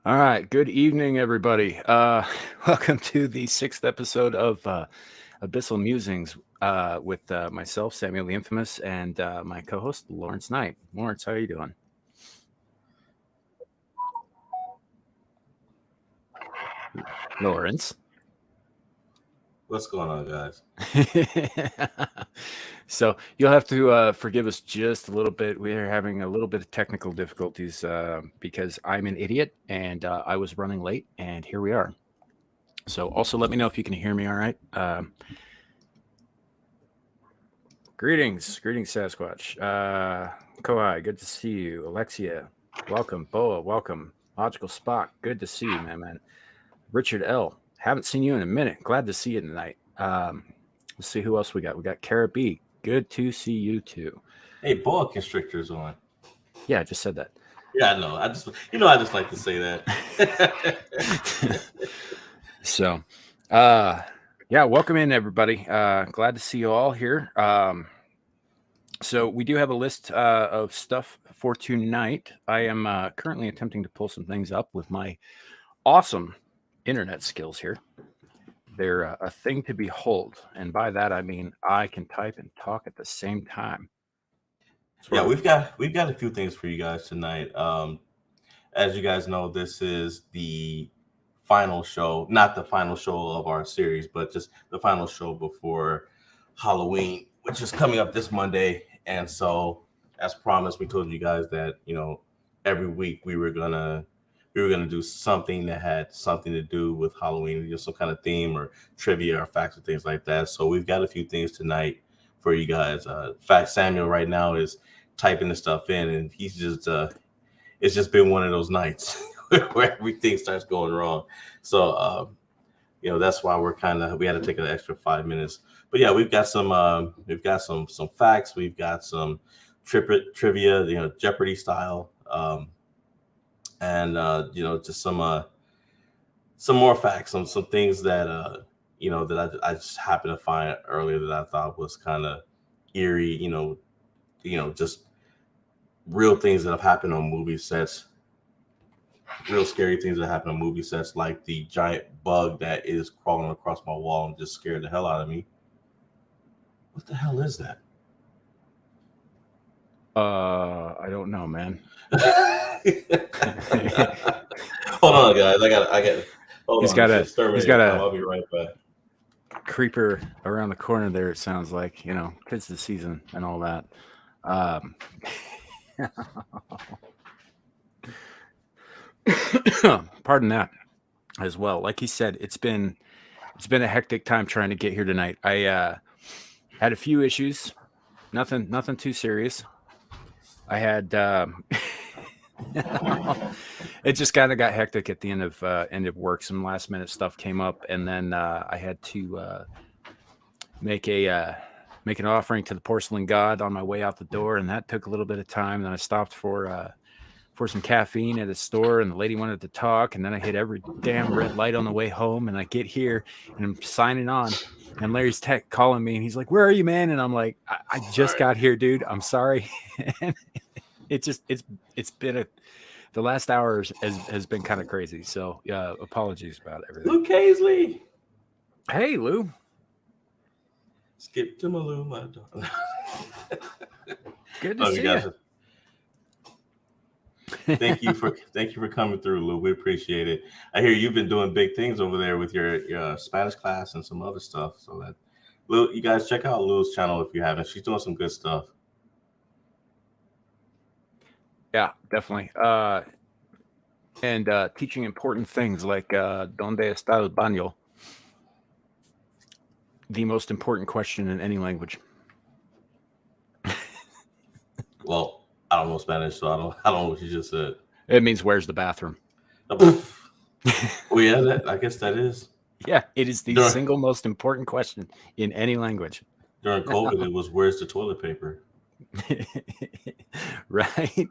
All right. Good evening, everybody. Welcome to the sixth episode of Abyssal Musings with myself, Samuel the Infamous, and my co-host Lawrence Knight. Lawrence, how are you doing? Lawrence. What's going on, guys? So you'll have to forgive us just a little bit. We are having a little bit of technical difficulties because I'm an idiot and I was running late, and here we are. So also let me know if you can hear me all right. Greetings, Sasquatch. Kohai, good to see you. Alexia, welcome. Boa, welcome. Logical Spock, good to see you, man. Richard L, haven't seen you in a minute. Glad to see you tonight. Let's see who else we got. We got Kara B, good to see you too. Hey, boa constrictors on. Yeah, I just said that. Yeah, I know. I just like to say that. So, yeah, welcome in everybody. Glad to see you all here. So we do have a list of stuff for tonight. I am currently attempting to pull some things up with my awesome internet skills here. They're a thing to behold, and by that I mean I can type and talk at the same time. Yeah, Sort of. we've got a few things for you guys tonight. As you guys know, this is the final show, not the final show of our series, but just the final show before Halloween, which is coming up this Monday. And so, as promised, we told you guys that every week we were gonna do something that had something to do with Halloween, some kind of theme or trivia or facts or things like that. So we've got a few things tonight for you guys. In fact, Samuel right now is typing the stuff in, and he's just it's just been one of those nights where everything starts going wrong. So that's why we had to take an extra 5 minutes. But yeah, we've got some facts, we've got some trivia, Jeopardy style, and just some more facts, some things that I just happened to find earlier that I thought was kind of eerie. Just real things that have happened on movie sets, real scary things that happen on movie sets, like the giant bug that is crawling across my wall and just scared the hell out of me. What the hell is that? I don't know, man. Hold on, guys. I got. Hold he's on. got It's a he's exterminator got time. a I'll be right back. creeper around the corner there. It sounds like 'tis the season and all that. Um, pardon that as well. Like he said, it's been a hectic time trying to get here tonight. I had a few issues, nothing too serious. I had it just kind of got hectic at the end of work. Some last minute stuff came up, and then I had to make an offering to the porcelain god on my way out the door, and that took a little bit of time. Then I stopped for some caffeine at a store, and the lady wanted to talk, and then I hit every damn red light on the way home, and I get here and I'm signing on, and Larry's tech calling me, and he's like, "Where are you, man?" And I'm like, I just Sorry. got here, dude. I'm sorry. It's been the last hour has been kind of crazy. So yeah, apologies about everything. Luke Hazley. Hey, Lou. Skip to my Lou, my dog. Good to Love you see you. guys. Thank you for coming through, Lou. We appreciate it. I hear you've been doing big things over there with your Spanish class and some other stuff. So that Lou, you guys check out Lou's channel if you haven't. She's doing some good stuff. Yeah, definitely. And teaching important things like "Donde está el baño?" The most important question in any language. Well, I don't know Spanish, so I don't know what you just said. It means "Where's the bathroom?" Oh, yeah, I guess that is. Yeah, it is the During single most important question in any language. during COVID, it was where's the toilet paper? Right?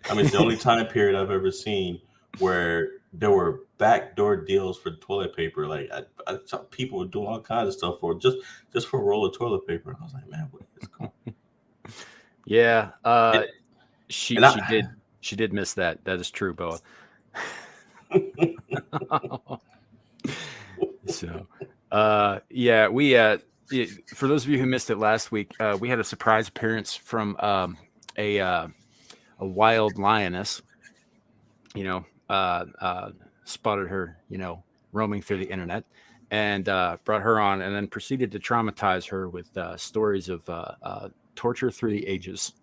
I mean, it's the only time period I've ever seen where there were backdoor deals for toilet paper. Like I saw people were doing all kinds of stuff for just for a roll of toilet paper. And I was like, man, what is going? Yeah. And, She and she did I she did miss that. That is true, Boa. So, yeah, for those of you who missed it last week, we had a surprise appearance from a wild lioness. You know, spotted her, roaming through the internet, and brought her on, and then proceeded to traumatize her with stories of torture through the ages.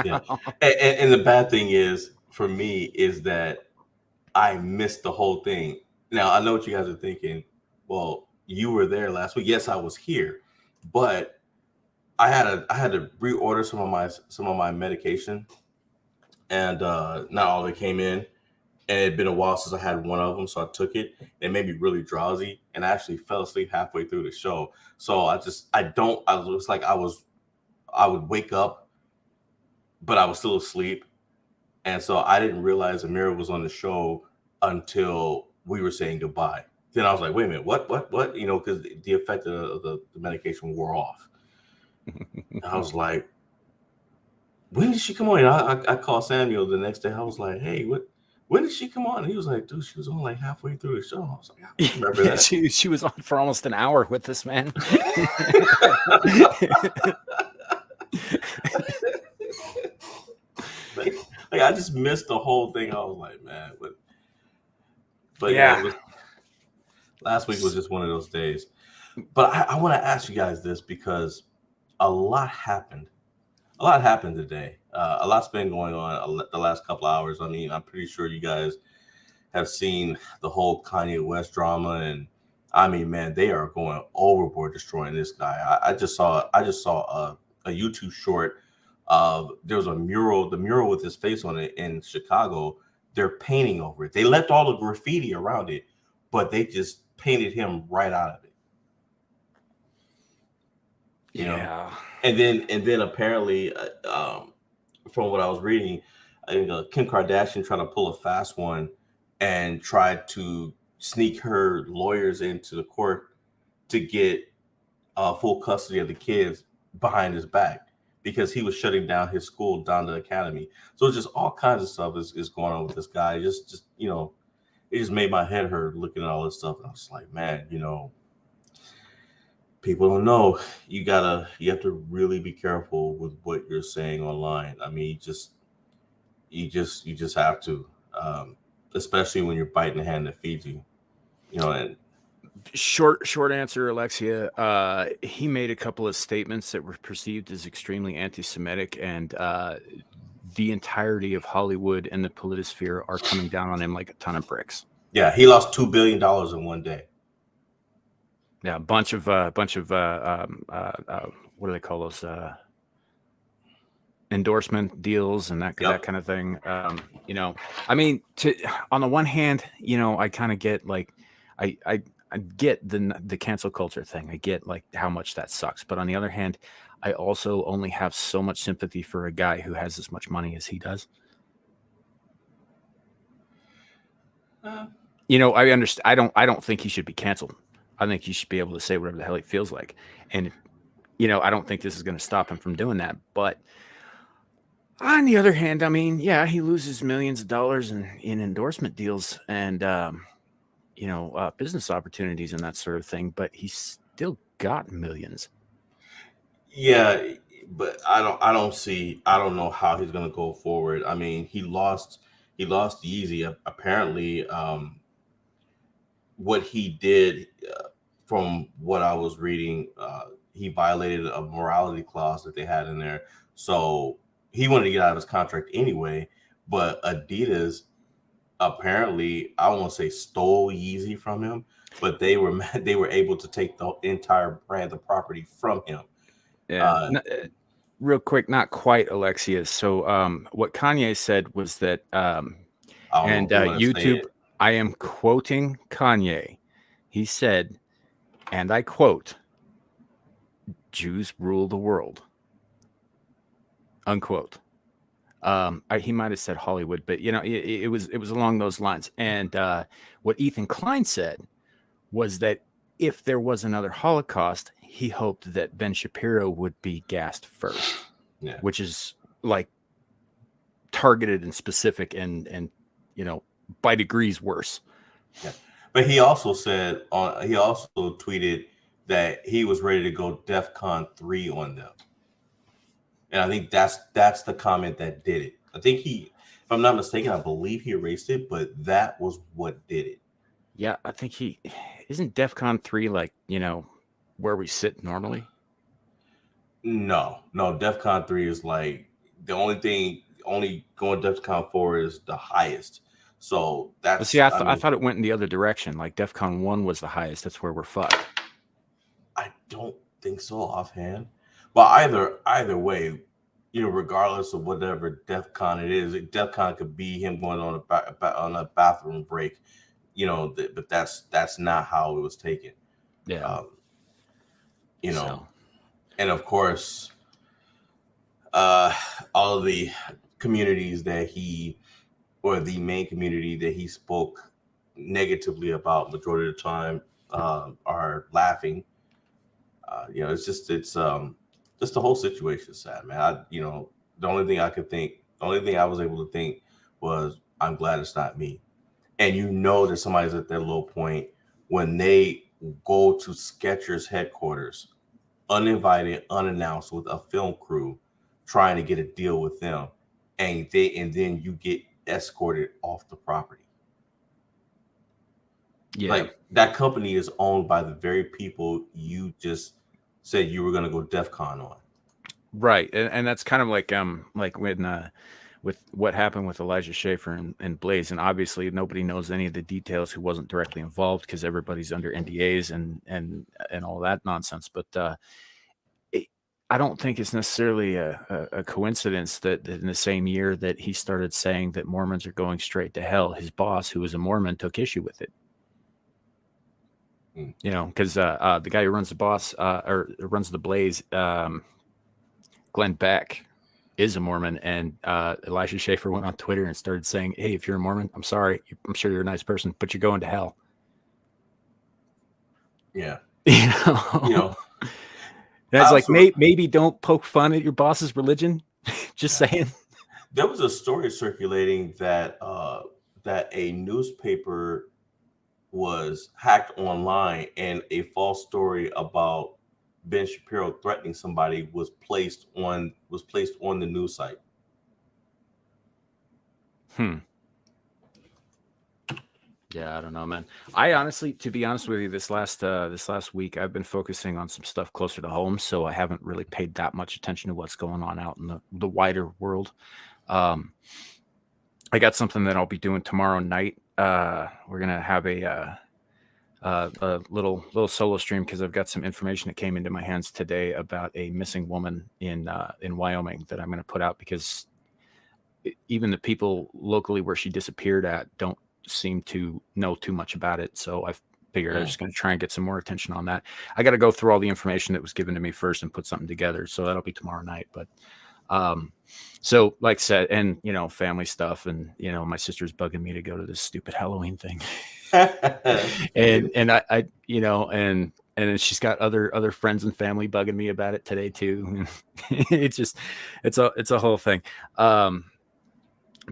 Yeah, and the bad thing is for me is that I missed the whole thing. Now I know what you guys are thinking. Well, you were there last week. Yes, I was here, but I had to reorder some of my medication, and not all of it came in. And it had been a while since I had one of them, so I took it. It made me really drowsy, and I actually fell asleep halfway through the show. So I was like I would wake up, but I was still asleep, and so I didn't realize Amira was on the show until we were saying goodbye. Then I was like, wait a minute, what? Because the effect of the medication wore off. And I was like, when did she come on? I called Samuel the next day. I was like, hey, when did she come on? And he was like, dude, she was on like halfway through the show. I was like, I remember that. She was on for almost an hour with this man. like I just missed the whole thing. I was like, man, but yeah, last week was just one of those days. But I want to ask you guys this because a lot happened. A lot happened today. A lot's been going on the last couple hours. I mean, I'm pretty sure you guys have seen the whole Kanye West drama, and I mean, man, they are going overboard destroying this guy. I just saw a YouTube short of there was a mural, the mural with his face on it in Chicago. They're painting over it. They left all the graffiti around it, but they just painted him right out of it. You know? And then apparently, from what I was reading, I think Kim Kardashian tried to pull a fast one and tried to sneak her lawyers into the court to get full custody of the kids behind his back because he was shutting down his school, down the academy. So just all kinds of stuff is going on with this guy. Just it just made my head hurt looking at all this stuff. And I was like, man, people don't know. You have to really be careful with what you're saying online. I mean, you just have to, especially when you're biting the hand that feeds you. And short answer, Alexia. He made a couple of statements that were perceived as extremely anti-Semitic, and the entirety of Hollywood and the politosphere are coming down on him like a ton of bricks. Yeah, he lost $2 billion in one day. Yeah, a bunch of what do they call those? Endorsement deals and that kind of thing. I mean, on the one hand, I kind of get like, I get the cancel culture thing. I get like how much that sucks. But on the other hand, I also only have so much sympathy for a guy who has as much money as he does. I understand. I don't think he should be canceled. I think he should be able to say whatever the hell he feels like. And, I don't think this is going to stop him from doing that. But on the other hand, I mean, yeah, he loses millions of dollars in endorsement deals and, business opportunities and that sort of thing. But he's still got millions. Yeah, but I don't know how he's going to go forward. I mean, he lost Yeezy. Apparently, what he did, from what I was reading, he violated a morality clause that they had in there. So he wanted to get out of his contract anyway. But Adidas apparently, I won't say stole Yeezy from him, but they were able to take the entire brand, the property from him. Yeah. Real quick, not quite, Alexia. So what Kanye said was that, YouTube, I am quoting Kanye. He said, and I quote, "Jews rule the world," unquote. He might have said Hollywood, but it was along those lines. And what Ethan Klein said was that if there was another Holocaust, he hoped that Ben Shapiro would be gassed first, which is like targeted and specific and by degrees worse. Yeah. But he also tweeted that he was ready to go DEFCON 3 on them. And I think that's the comment that did it. I think if I'm not mistaken, I believe he erased it, but that was what did it. Yeah, I think isn't DEFCON 3 like, where we sit normally? No, DEFCON 3 is like the only going DEFCON 4 is the highest. So But see, that's, I thought it went in the other direction. Like DEFCON 1 was the highest. That's where we're fucked. I don't think so offhand. But either way, regardless of whatever DEFCON it is, DEFCON could be him going on a bathroom break, but that's not how it was taken. Yeah. And of course, all of the communities or the main community that he spoke negatively about majority of the time are laughing. It's just the whole situation is sad, man. The only thing I was able to think was, I'm glad it's not me. And that somebody's at their low point when they go to Skechers headquarters, uninvited, unannounced, with a film crew, trying to get a deal with them, and then you get escorted off the property. Yeah. Like, that company is owned by the very people you just said you were going to go DEFCON on. Right. And that's kind of like when with what happened with Elijah Schaefer and Blaze, and obviously nobody knows any of the details who wasn't directly involved because everybody's under NDAs and all that nonsense. But I don't think it's necessarily a coincidence that in the same year that he started saying that Mormons are going straight to hell, his boss, who was a Mormon, took issue with it. Because the guy who runs or runs the Blaze, Glenn Beck, is a Mormon, and Elijah Schaefer went on Twitter and started saying, "Hey, if you're a Mormon, I'm sorry. I'm sure you're a nice person, but you're going to hell." Yeah. That's like, maybe don't poke fun at your boss's religion. Just saying. There was a story circulating that a newspaper was hacked online, and a false story about Ben Shapiro threatening somebody was placed on the news site. Yeah, I don't know, man. I honestly, to be honest with you, this last week, I've been focusing on some stuff closer to home, so I haven't really paid that much attention to what's going on out in the wider world. I got something that I'll be doing tomorrow night. We're gonna have a little solo stream because I've got some information that came into my hands today about a missing woman in Wyoming that I'm going to put out, because even the people locally where she disappeared at don't seem to know too much about it. So I figured I was just going to try and get some more attention on that. I got to go through all the information that was given to me first and put something together. So that'll be tomorrow night. But so like I said, and family stuff, and my sister's bugging me to go to this stupid Halloween thing. and I and then she's got other friends and family bugging me about it today too. it's a whole thing.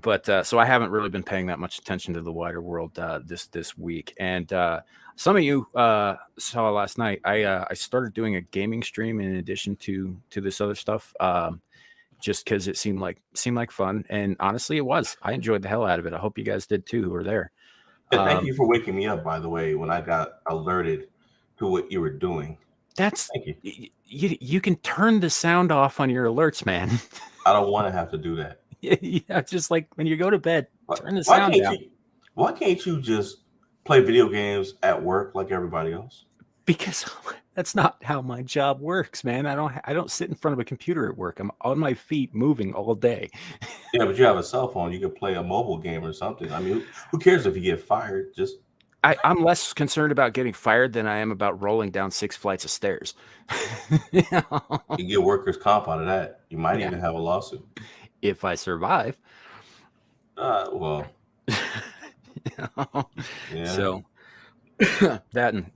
But so I haven't really been paying that much attention to the wider world this week. And some of you saw last night, I started doing a gaming stream in addition to this other stuff, just because it seemed like fun. And honestly, it was. I enjoyed the hell out of it. I hope you guys did too, who were there. Thank you for waking me up, by the way, when I got alerted to what you were doing. Thank you. You can turn the sound off on your alerts, man. I don't want to have to do that. Yeah, just like when you go to bed, turn the sound down. Why can't you just play video games at work like everybody else? Because that's not how my job works, man. I don't sit in front of a computer at work. I'm on my feet moving all day. Yeah, but you have a cell phone. You can play a mobile game or something. I mean, who cares if you get fired? Just I'm less concerned about getting fired than I am about rolling down 6 flights of stairs. You get workers' comp out of that. You might even have a lawsuit. If I survive. Well. Yeah. So that, and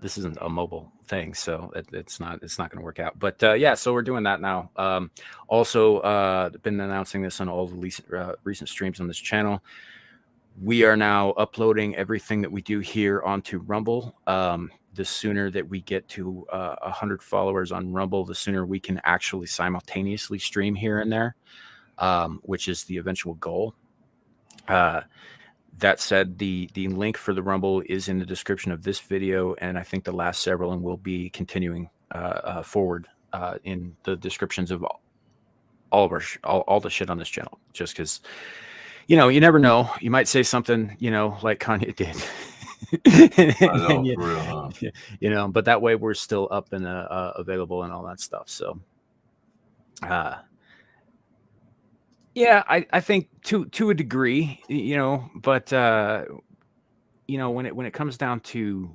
this isn't a mobile thing, so it's not going to work out. But yeah, so we're doing that now. Also, been announcing this on all the recent streams on this channel. We are now uploading everything that we do here onto Rumble. The sooner that we get to 100 followers on Rumble, the sooner we can actually simultaneously stream here and there, which is the eventual goal. That said, the link for the Rumble is in the description of this video, and I think the last several, and will be continuing forward in the descriptions of all of our all the shit on this channel. Just because, you never know, you might say something, like Kanye did. I know, for real, huh? But that way we're still up and available and all that stuff. So, yeah, I think to a degree, but when it comes down to,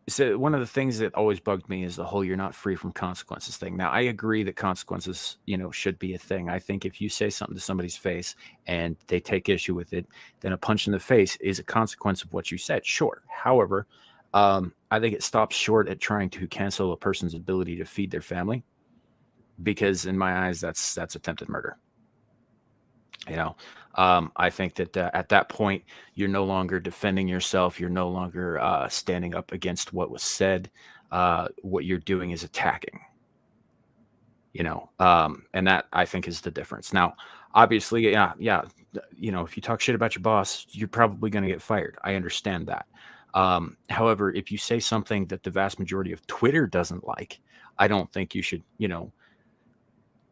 so one of the things that always bugged me is the whole "you're not free from consequences" thing. Now, I agree that consequences, should be a thing. I think if you say something to somebody's face and they take issue with it, then a punch in the face is a consequence of what you said. Sure. However, I think it stops short at trying to cancel a person's ability to feed their family, because in my eyes, that's attempted murder. I think that at that point, you're no longer defending yourself. You're no longer standing up against what was said. What you're doing is attacking. And that, I think, is the difference. Now, obviously, yeah. If you talk shit about your boss, you're probably going to get fired. I understand that. However, if you say something that the vast majority of Twitter doesn't like, I don't think you should,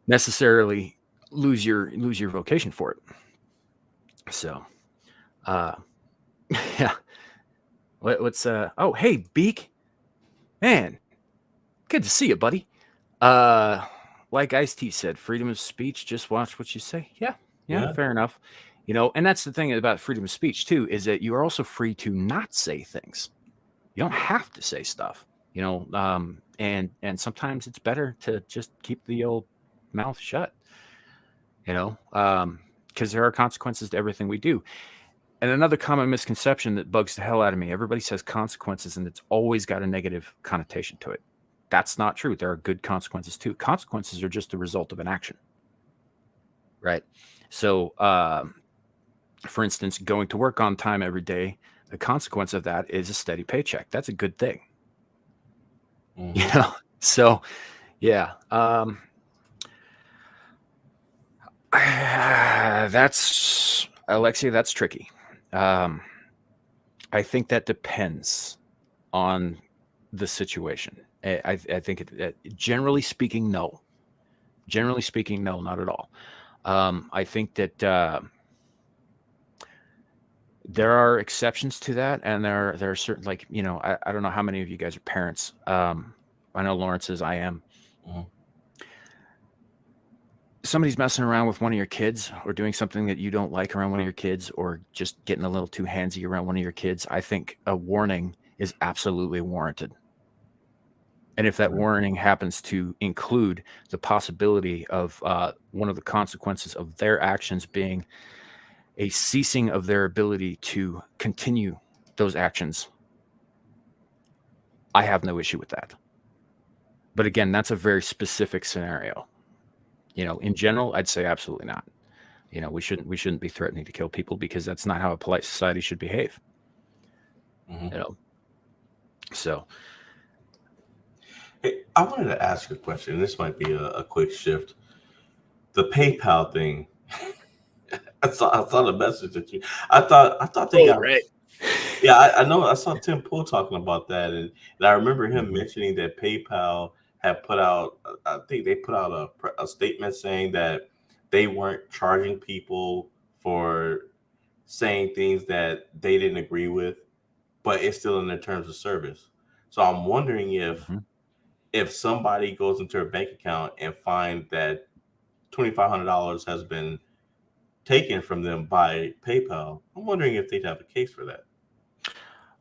necessarily lose your vocation for it. So, yeah. What's oh, hey, Beak, man, good to see you, buddy. Like Ice-T said, freedom of speech, just watch what you say. Yeah, fair enough. And that's the thing about freedom of speech too, is that you are also free to not say things. You don't have to say stuff, and sometimes it's better to just keep the old mouth shut, because there are consequences to everything we do. And another common misconception that bugs the hell out of me, everybody says consequences and it's always got a negative connotation to it. That's not true. There are good consequences too. Consequences are just the result of an action, right? So, for instance, going to work on time every day, the consequence of that is a steady paycheck. That's a good thing. Mm-hmm. So, yeah. That's, Alexia, that's tricky. I think that depends on the situation. I think generally speaking, no. Generally speaking, no, not at all. I think that there are exceptions to that, and there are certain, like, I don't know how many of you guys are parents. I know Lawrence is. I am. Mm-hmm. Somebody's messing around with one of your kids or doing something that you don't like around one of your kids, or just getting a little too handsy around one of your kids, I think a warning is absolutely warranted. And if that warning happens to include the possibility of one of the consequences of their actions being a ceasing of their ability to continue those actions, I have no issue with that. But again, that's a very specific scenario. In general, I'd say absolutely not. We shouldn't be threatening to kill people, because that's not how a polite society should behave. Mm-hmm. So, hey, I wanted to ask a question. This might be a quick shift. The PayPal thing. I saw the message that you. I thought they got right. Yeah, I know. I saw Tim Pool talking about that, and I remember him mentioning that PayPal had put out. I think they put out a statement saying that they weren't charging people for saying things that they didn't agree with, but it's still in their terms of service. So I'm wondering if somebody goes into their bank account and find that $2,500 has been taken from them by PayPal, I'm wondering if they'd have a case for that.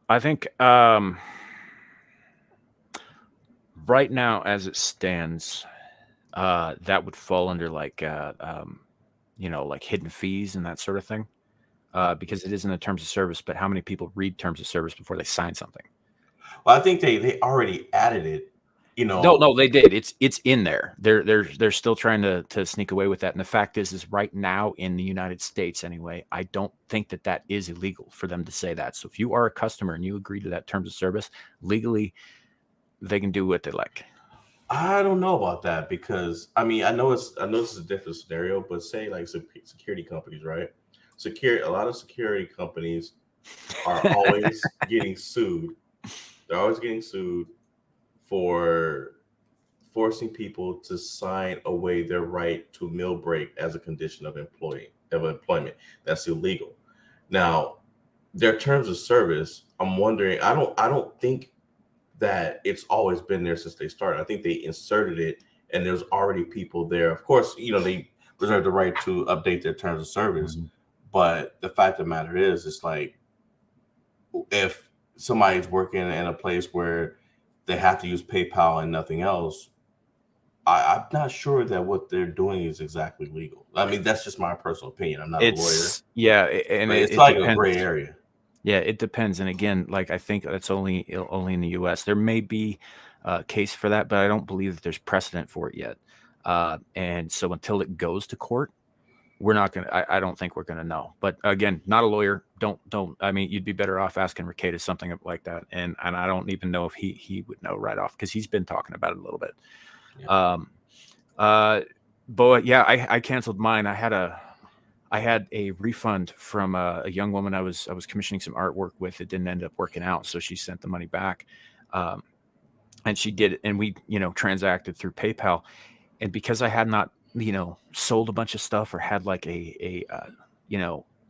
I think right now, as it stands, that would fall under like hidden fees and that sort of thing, because it is in the terms of service. But how many people read terms of service before they sign something? Well, I think they already added it You No, know, no, they did. It's in there. They're still trying to sneak away with that. And the fact is right now in the United States anyway, I don't think that is illegal for them to say that. So if you are a customer and you agree to that terms of service, legally they can do what they like. I don't know about that because I mean I know this is a different scenario, but say like security companies, right? A lot of security companies are always getting sued. They're always getting sued for forcing people to sign away their right to meal break as a condition of employment. That's illegal. Now, their terms of service, I'm wondering, I don't think that it's always been there since they started. I think they inserted it and there's already people there. Of course, they reserve the right to update their terms of service. Mhm. But the fact of the matter is, it's like if somebody's working in a place where they have to use PayPal and nothing else, I'm not sure that what they're doing is exactly legal. I mean, that's just my personal opinion. I'm not a lawyer, It's yeah, and but it's it like a depends. gray area. Yeah, it depends. And again, like I think that's only in the U.S. There may be a case for that, but I don't believe that there's precedent for it yet. And so until it goes to court, we're not gonna. I don't think we're gonna know. But again, not a lawyer. Don't. I mean, you'd be better off asking Ricada something like that. And I don't even know if he would know right off because he's been talking about it a little bit. Yeah. Um. But yeah, I canceled mine. I had a refund from a young woman I was commissioning some artwork with. It didn't end up working out, so she sent the money back, um, and she did it, and we transacted through PayPal. And because I had not sold a bunch of stuff or had like a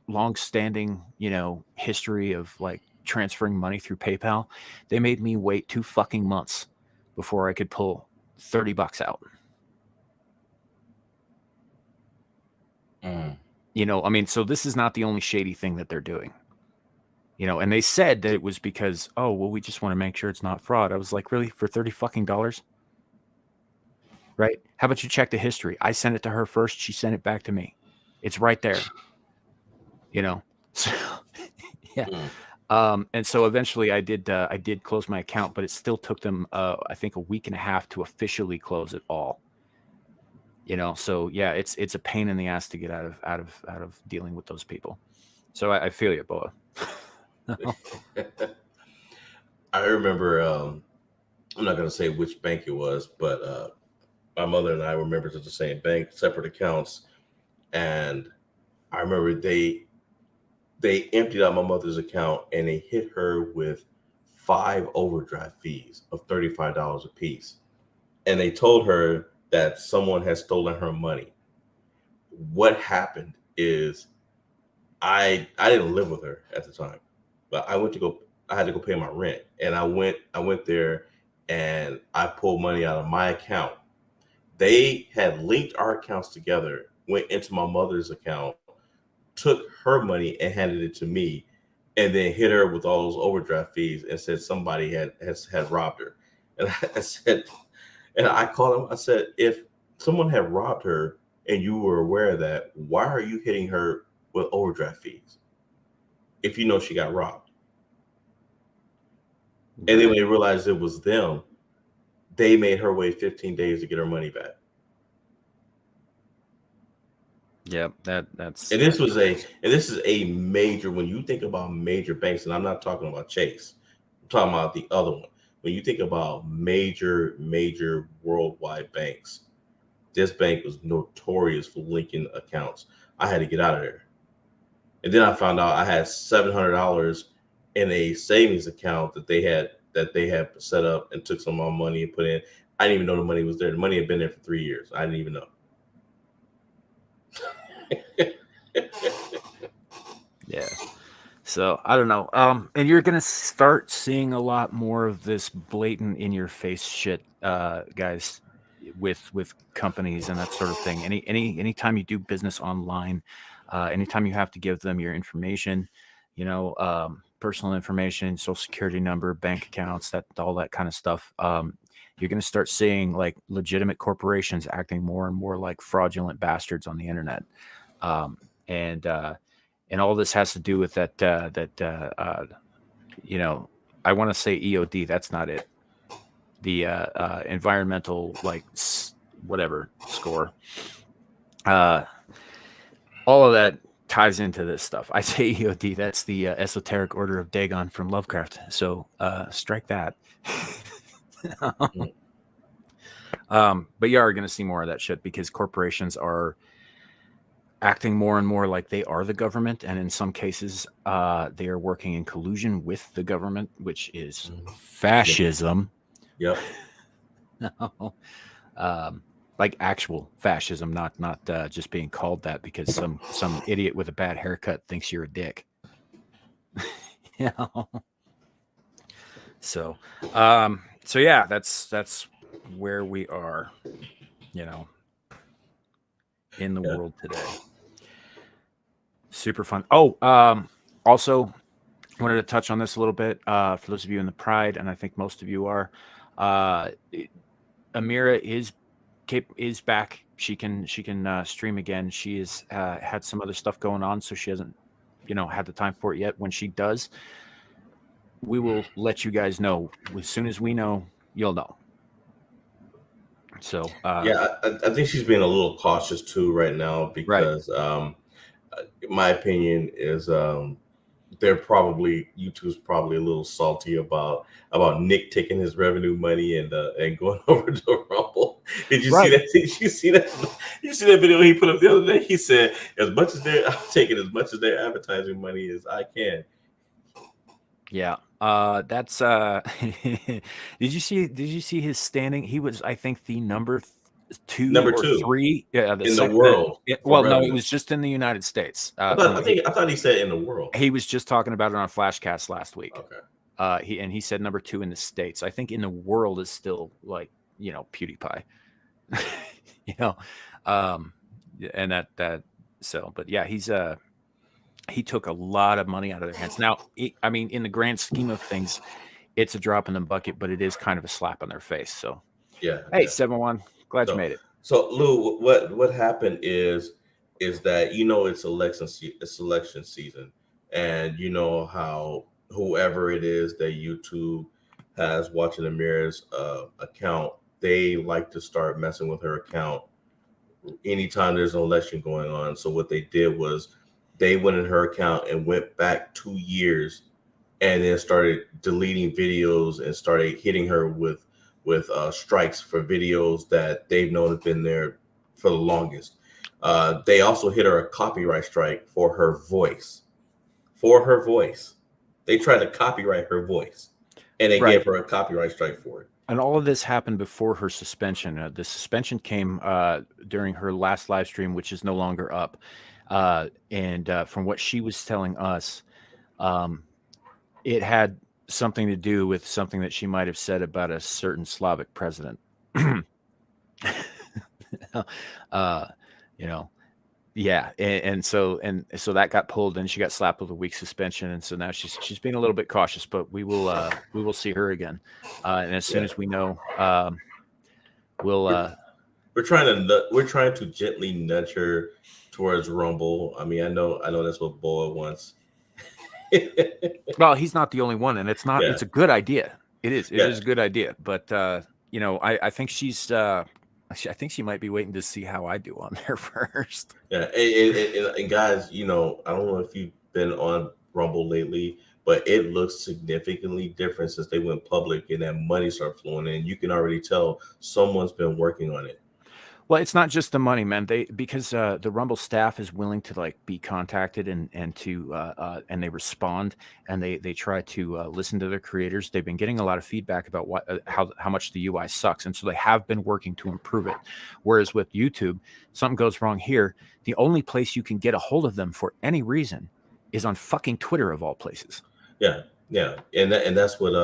long standing history of like transferring money through PayPal, they made me wait 2 fucking months before I could pull $30 out. Mm. I mean, so this is not the only shady thing that they're doing. And they said that it was because, oh, well, we just want to make sure it's not fraud. I was like, really? For $30 fucking dollars? Right? How about you check the history? I sent it to her first. She sent it back to me. It's right there. So yeah. Mm. And so eventually I did close my account, but it still took them, I think, a week and a half to officially close it all. So yeah, it's a pain in the ass to get out of dealing with those people. So I feel you, Boa. I remember, I'm not going to say which bank it was, but my mother and I were members of the same bank, separate accounts. And I remember they emptied out my mother's account and they hit her with 5 overdraft fees of $35 a piece. And they told her that someone had stolen her money. What happened is I didn't live with her at the time, but I had to go pay my rent. And I went there and I pulled money out of my account. They had linked our accounts together, went into my mother's account, took her money and handed it to me, and then hit her with all those overdraft fees and said somebody had robbed her. And I said, and I called him. I said, if someone had robbed her and you were aware of that, why are you hitting her with overdraft fees if you know she got robbed? And then when they realized it was them, they made her wait 15 days to get her money back. Yeah, that's And this is a major, when you think about major banks, and I'm not talking about Chase, I'm talking about the other one. When you think about major worldwide banks, this bank was notorious for linking accounts. I had to get out of there. And then I found out I had $700 in a savings account that they had set up and took some of my money and put in. I didn't even know the money was there. The money had been there for 3 years. I didn't even know. yeah. So I don't know. And you're gonna start seeing a lot more of this blatant in your face shit, guys, with companies and that sort of thing. Anytime you do business online, anytime you have to give them your information, personal information, social security number, bank accounts, all that kind of stuff. You're gonna start seeing like legitimate corporations acting more and more like fraudulent bastards on the internet. Um, and all this has to do with that I want to say EOD. That's not it. the environmental whatever score. All of that ties into this stuff. I say EOD. That's the esoteric order of Dagon from Lovecraft. So strike that. But you are going to see more of that shit because corporations are acting more and more like they are the government, and in some cases, they are working in collusion with the government, which is fascism. Yep. Like actual fascism, not just being called that because some idiot with a bad haircut thinks you're a dick. You know? So yeah, that's where we are, you know, in the world today. Super fun. Oh, also wanted to touch on this a little bit for those of you in the Pride, and I think most of you are. Amira is back. She can stream again. She has had some other stuff going on, so she hasn't, had the time for it yet. When she does, we will let you guys know. As soon as we know, you'll know. So yeah, I think she's being a little cautious too right now because my opinion is YouTube's probably a little salty about Nick taking his revenue money and going over to Rumble. Did you see that? Did you see that? You see that video he put up the other day? He said, I'm taking as much of their advertising money as I can. Yeah. That's did you see his standing? He was, I think, the number two or three in the world. No, it was just in the United States. I thought he said in the world. He was just talking about it on a Flashcast last week. Okay. He said number 2 in the States. I think in the world is still like, PewDiePie. And that so, but yeah, he took a lot of money out of their hands. Now, I mean, in the grand scheme of things, it's a drop in the bucket, but it is kind of a slap on their face. So yeah. Hey, 7-1. Glad you made it. So Lou, what happened is that it's election season, and you know how whoever it is that YouTube has watching Amira's account, they like to start messing with her account anytime there's an election going on. So what they did was they went in her account and went back 2 years, and then started deleting videos and started hitting her with strikes for videos that they've known have been there for the longest. They also hit her a copyright strike for her voice. They tried to copyright her voice, and they gave her a copyright strike for it. And all of this happened before her suspension. The suspension came during her last live stream, which is no longer up. And from what she was telling us, it had something to do with something that she might have said about a certain Slavic president. Yeah, and so that got pulled, and she got slapped with a week suspension, and so now she's being a little bit cautious, but we will see her again, and as soon as we know, we'll. We're trying to gently nudge her towards Rumble. I mean, I know that's what Boa wants. Well, he's not the only one, and it's not. Yeah. It's a good idea. It is. It is a good idea, but I think she's. I think she might be waiting to see how I do on there first. Yeah, and guys, I don't know if you've been on Rumble lately, but it looks significantly different since they went public and that money started flowing in. You can already tell someone's been working on it. Well, it's not just the money, man. Because the Rumble staff is willing to be contacted and they respond, and they try to listen to their creators. They've been getting a lot of feedback about how much the UI sucks, and so they have been working to improve it. Whereas with YouTube, something goes wrong here, the only place you can get a hold of them for any reason is on fucking Twitter of all places. Yeah, and that's what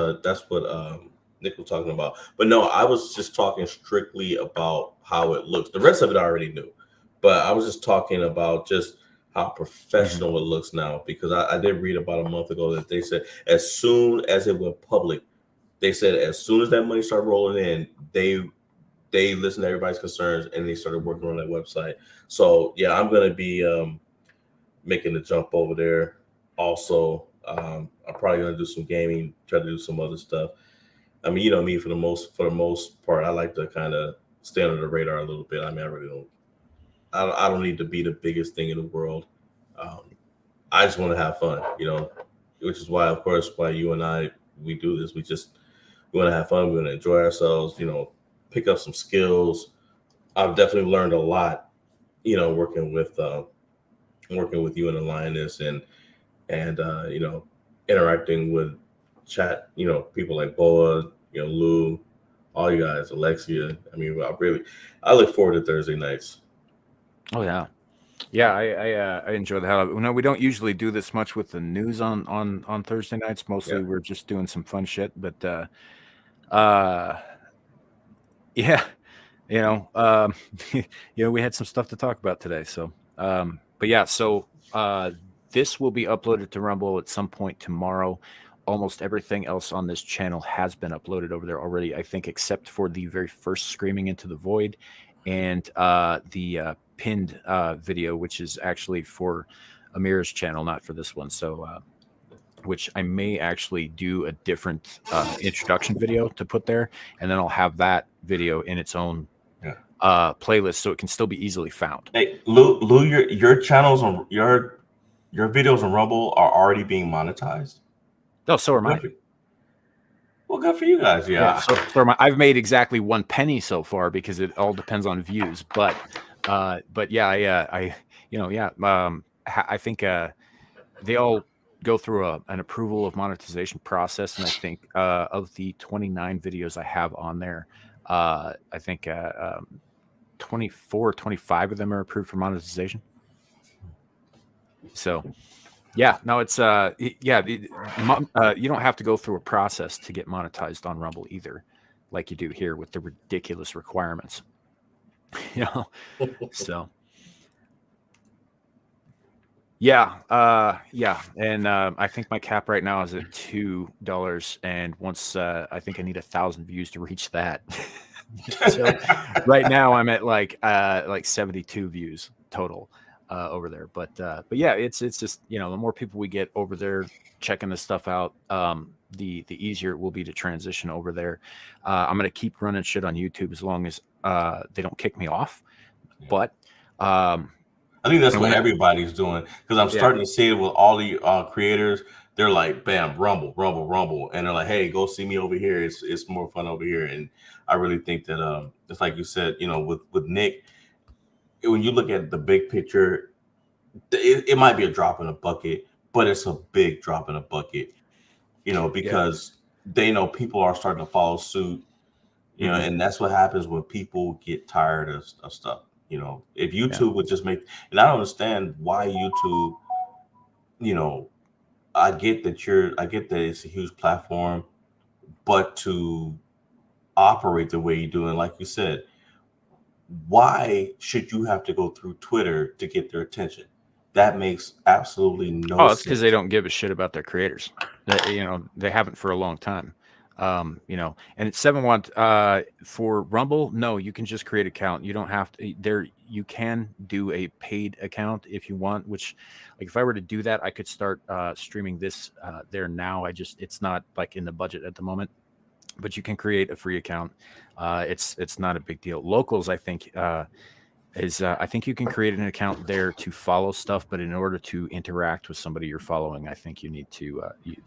Nick was talking about. But no, I was just talking strictly about how it looks. The rest of it I already knew, but I was just talking about just how professional it looks now, because I did read about a month ago that they said as soon as it went public, they said as soon as that money started rolling in, they listened to everybody's concerns and they started working on that website. So yeah, I'm going to be making the jump over there. Also, I'm probably going to do some gaming, try to do some other stuff. I mean, you know me, for the most part, I like to kind of stay under the radar a little bit. I mean, I really don't. I don't need to be the biggest thing in the world. Um, I just want to have fun, you know, which is why, of course, why you and I we do this. We want to have fun. We want to enjoy ourselves, you know, pick up some skills. I've definitely learned a lot, you know, working with you and the lioness, and you know, interacting with chat, you know, people like Boa, you know, Lou, all you guys, Alexia. I mean, I look forward to Thursday nights. Oh yeah. Yeah, I enjoy the hell out of it. No, we don't usually do this much with the news on Thursday nights. Yeah. Mostly we're just doing some fun shit. But uh yeah, you know, you know, we had some stuff to talk about today. So but yeah, so this will be uploaded to Rumble at some point tomorrow. Almost everything else on this channel has been uploaded over there already, I think, except for the very first Screaming into the Void and the pinned video, which is actually for Amir's channel, not for this one. So which I may actually do a different introduction video to put there, and then I'll have that video in its own Yeah. playlist, so it can still be easily found. Hey, Lou, your channels on your videos on Rumble are already being monetized. Oh, so are Well, mine. good for you guys. Yeah, Yeah. so I've made exactly 1 penny so far because it all depends on views. But yeah, I you know, yeah, I think they all go through an approval of monetization process, and I think of the 29 videos I have on there, I think 24 or 25 of them are approved for monetization. So yeah, no, it's yeah, you don't have to go through a process to get monetized on Rumble either, like you do here with the ridiculous requirements. You know, so yeah, and I think my cap right now is at $2, and once I think I need 1,000 views to reach that. So right now I'm at like 72 views total over there. But yeah, it's just, you know, the more people we get over there checking this stuff out, the easier it will be to transition over there. I'm gonna keep running shit on YouTube as long as they don't kick me off. Yeah. But I think that's what everybody's doing, because I'm starting to see it with all the creators. They're like, bam, Rumble, Rumble, Rumble, and they're like, hey, go see me over here. It's more fun over here. And I really think that it's like you said, you know, with Nick, when you look at the big picture, it might be a drop in a bucket, but it's a big drop in a bucket, you know, because they know people are starting to follow suit, you know, and that's what happens when people get tired of stuff. You know, if YouTube would just make, and I don't understand why YouTube, you know, I get that it's a huge platform, but to operate the way you do, and like you said, why should you have to go through Twitter to get their attention? That makes absolutely no sense. Oh, it's because they don't give a shit about their creators. You know, they haven't for a long time. You know, and it's 7-1 for Rumble. No, you can just create an account. You don't have to there. You can do a paid account if you want, which, like, if I were to do that, I could start streaming this there now. It's not like in the budget at the moment, but you can create a free account. It's not a big deal. Locals, I think, I think you can create an account there to follow stuff, but in order to interact with somebody you're following, I think you need to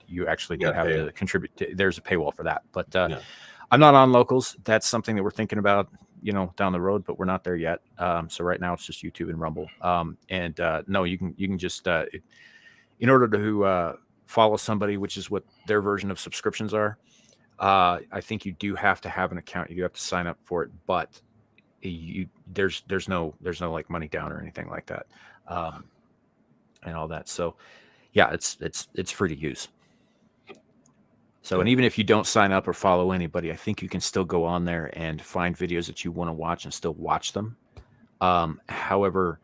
you actually do have to contribute. There's a paywall for that, but I'm not on Locals. That's something that we're thinking about, you know, down the road, but we're not there yet. So right now it's just YouTube and Rumble. And no, you can just in order to follow somebody, which is what their version of subscriptions are. I think you do have to have an account. You do have to sign up for it, but there's no like money down or anything like that, and all that. So yeah, it's free to use. So, and even if you don't sign up or follow anybody, I think you can still go on there and find videos that you want to watch and still watch them. However,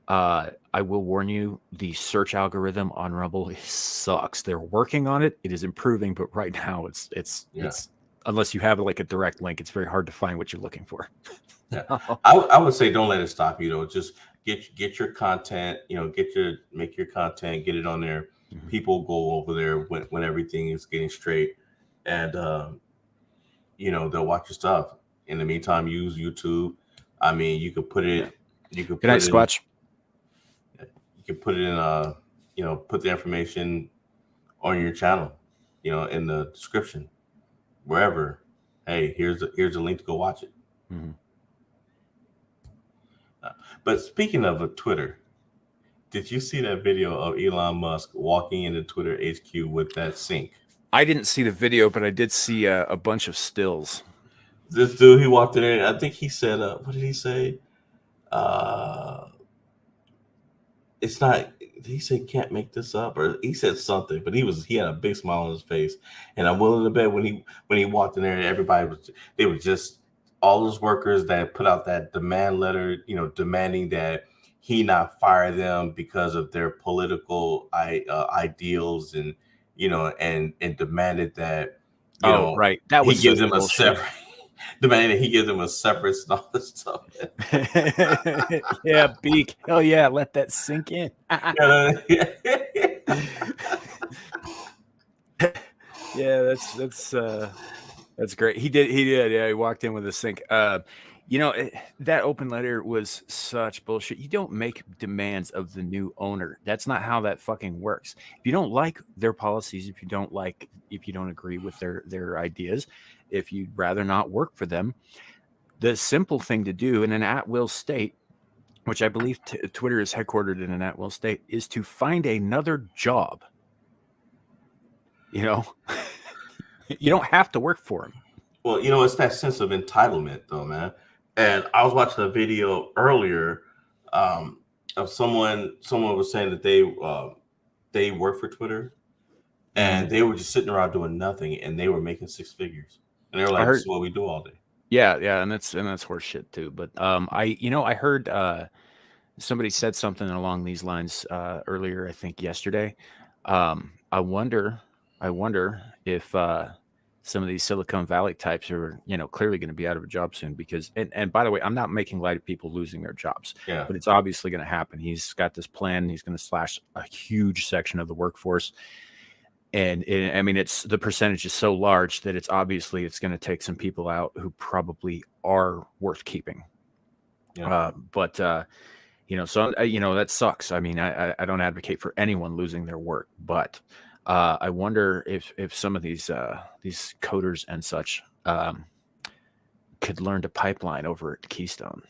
I will warn you, the search algorithm on Rumble sucks. They're working on it. It is improving, but right now it's unless you have like a direct link, it's very hard to find what you're looking for. Yeah. I would say don't let it stop you though. Just get your content, you know, make your content, get it on there. People go over there when everything is getting straight, and they'll watch your stuff. In the meantime, use YouTube. I mean, you could put it. You could Good night, put it. Squatch. You could put it in put the information on your channel, in the description, wherever. Hey, here's a link to go watch it. Mm-hmm. But speaking of Twitter, did you see that video of Elon Musk walking into Twitter HQ with that sink? I didn't see the video, but I did see a bunch of stills. This dude, he walked in there, and I think he said, what did he say? It's not. He said, "Can't make this up," or he said something. But he had a big smile on his face, and I'm willing to bet when he walked in there, they were just all those workers that put out that demand letter, demanding that he not fire them because of their political ideals, and and demanded that right, that he was gives such them a bullshit. separate. Demanding that he gives them a severance and all this stuff. Yeah, Beak. Oh yeah, let that sink in. Yeah, that's great. He did. Yeah, he walked in with a sink. That open letter was such bullshit. You don't make demands of the new owner. That's not how that fucking works. If you don't like their policies, if you don't agree with their ideas, if you'd rather not work for them, the simple thing to do in an at-will state, which I believe Twitter is headquartered in an at-will state, is to find another job. You don't have to work for him. Well, it's that sense of entitlement, though, man. And I was watching a video earlier of someone was saying that they work for Twitter, and they were just sitting around doing nothing, and they were making six figures, and they were like, "This is what we do all day." Yeah, and that's horse shit too. But I heard somebody said something along these lines earlier, I think yesterday. I wonder if some of these Silicon Valley types are, clearly going to be out of a job soon, because, and by the way, I'm not making light of people losing their jobs, but it's obviously going to happen. He's got this plan. He's going to slash a huge section of the workforce. And it's the percentage is so large that it's going to take some people out who probably are worth keeping. Yeah. So that sucks. I mean, I don't advocate for anyone losing their work, but I wonder if some of these coders and such could learn to pipeline over at Keystone.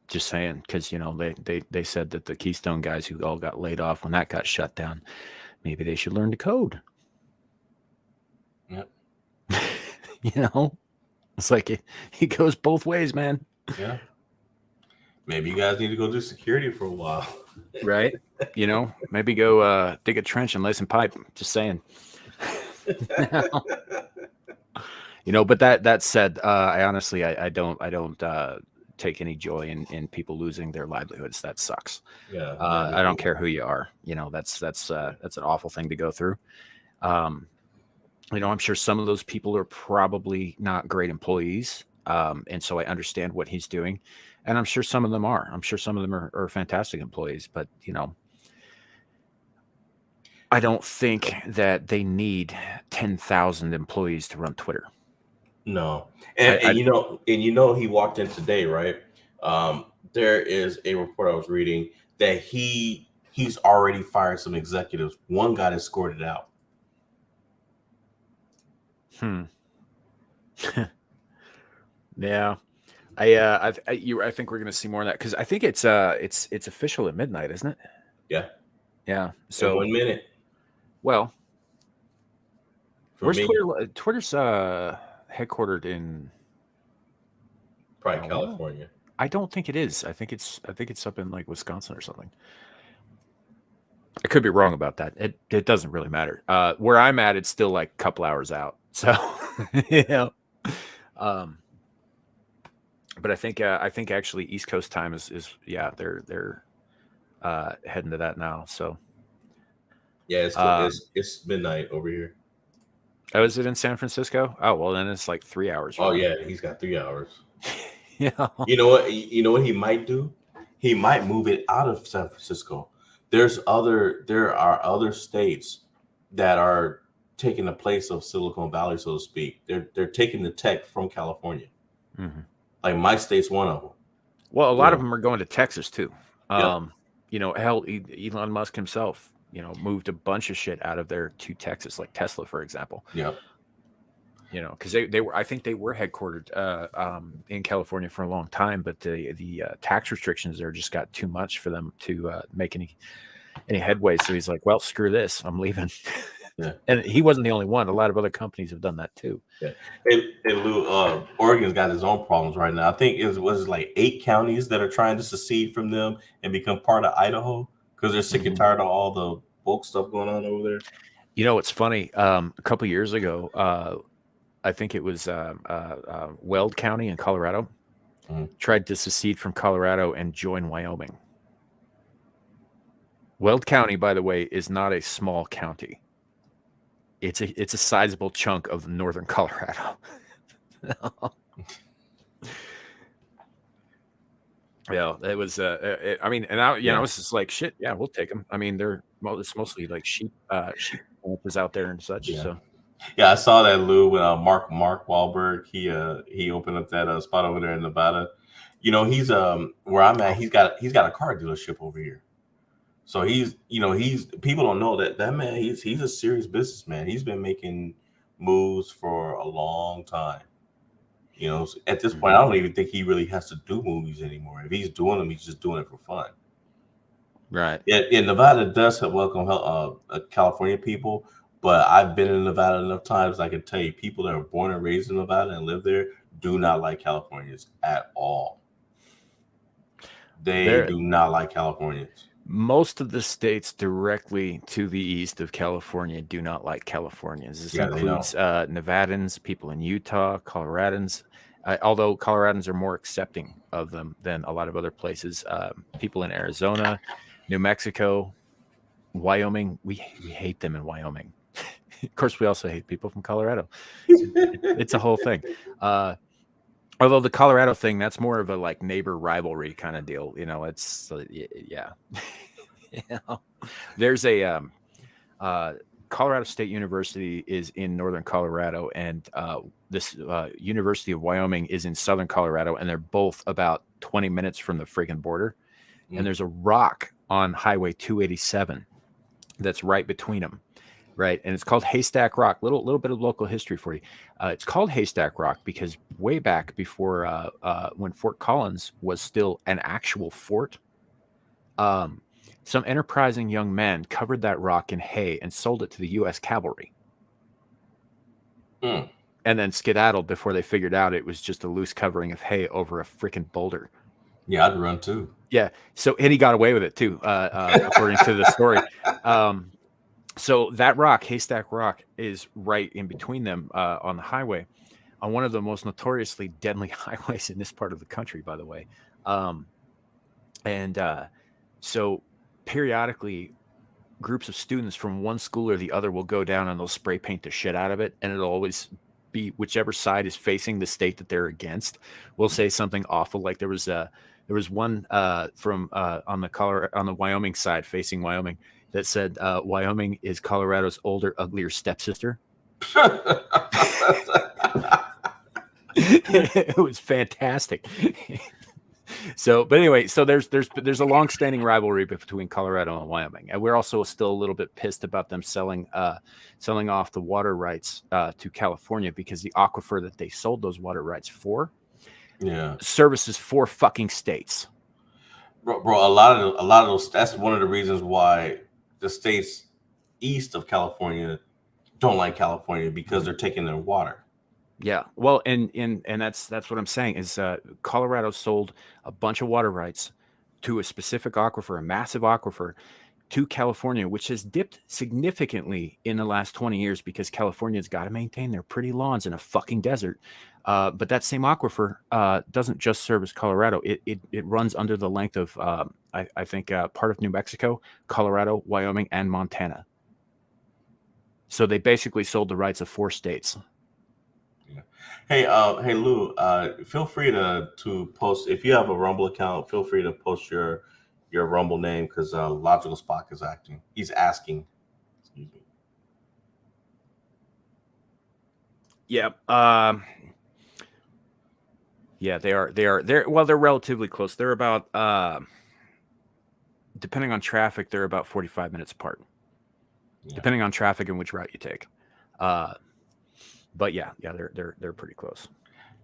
Just saying, because they said that the Keystone guys who all got laid off when that got shut down, maybe they should learn to code. Yep. It's like it goes both ways, man. Yeah. Maybe you guys need to go do security for a while. Right? Maybe go dig a trench and lay some pipe. Just saying. But that said, I honestly I don't take any joy in people losing their livelihoods. That sucks. Yeah. I don't care who you are. That's an awful thing to go through. I'm sure some of those people are probably not great employees. And so I understand what he's doing. And I'm sure some of them are. I'm sure some of them are fantastic employees. But, I don't think that they need 10,000 employees to run Twitter. No. And he walked in today, right? There is a report I was reading that he's already fired some executives. One got escorted out. Yeah. I think we're going to see more of that, because I think it's official at midnight, isn't it? Yeah. So in 1 minute. Well, where's Twitter? Twitter's headquartered in probably California. I don't think it is. I think it's up in like Wisconsin or something. I could be wrong about that. It doesn't really matter. Where I'm at, it's still like a couple hours out. So but I think actually East Coast time is they're heading to that now. So yeah, it's midnight over here. Oh, is it in San Francisco? Oh, well, then it's like 3 hours. Oh yeah, he's got 3 hours. Yeah. You know what he might do? He might move it out of San Francisco. There are other states that are taking the place of Silicon Valley, so to speak. They're taking the tech from California. Mm-hmm. Like my state's one of them. Well, a lot of them are going to Texas too. Yep. Hell, Elon Musk himself, moved a bunch of shit out of there to Texas, like Tesla, for example. Yep. Because they were, I think they were headquartered in California for a long time, but the tax restrictions there just got too much for them to make any headway. So he's like, well, screw this, I'm leaving. Yeah. And he wasn't the only one. A lot of other companies have done that too. Yeah. Hey Lou, Oregon's got its own problems right now. I think it was like 8 counties that are trying to secede from them and become part of Idaho because they're sick and tired of all the woke stuff going on over there. It's funny. A couple of years ago, I think it was Weld County in Colorado tried to secede from Colorado and join Wyoming. Weld County, by the way, is not a small county. It's a sizable chunk of northern Colorado. Yeah, it was. I mean, and I was just like, shit. Yeah, we'll take them. I mean, it's mostly like sheep is out there and such. Yeah. So. Yeah, I saw that, Lou, when Mark Wahlberg he opened up that spot over there in Nevada. He's where I'm at. He's got a car dealership over here. So he's people don't know that man. He's a serious businessman. He's been making moves for a long time. At this point, I don't even think he really has to do movies anymore. If he's doing them, he's just doing it for fun. Right. Yeah, Nevada does welcome California people. But I've been in Nevada enough times, I can tell you, people that are born and raised in Nevada and live there do not like Californians at all. They do not like Californians. Most of the states directly to the east of California do not like Californians. This includes Nevadans, people in Utah, Coloradans. Although Coloradans are more accepting of them than a lot of other places. People in Arizona, New Mexico, Wyoming, we hate them in Wyoming. Of course, we also hate people from Colorado. It's a whole thing. Although the Colorado thing, that's more of a like neighbor rivalry kind of deal. It's yeah. There's a Colorado State University is in northern Colorado, and this University of Wyoming is in southern Colorado, and they're both about 20 minutes from the friggin' border. And there's a rock on Highway 287 that's right between them. Right. And it's called Haystack Rock. Little bit of local history for you. It's called Haystack Rock because way back before when Fort Collins was still an actual fort, some enterprising young men covered that rock in hay and sold it to the U.S. cavalry. And then skedaddled before they figured out it was just a loose covering of hay over a freaking boulder. Yeah, I'd run too. Yeah. So, and he got away with it too, according to the story. So that rock, Haystack Rock, is right in between them on the highway, on one of the most notoriously deadly highways in this part of the country, by the way. So periodically, groups of students from one school or the other will go down and they'll spray paint the shit out of it, and it'll always be whichever side is facing the state that they're against will say something awful. Like there was one from on the Wyoming side facing Wyoming that said Wyoming is Colorado's older, uglier stepsister. It was fantastic. But anyway, so there's a long-standing rivalry between Colorado and Wyoming, and we're also still a little bit pissed about them selling off the water rights to California, because the aquifer that they sold those water rights for, services 4 fucking states. Bro, a lot of those. That's one of the reasons why the states east of California don't like California, because they're taking their water. Yeah, well, and that's what I'm saying is Colorado sold a bunch of water rights to a specific aquifer, a massive aquifer, to California, which has dipped significantly in the last 20 years because California's got to maintain their pretty lawns in a fucking desert. But that same aquifer doesn't just service Colorado. It runs under the length of, I think, part of New Mexico, Colorado, Wyoming, and Montana. So they basically sold the rights of 4 states. Yeah. Hey, Lou, feel free to post, if you have a Rumble account, feel free to post your Rumble name, because Logical Spock is asking. Excuse me. Yeah. Yeah, they are. They're relatively close. They're about depending on traffic, they're about 45 minutes apart. Yeah. Depending on traffic and which route you take. But yeah, they're pretty close.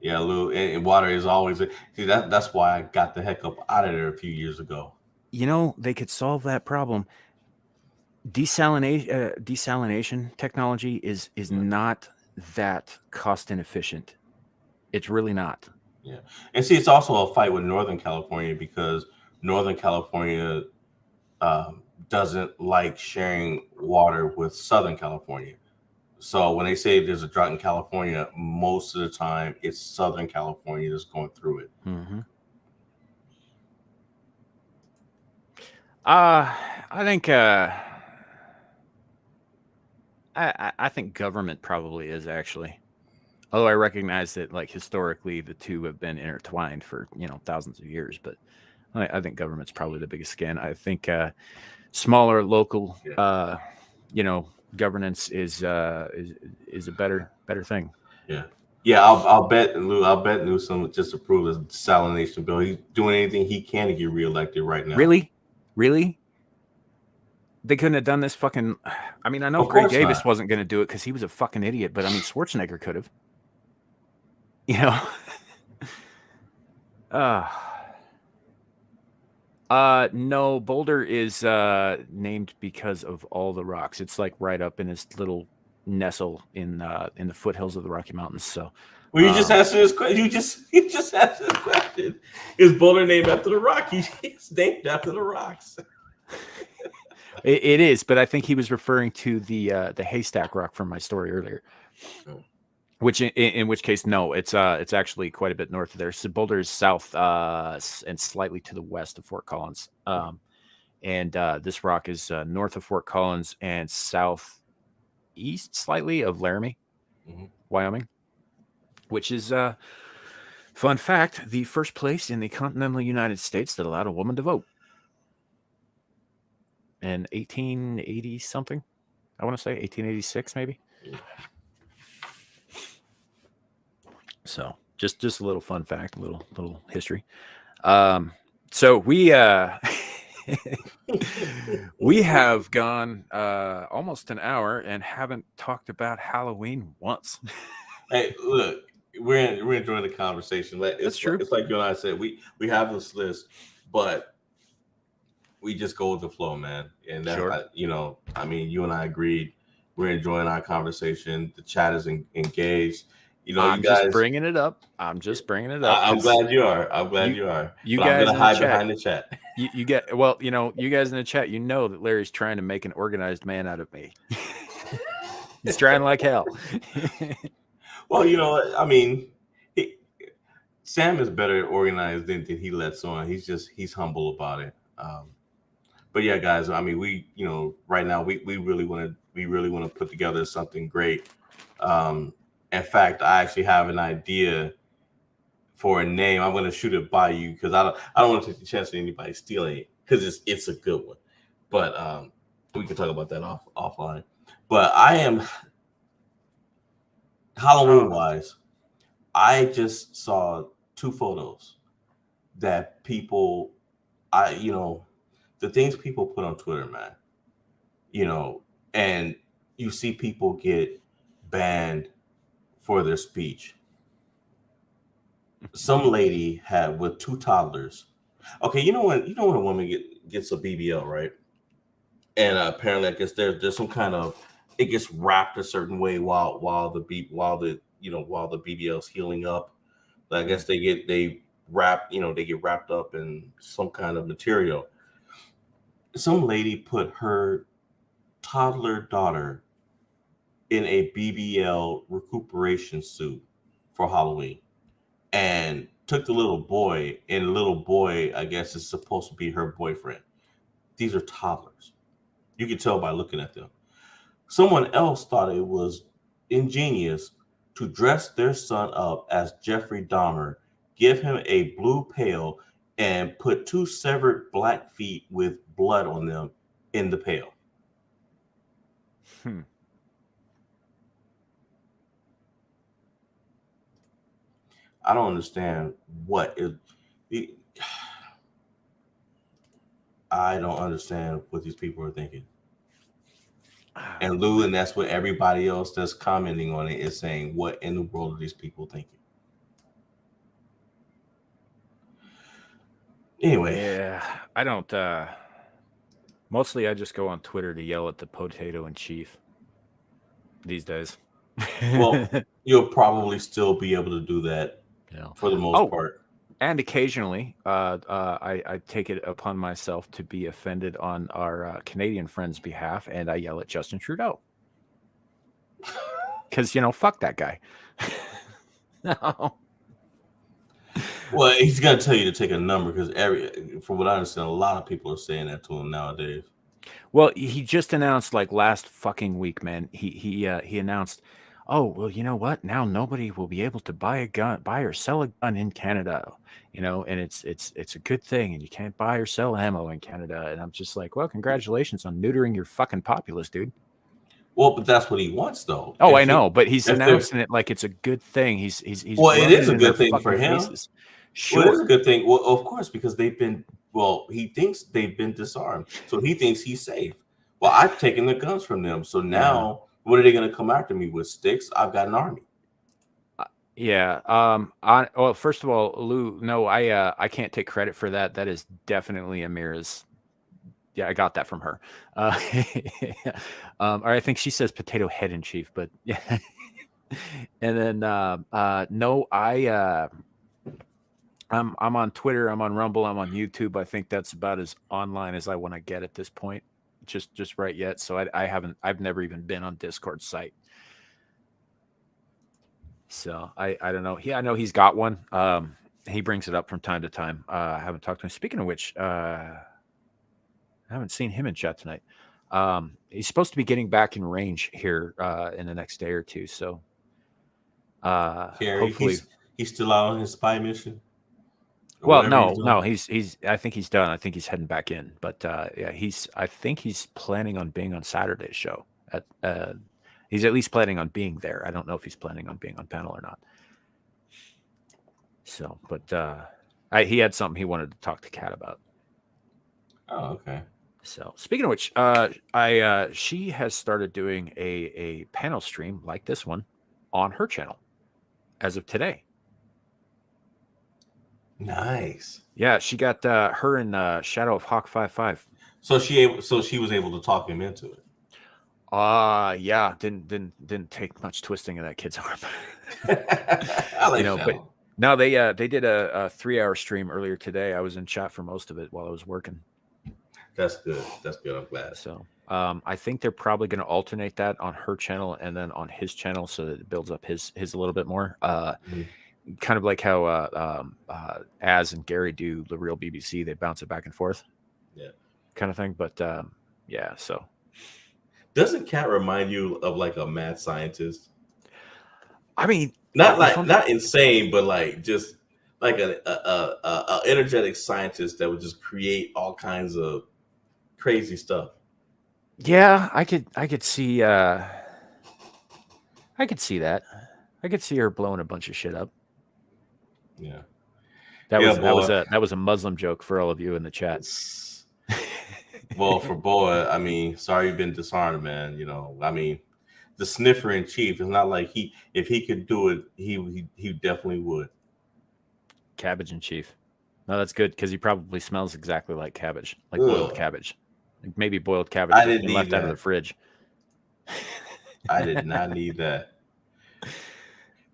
Yeah, Lou, and water is always see that's why I got the heck up out of there a few years ago. You know, they could solve that problem. Desalination technology is Yeah, not that cost inefficient. It's really not. yeah. And see, it's also a fight with Northern California because Northern California doesn't like sharing water with Southern California. So when they say there's a drought in California, most of the time it's Southern California that's going through it. Mm-hmm. I think I think government probably is actually. Although I recognize that, like historically, the two have been intertwined for thousands of years, but I think government's probably the biggest skin. I think smaller local, Yeah. governance is a better thing. Yeah. Yeah, I'll bet Lou. I'll bet Newsom just approved the desalination bill. He's doing anything he can to get reelected right now. Really, they couldn't have done this fucking. I mean, I know Of Greg course Davis not. wasn't going to do it because he was a fucking idiot, but I mean, Schwarzenegger could have. Uh, no, Boulder is named because of all the rocks. It's like right up in this little nestle in the foothills of the Rocky Mountains. So, Well, you just answered this question. You just answered this question. Is Boulder named after the rock? He's named after the rocks. it is, but I think he was referring to the haystack rock from my story earlier. Oh. Which in which case, no, it's actually quite a bit north of there. So Boulder is south and slightly to the west of Fort Collins. And this rock is north of Fort Collins and southeast slightly of Laramie, Wyoming, which is fun fact, the first place in the continental United States that allowed a woman to vote in 1880 something. I want to say 1886 maybe. So just a little fun fact, a little history. So we we have gone almost an hour and haven't talked about Halloween once. Hey, look, we're enjoying the conversation. That's true. It's like you and I said. We have this list, but we just go with the flow, man. And that Sure. I mean, you and I agreed. We're enjoying our conversation. The chat is engaged. I'm you just guys. bringing it up. I'm I'm 'cause glad you are. I'm glad you are. you But I'm guys gonna in the hide chat, behind the chat. you get well. You guys in the chat, that Larry's trying to make an organized man out of me. He's trying like hell. Well, I mean, Sam is better organized than he lets on. He's humble about it. But yeah, guys, I mean, right now we really want to put together something great. In fact, I actually have an idea for a name. I'm going to shoot it by you because I don't want to take the chance of anybody stealing it because it's a good one. But we can talk about that offline. But I am Halloween wise. I just saw 2 photos that people, the things people put on Twitter, man, and you see people get banned for their speech. Some lady had with 2 toddlers. Okay, when a woman gets a BBL, right? And apparently, I guess there's some kind of it gets wrapped a certain way while the BBL's healing up. I guess they get wrapped up in some kind of material. Some lady put her toddler daughter in a BBL recuperation suit for Halloween and took the little boy, and the little boy, I guess, is supposed to be her boyfriend. These are toddlers. You can tell by looking at them. Someone else thought it was ingenious to dress their son up as Jeffrey Dahmer, give him a blue pail, and put 2 severed black feet with blood on them in the pail. I don't understand what is. I don't understand what these people are thinking. And Lou, and that's what everybody else that's commenting on it is saying. What in the world are these people thinking? Anyway, Yeah, I don't. Mostly, I just go on Twitter to yell at the potato in chief these days. well, you'll probably still be able to do that for the most part. And occasionally, I take it upon myself to be offended on our Canadian friend's behalf, and I yell at Justin Trudeau. Because, fuck that guy. No. Well, he's going to tell you to take a number because from what I understand, a lot of people are saying that to him nowadays. Well, he just announced like last fucking week, man. He announced, oh well, you know what? Now nobody will be able to buy or sell a gun in Canada. And it's a good thing, and you can't buy or sell ammo in Canada. And I'm just like, well, congratulations on neutering your fucking populace, dude. Well, but that's what he wants, though. Oh, I know, but he's announcing it like it's a good thing. He's well, it is a good thing for him. Faces. Sure, well, it is a good thing. Well, of course, because they've been. Well, he thinks they've been disarmed, so he thinks he's safe. Well, I've taken the guns from them, so now what are they going to come after me with? Sticks? I've got an army. Yeah. Well, first of all, Lou, no, I can't take credit for that. That is definitely Amira's. Yeah, I got that from her. Or I think she says potato head in chief, but yeah. And then no, I'm on Twitter, I'm on Rumble, I'm on YouTube. I think that's about as online as I want to get at this point. Just right yet. So I've never even been on Discord site. So I don't know. I know he's got one. He brings it up from time to time. I haven't talked to him. Speaking of which, I haven't seen him in chat tonight. He's supposed to be getting back in range here in the next day or two. So hopefully he's still out on his spy mission. Well, no, he's. I think he's done. I think he's heading back in. But yeah, I think he's planning on being on Saturday's show. He's at least planning on being there. I don't know if he's planning on being on panel or not. So, but he had something he wanted to talk to Kat about. Oh, okay. So, speaking of which, she has started doing a panel stream like this one on her channel as of today. Nice. Yeah, she got her and Shadow of Hawk 55. So she was able to talk him into it. Yeah, didn't take much twisting of that kid's arm. I like but no, they did a 3-hour stream earlier today. I was in chat for most of it while I was working. That's good. I'm glad. So I think they're probably going to alternate that on her channel and then on his channel so that it builds up his a little bit more. Kind of like how Az and Gary do the real BBC. They bounce it back and forth. Yeah. Kind of thing. But yeah, so. Doesn't Kat remind you of like a mad scientist? I mean, not insane, but like just like a energetic scientist that would just create all kinds of crazy stuff. Yeah, I could see I could see that. I could see her blowing a bunch of shit up. Yeah. That was a Muslim joke for all of you in the chat. Well, for Boa, I mean, sorry you've been disarmed, man. I mean, the sniffer in chief is not like if he could do it, he definitely would. Cabbage in chief. No, that's good because he probably smells exactly like cabbage, like boiled cabbage. Like maybe boiled cabbage left out of the fridge. I did not need that.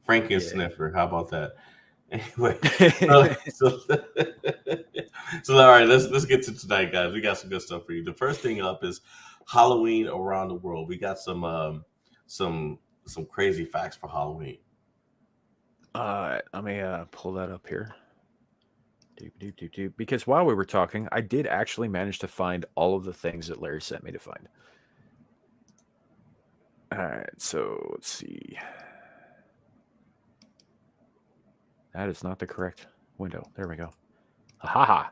Franken sniffer. How about that? Anyway, so all right, let's get to tonight, guys. We got some good stuff for you. The first thing up is Halloween around the world. We got some crazy facts for Halloween. Let me pull that up here. Because while we were talking, I did actually manage to find all of the things that Larry sent me to find. All right, so let's see. That is not the correct window. There we go. Ha.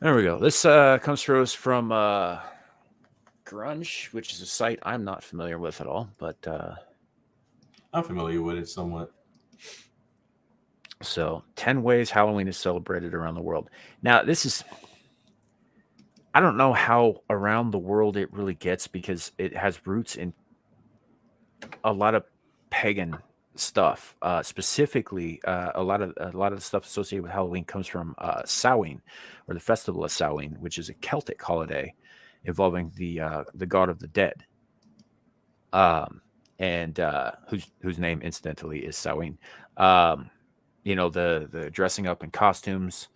There we go. This comes to us from Grunge, which is a site I'm not familiar with at all. But I'm familiar with it somewhat. So 10 ways Halloween is celebrated around the world. Now, I don't know how around the world it really gets because it has roots in a lot of pagan stuff. Specifically, a lot of the stuff associated with Halloween comes from Samhain, or the festival of Samhain, which is a Celtic holiday involving the god of the dead, and whose name incidentally is Samhain. The dressing up in costumes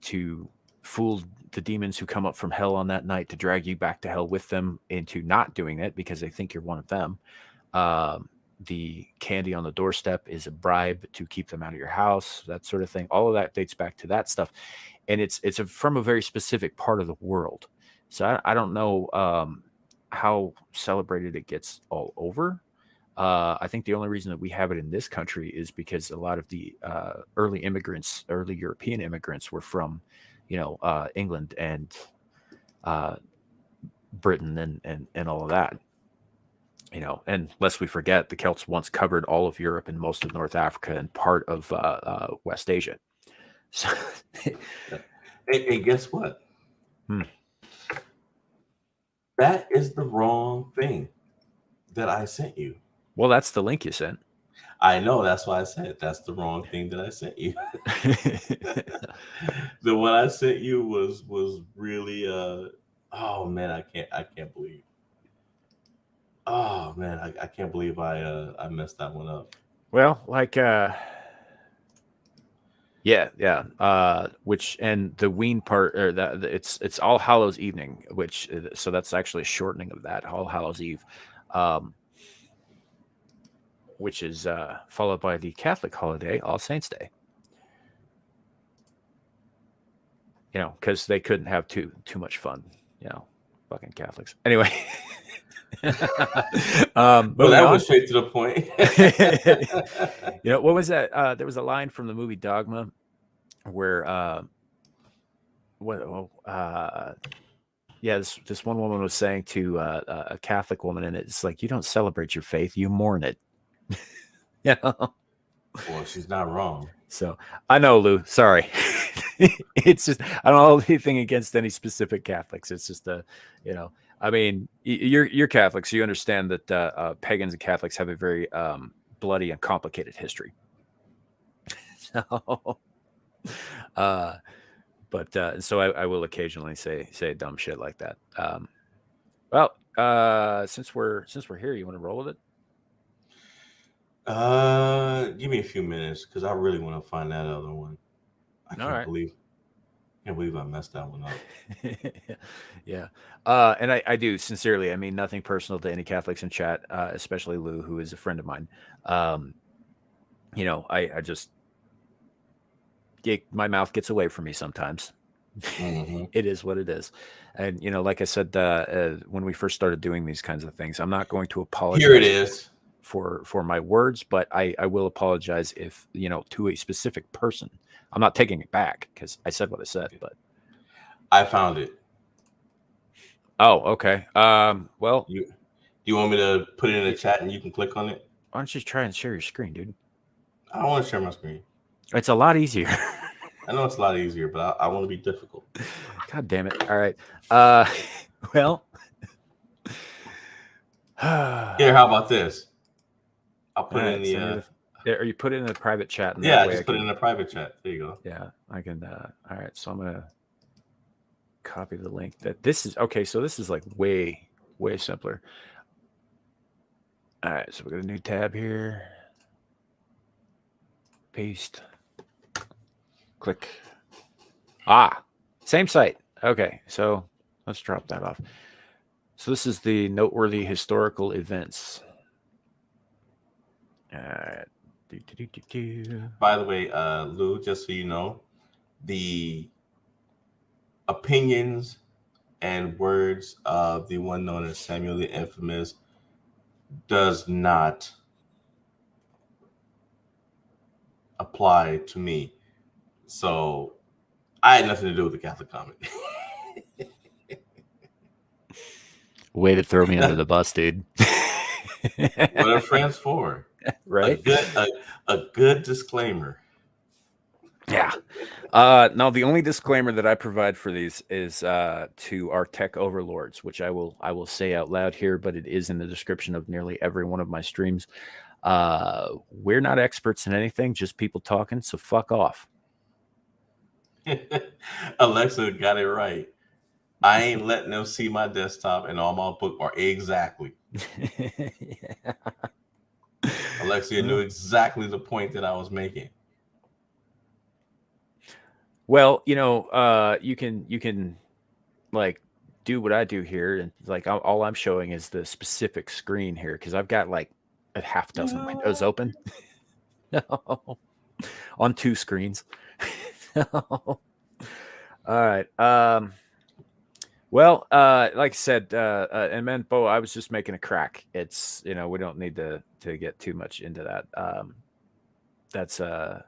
to fool the demons who come up from hell on that night to drag you back to hell with them into not doing it because they think you're one of them. The candy on the doorstep is a bribe to keep them out of your house, that sort of thing. All of that dates back to that stuff, and it's from a very specific part of the world. So I don't know how celebrated it gets all over. I think the only reason that we have it in this country is because a lot of the early European immigrants were from, England and Britain and all of that. And lest we forget, the Celts once covered all of Europe and most of North Africa and part of West Asia. So, Hey, guess what? Hmm. That is the wrong thing that I sent you. Well, that's the link you sent. I know, that's why I said that's the wrong thing that I sent you. The one I sent you was really oh man, I can't believe. Oh man, I can't believe I messed that one up. Well, like which, and the Ween part, or it's All Hallows Evening, which, so that's actually a shortening of that, All Hallows Eve, which is followed by the Catholic holiday All Saints Day. Because they couldn't have too much fun, fucking Catholics. Anyway. Well, that was straight to the point. What was that? There was a line from the movie Dogma where this one woman was saying to a Catholic woman, and it's like, you don't celebrate your faith, you mourn it. Well, she's not wrong. So I know, Lou, sorry. It's just, I don't have anything against any specific Catholics. It's just I mean, you're Catholic, so you understand that pagans and Catholics have a very bloody and complicated history. So, so I will occasionally say dumb shit like that. Since we're here, you want to roll with it? Give me a few minutes because I really want to find that other one. I can't believe I messed that one up. Yeah. And I do sincerely, I mean, nothing personal to any Catholics in chat, especially Lou, who is a friend of mine. I just, my mouth gets away from me sometimes. Mm-hmm. It is what it is. And, like I said, when we first started doing these kinds of things, I'm not going to apologize. Here it is. For my words, but I will apologize if, to a specific person. I'm not taking it back because I said what I said, but I found it. Oh, okay. Well, do you want me to put it in the chat and you can click on it? Why don't you try and share your screen, dude? I don't want to share my screen. It's a lot easier. I know it's a lot easier, but I want to be difficult. God damn it. All right. Well. Here, how about this? I'll put it in the... Or you put it in a private chat. And yeah, just put it in a private chat. There you go. Yeah, I can. All right, so I'm going to copy the link. This is like way simpler. All right, so we got a new tab here. Paste. Click. Same site. Okay, so let's drop that off. So this is the noteworthy historical events. All right. By the way, Lou, just so you know, the opinions and words of the one known as Samuel the Infamous does not apply to me. So I had nothing to do with the Catholic comment. Way to throw me under the bus, dude. What are friends for? Right? A good disclaimer. Yeah. No, the only disclaimer that I provide for these is to our tech overlords, which I will say out loud here, but it is in the description of nearly every one of my streams. We're not experts in anything, just people talking, so fuck off. Alexa got it right. I ain't letting them see my desktop and all my bookmark. Exactly. Yeah. Alexia knew exactly the point that I was making. Well, you can like do what I do here, and like all I'm showing is the specific screen here because I've got like a half dozen windows open on two screens. All right. Well, like I said, and man, Bo, I was just making a crack. It's we don't need to get too much into that. That's I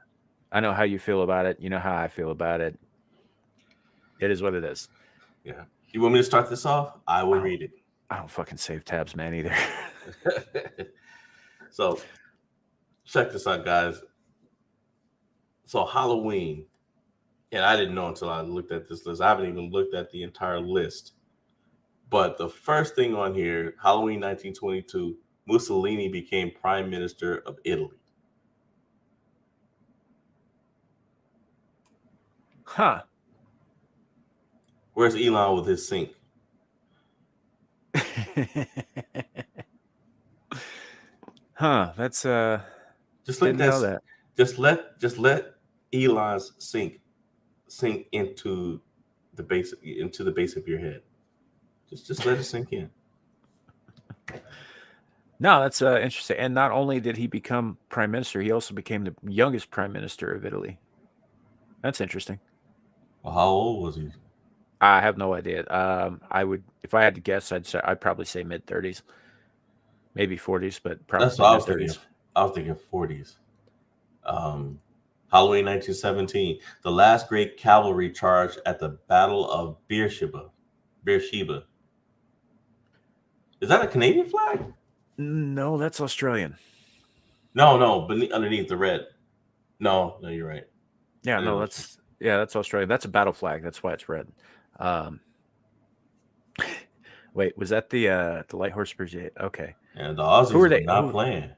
know how you feel about it. You know how I feel about it. It is what it is. Yeah. You want me to start this off? I will read it. I don't fucking save tabs, man, either. So, check this out, guys. So, Halloween, and I didn't know until I looked at this list. I haven't even looked at the entire list. But the first thing on here, Halloween 1922, Mussolini became Prime Minister of Italy. Huh. Where's Elon with his sink? Huh. That's just like that. Just let Elon's sink into the base of your head. Just let it sink in. No, that's interesting. And not only did he become prime minister, he also became the youngest prime minister of Italy. That's interesting. Well, how old was he? I have no idea. I would, if I had to guess, I'd probably say mid-30s, maybe 40s, but probably that's what I was mid-30s. thinking. I was thinking 40s. Halloween 1917, the last great cavalry charge at the Battle of Beersheba. Is that a Canadian flag? No, that's Australian. No, underneath the red. No, you're right. Yeah, no, that's Australian. That's a battle flag. That's why it's red. Wait, was that the Light Horse Brigade? Okay. And the Aussies were not playing.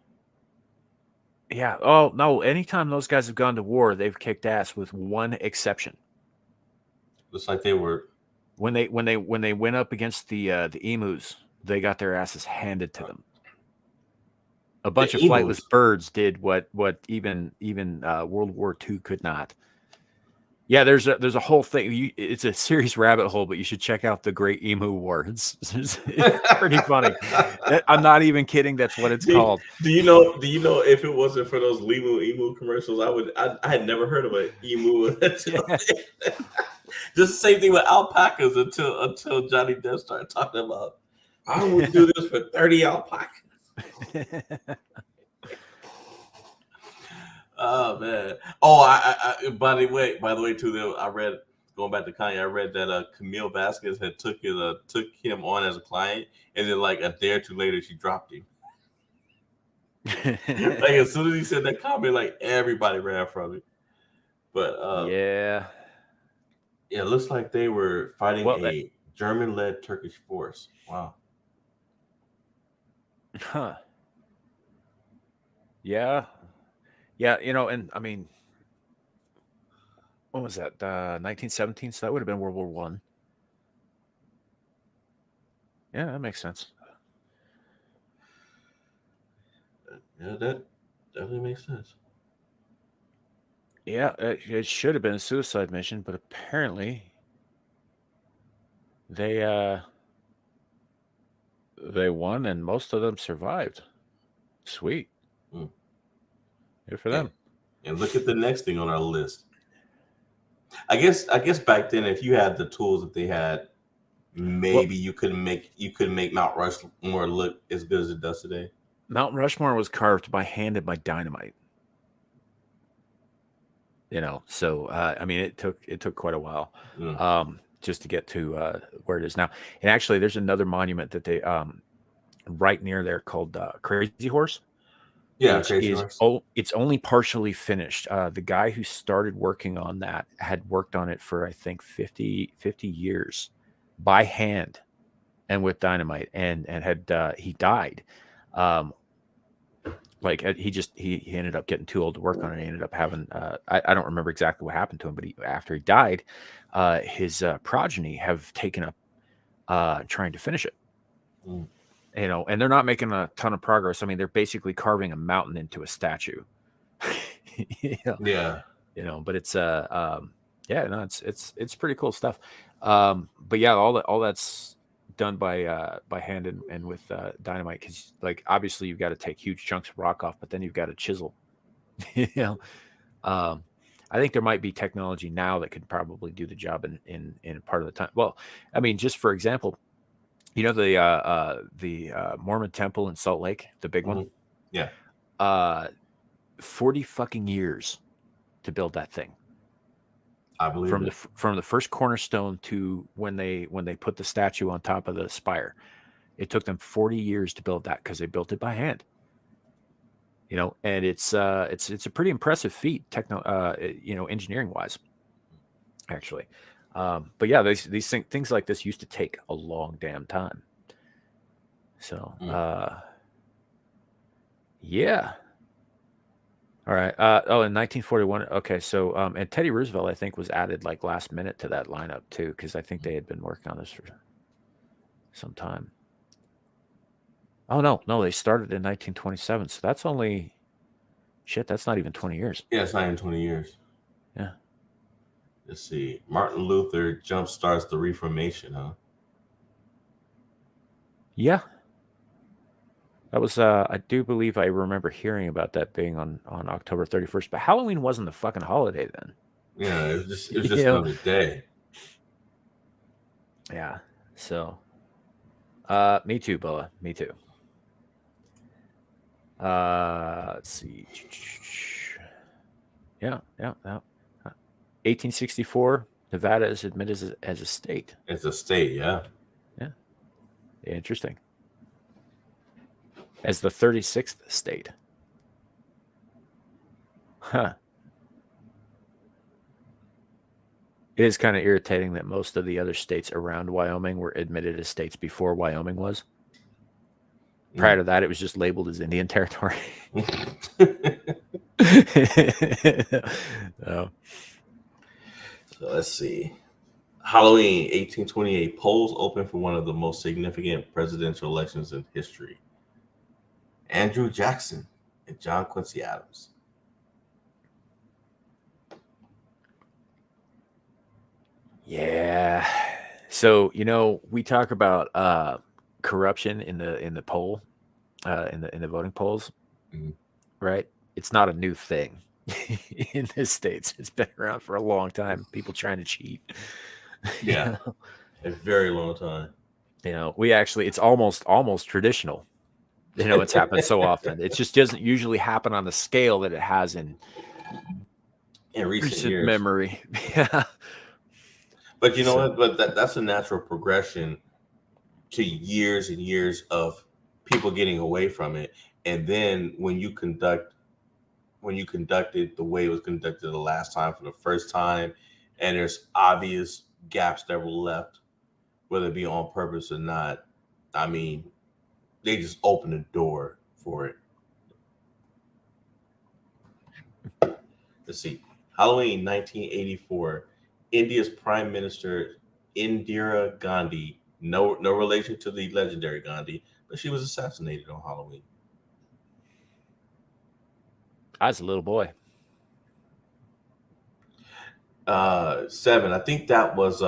Yeah. Oh no. Anytime those guys have gone to war, they've kicked ass, with one exception. Looks like they were when they went up against the emus, they got their asses handed to them. A bunch of flightless birds did what even World War II could not. Yeah, there's a whole thing. It's a serious rabbit hole, but you should check out the Great Emu War. It's pretty funny. I'm not even kidding. That's what it's called. Do you know if it wasn't for those emu commercials, I had never heard of an emu. Just the same thing with alpacas until Johnny Depp started talking about, I would do this for 30 alpacas. Oh man! Oh, I by the way, too. I read, going back to Kanye. I read that Camille Vasquez had took him on as a client, and then like a day or two later, she dropped him. Like as soon as he said that comment, like everybody ran from it. But yeah, it looks like they were fighting a German-led Turkish force. Wow. Huh. Yeah. Yeah, and I mean, what was that? 1917. So that would have been World War One. Yeah, that makes sense. Yeah, that definitely makes sense. Yeah, it should have been a suicide mission, but apparently they won, and most of them survived. Sweet. Good for them. And look at the next thing on our list. I guess back then, if you had the tools that they had, maybe you could make Mount Rushmore look as good as it does today. Mount Rushmore was carved by hand and by dynamite. So I mean, it took quite a while just to get to where it is now. And actually, there's another monument that they right near there called Crazy Horse. Yeah, which Crazy is Horse. it's only partially finished. The guy who started working on that had worked on it for I think 50 years by hand and with dynamite, and had he died. Um, like he ended up getting too old to work on it. He ended up having I don't remember exactly what happened to him, but after he died, his progeny have taken up trying to finish it. Mm. You know, and they're not making a ton of progress. I mean, they're basically carving a mountain into a statue. Yeah. But it's yeah, no, it's pretty cool stuff. But yeah, all that's done by hand and with dynamite, because like obviously you've got to take huge chunks of rock off, but then you've got to chisel. you know, I think there might be technology now that could probably do the job in part of the time. Well, I mean, just for example, the Mormon temple in Salt Lake, the big one. Yeah. 40 fucking years to build that thing. I believe From it. the first cornerstone to when they put the statue on top of the spire. It took them 40 years to build that because they built it by hand. And it's a pretty impressive feat, engineering wise, actually. But yeah, these things like this used to take a long damn time. So yeah. All right. In 1941. Okay. So, and Teddy Roosevelt, I think, was added like last minute to that lineup too, because I think they had been working on this for some time. Oh no, they started in 1927. So that's only shit. That's not even 20 years. Yeah, it's not even 20 years. Yeah. Let's see. Martin Luther jump starts the Reformation, huh? Yeah. That was I do believe I remember hearing about that being on October 31st, but Halloween wasn't the fucking holiday then. Yeah, it was just another day. Yeah. So me too, Boa. Me too. Let's see. Yeah. 1864, Nevada is admitted as a state. It's a state, yeah. Yeah. Interesting. As the 36th state. Huh. It is kind of irritating that most of the other states around Wyoming were admitted as states before Wyoming was. Prior to that, it was just labeled as Indian Territory. So let's see. Halloween, 1828. Polls open for one of the most significant presidential elections in history. Andrew Jackson and John Quincy Adams. Yeah. So, we talk about corruption in the poll, in the voting polls, right? It's not a new thing in the States. It's been around for a long time. People trying to cheat. Yeah. A very long time. We actually, it's almost traditional. It's happened so often. It just doesn't usually happen on the scale that it has in recent years. memory. Yeah. But you know what? But that's a natural progression to years and years of people getting away from it. And then when you conduct it the way it was conducted the last time for the first time, and there's obvious gaps that were left, whether it be on purpose or not, I mean, they just open the door for it. Let's see. Halloween 1984. India's Prime Minister Indira Gandhi, no relation to the legendary Gandhi, but she was assassinated on Halloween. I was a little boy. 7. I think that was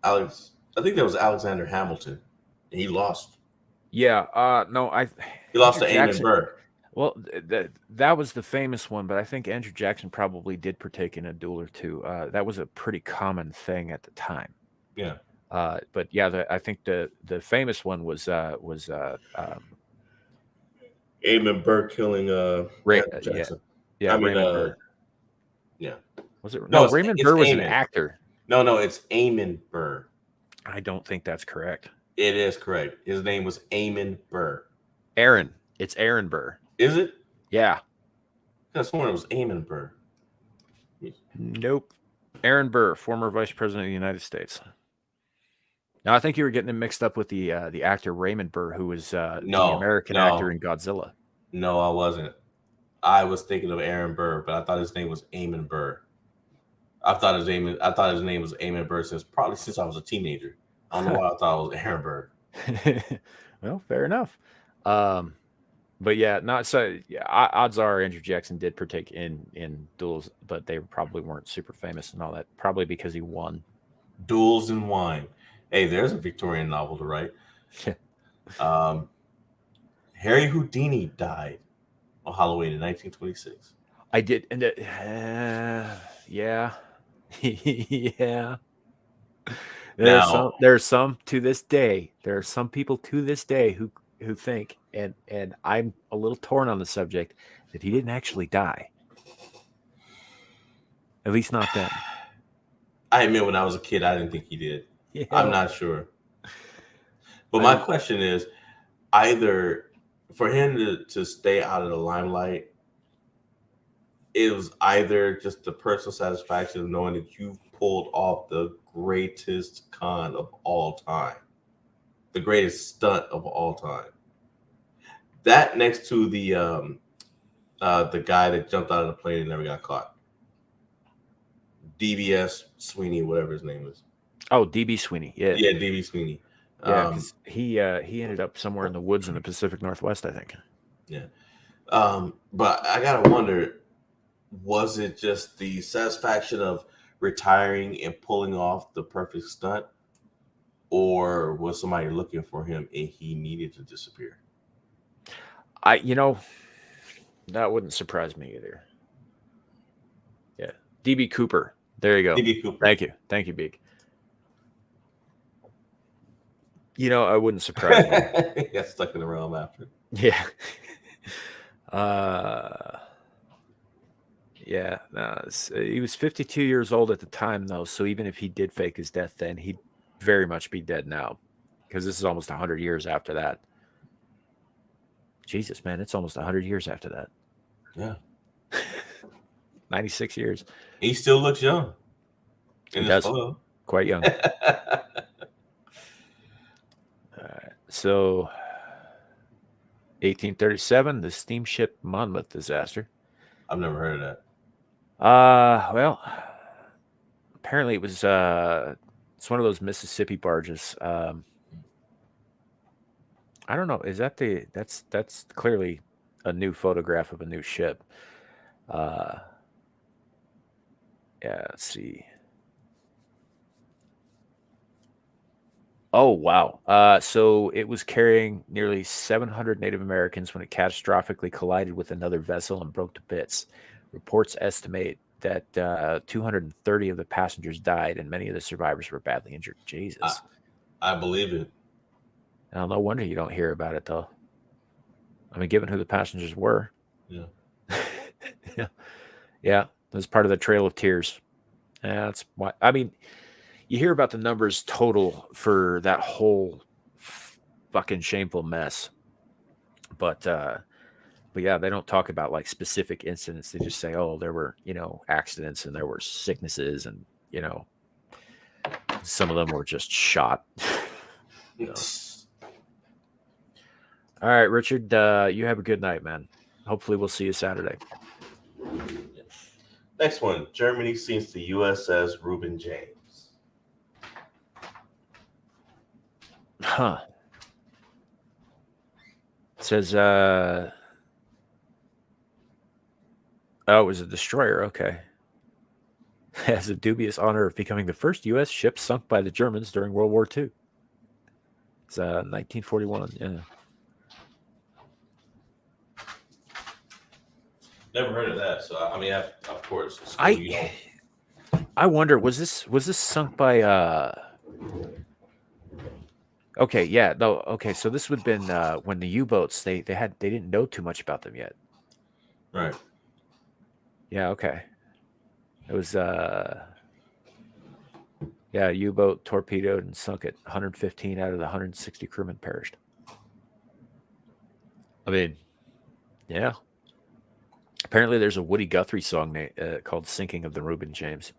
Alex. I think that was Alexander Hamilton, and he lost. Yeah. No, he lost to Eamon Burr. Well, that was the famous one, but I think Andrew Jackson probably did partake in a duel or two. That was a pretty common thing at the time. Yeah. But yeah, I think the famous one was Eamon Burr killing Jackson. Yeah, I mean, Raymond Burr. Yeah. Was it? No, Raymond Burr was an actor. No, it's Eamon Burr. I don't think that's correct. It is correct. His name was Eamon Burr. Aaron. It's Aaron Burr. Is it? Yeah. I sworn it was Eamon Burr. Nope. Aaron Burr, former vice president of the United States. Now, I think you were getting him mixed up with the actor Raymond Burr, who was the American actor in Godzilla. No, I wasn't. I was thinking of Aaron Burr, but I thought his name was Eamon Burr. I thought his name was Eamon Burr since I was a teenager. I don't know why I thought it was Aaron Burr. Well, fair enough. But yeah, not so. Yeah, odds are Andrew Jackson did partake in duels, but they probably weren't super famous and all that. Probably because he won. Duels and Wine. Hey, there's a Victorian novel to write. Harry Houdini died on Halloween in 1926. I did, and yeah, yeah. There's some to this day. There are some people to this day who think, and I'm a little torn on the subject, that he didn't actually die. At least not then. I admit, when I was a kid, I didn't think he did. Yeah. I'm not sure. But my question is, either for him to stay out of the limelight, it was either just the personal satisfaction of knowing that you pulled off the greatest con of all time, the greatest stunt of all time. That next to the guy that jumped out of the plane and never got caught. DBS Sweeney, whatever his name is. Oh, DB Sweeney. Yeah. Yeah, DB Sweeney. Yeah, because he ended up somewhere in the woods in the Pacific Northwest, I think. Yeah. But I gotta wonder, was it just the satisfaction of retiring and pulling off the perfect stunt, or was somebody looking for him and he needed to disappear? That wouldn't surprise me either. Yeah. DB Cooper. There you go. DB Cooper. Thank you, Beak. I wouldn't surprise me. He got stuck in the realm after. Yeah. Yeah. He was 52 years old at the time, though. So even if he did fake his death then, he'd very much be dead now, because this is almost 100 years after that. Jesus, man, it's almost 100 years after that. Yeah. 96 years. He still looks young. He does. Photo. Quite young. So, 1837, the steamship Monmouth disaster. I've never heard of that. Well, apparently it was it's one of those Mississippi barges. I don't know. Is that that's clearly a new photograph of a new ship. Yeah, let's see. Oh, wow. So it was carrying nearly 700 Native Americans when it catastrophically collided with another vessel and broke to bits. Reports estimate that 230 of the passengers died and many of the survivors were badly injured. Jesus. I believe it. Well, no wonder you don't hear about it, though. I mean, given who the passengers were. Yeah. Yeah. It was part of the Trail of Tears. That's why. I mean, you hear about the numbers total for that whole fucking shameful mess. But yeah, they don't talk about like specific incidents. They just say, oh, there were, accidents and there were sicknesses and, some of them were just shot. All right, Richard, you have a good night, man. Hopefully we'll see you Saturday. Next one. Germany sinks the USS Reuben James. Huh. It says, it was a destroyer. Okay. It has a dubious honor of becoming the first U.S. ship sunk by the Germans during World War II. It's 1941. Yeah. Never heard of that. So I mean, of course. I wonder, was this sunk by? Okay, yeah, no, okay. So this would have been when the U-boats they didn't know too much about them yet. Right. Yeah. Okay. It was U-boat torpedoed and sunk at 115 out of the 160 crewmen perished. I mean, yeah. Apparently, there's a Woody Guthrie song called "Sinking of the Reuben James."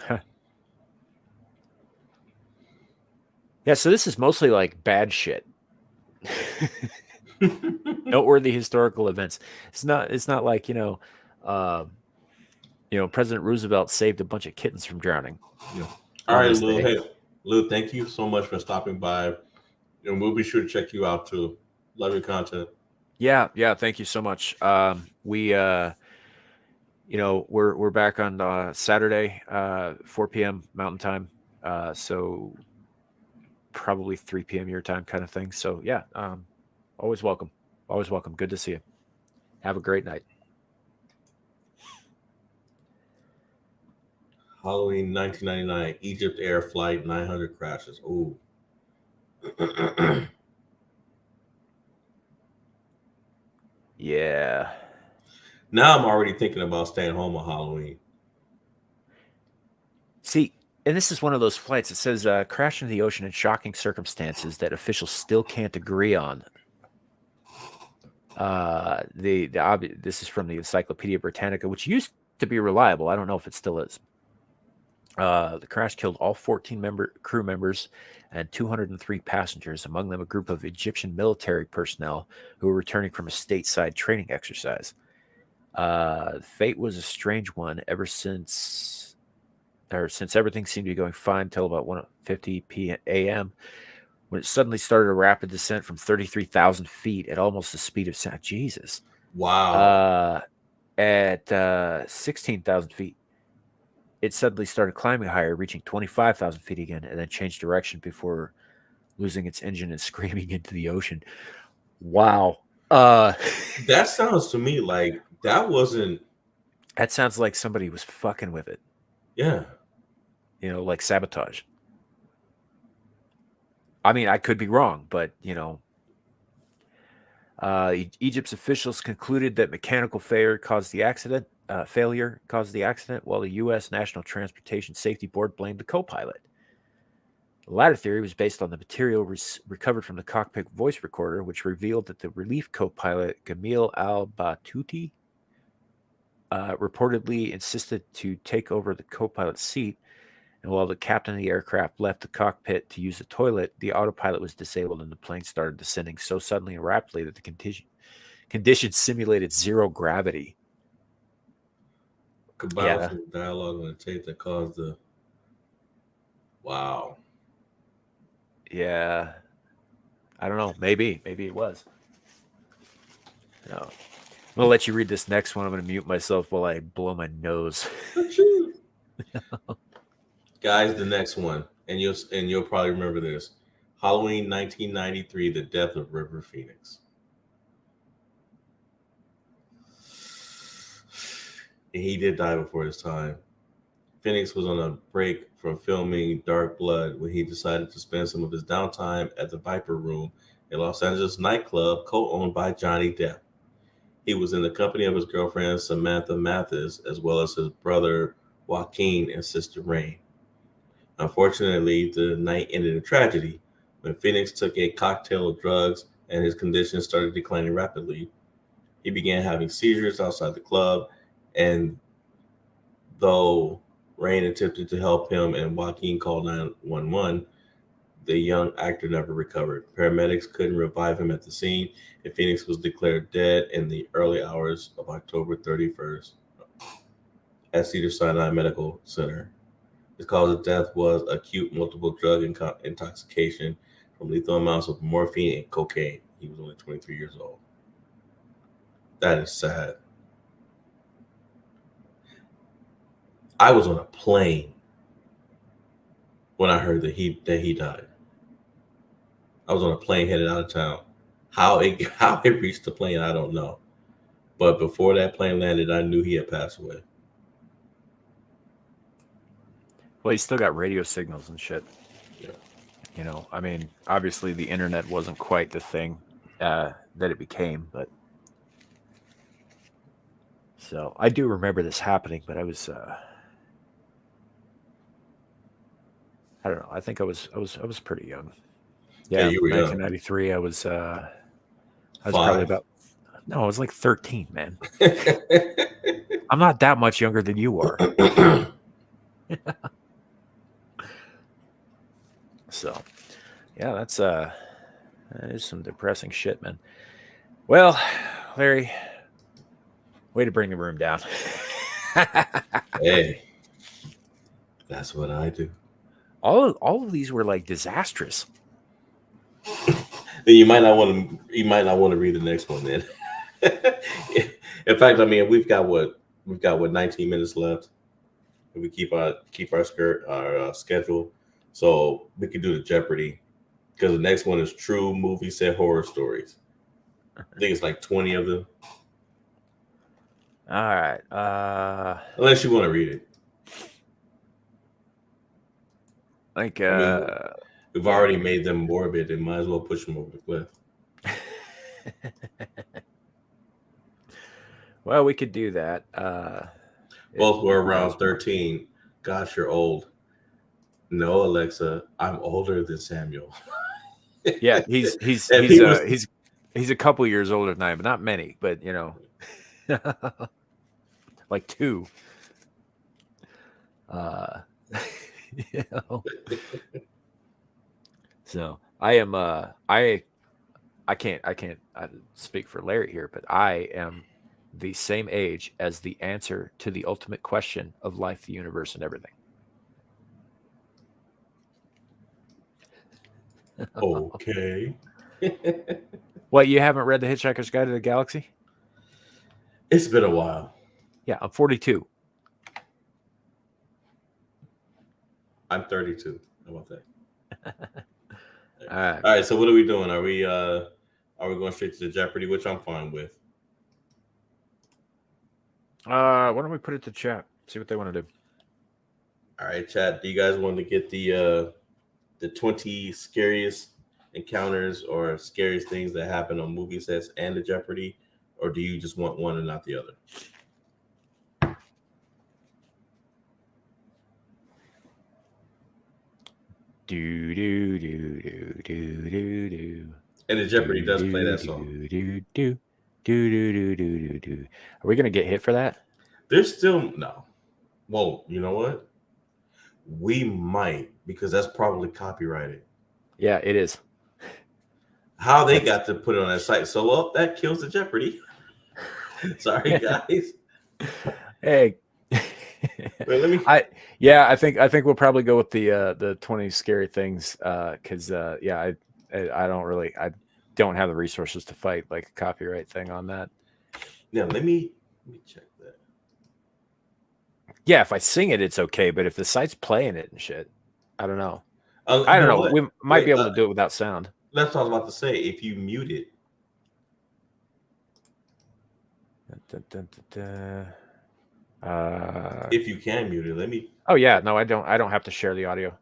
Huh. Yeah, so this is mostly like bad shit. Noteworthy historical events. It's not. It's not like President Roosevelt saved a bunch of kittens from drowning Yeah. All on right, this Lou. day. Hey, Lou, thank you so much for stopping by. And we'll be sure to check you out too. Love your content. Yeah, yeah. Thank you so much. We're back on Saturday, 4 p.m. Mountain Time. So probably 3 p.m. your time, kind of thing. So yeah, always welcome. Always welcome. Good to see you. Have a great night. Halloween 1999, Egypt Air Flight 900 crashes. Ooh. Yeah. Now I'm already thinking about staying home on Halloween. See, and this is one of those flights. It says crash into the ocean in shocking circumstances that officials still can't agree on. This is from the Encyclopedia Britannica, which used to be reliable. I don't know if it still is. The crash killed all 14 crew members and 203 passengers, among them a group of Egyptian military personnel who were returning from a stateside training exercise. Fate was a strange one since everything seemed to be going fine till about 1:50 a.m. when it suddenly started a rapid descent from 33,000 feet at almost the speed of sound. Jesus. Wow. Uh, at 16,000 feet, it suddenly started climbing higher, reaching 25,000 feet again, and then changed direction before losing its engine and screaming into the ocean. Wow. Uh, That sounds to me like that wasn't, that sounds like somebody was fucking with it, yeah. like sabotage. I mean, I could be wrong, but Egypt's officials concluded that mechanical failure caused the accident. While the U.S. National Transportation Safety Board blamed the co-pilot. The latter theory was based on the material recovered from the cockpit voice recorder, which revealed that the relief co-pilot Gamil al-Batuti reportedly insisted to take over the co-pilot's seat, and while the captain of the aircraft left the cockpit to use the toilet, the autopilot was disabled and the plane started descending so suddenly and rapidly that the conditions simulated zero gravity. Combined with Yeah, some dialogue on the tape that caused the wow. yeah. I don't know. Maybe it was. No. I'm gonna let you read this next one. I'm gonna mute myself while I blow my nose. Guys, the next one, and you'll probably remember this. Halloween 1993, the death of River Phoenix. He did die before his time. Phoenix was on a break from filming Dark Blood when he decided to spend some of his downtime at the Viper Room, a Los Angeles nightclub co-owned by Johnny Depp. He was in the company of his girlfriend Samantha Mathis, as well as his brother Joaquin and sister Rain. Unfortunately, the night ended in tragedy when Phoenix took a cocktail of drugs and his condition started declining rapidly. He began having seizures outside the club, and though Rain attempted to help him and Joaquin called 911, the young actor never recovered. Paramedics couldn't revive him at the scene, and Phoenix was declared dead in the early hours of October 31st at Cedars-Sinai Medical Center. His cause of death was acute multiple drug intoxication from lethal amounts of morphine and cocaine. He was only 23 years old. That is sad. I was on a plane when I heard that he died. I was on a plane headed out of town. How it reached the plane, I don't know. But before that plane landed, I knew he had passed away. Well, he's still got radio signals and shit. Yeah. I mean, obviously the internet wasn't quite the thing that it became, but so I do remember this happening. But I was, I don't know. I think I was pretty young. Yeah, Yeah, you were young. 1993. I was probably Five. about No, I was like 13, man. I'm not that much younger than you are. So, yeah, that is some depressing shit, man. Well, Larry, way to bring the room down. Hey, that's what I do. All of these were like disastrous. Then you might not want to read the next one then. In fact, I mean, we've got what 19 minutes left. If we keep our schedule, so we can do the Jeopardy, because the next one is true movie set horror stories. I think it's like 20 of them. All right. Unless you want to read it. Like, I mean, we've already made them morbid, and might as well push them over the cliff. Well, we could do that. Both were around 13. Gosh, you're old. No, Alexa, I'm older than Samuel. Yeah, he's a couple years older than I am, but not many. But you know, like 2. You know. So I am. I can't speak for Larry here, but I am the same age as the answer to the ultimate question of life, the universe, and everything. Okay. What, you haven't read The Hitchhiker's Guide to the Galaxy? It's been a while. Yeah, I'm 42. I'm 32. How about that? All right. All right. So what are we doing? Are we going straight to the Jeopardy, which I'm fine with? Why don't we put it to chat? See what they want to do. All right, chat. Do you guys want to get the 20 scariest encounters or scariest things that happen on movie sets and the Jeopardy, or do you just want one and not the other? Do do do do do do do. And the Jeopardy does play that song. Do do do do do do do. Are we gonna get hit for that? There's still no. Well, you know what? We might, because that's probably copyrighted. Yeah, it is. How they got to put it on that site? So, well, that kills the Jeopardy. Sorry, guys. Hey. Wait, let me. I think we'll probably go with the 20 scary things because I don't have the resources to fight like a copyright thing on that. Yeah, let me check that. Yeah, if I sing it, it's okay, but if the site's playing it and shit, I don't know. I don't know. What? We might be able to do it without sound. That's what I was about to say. If you mute it. If you can mute it, let me. Oh yeah, no, I don't have to share the audio.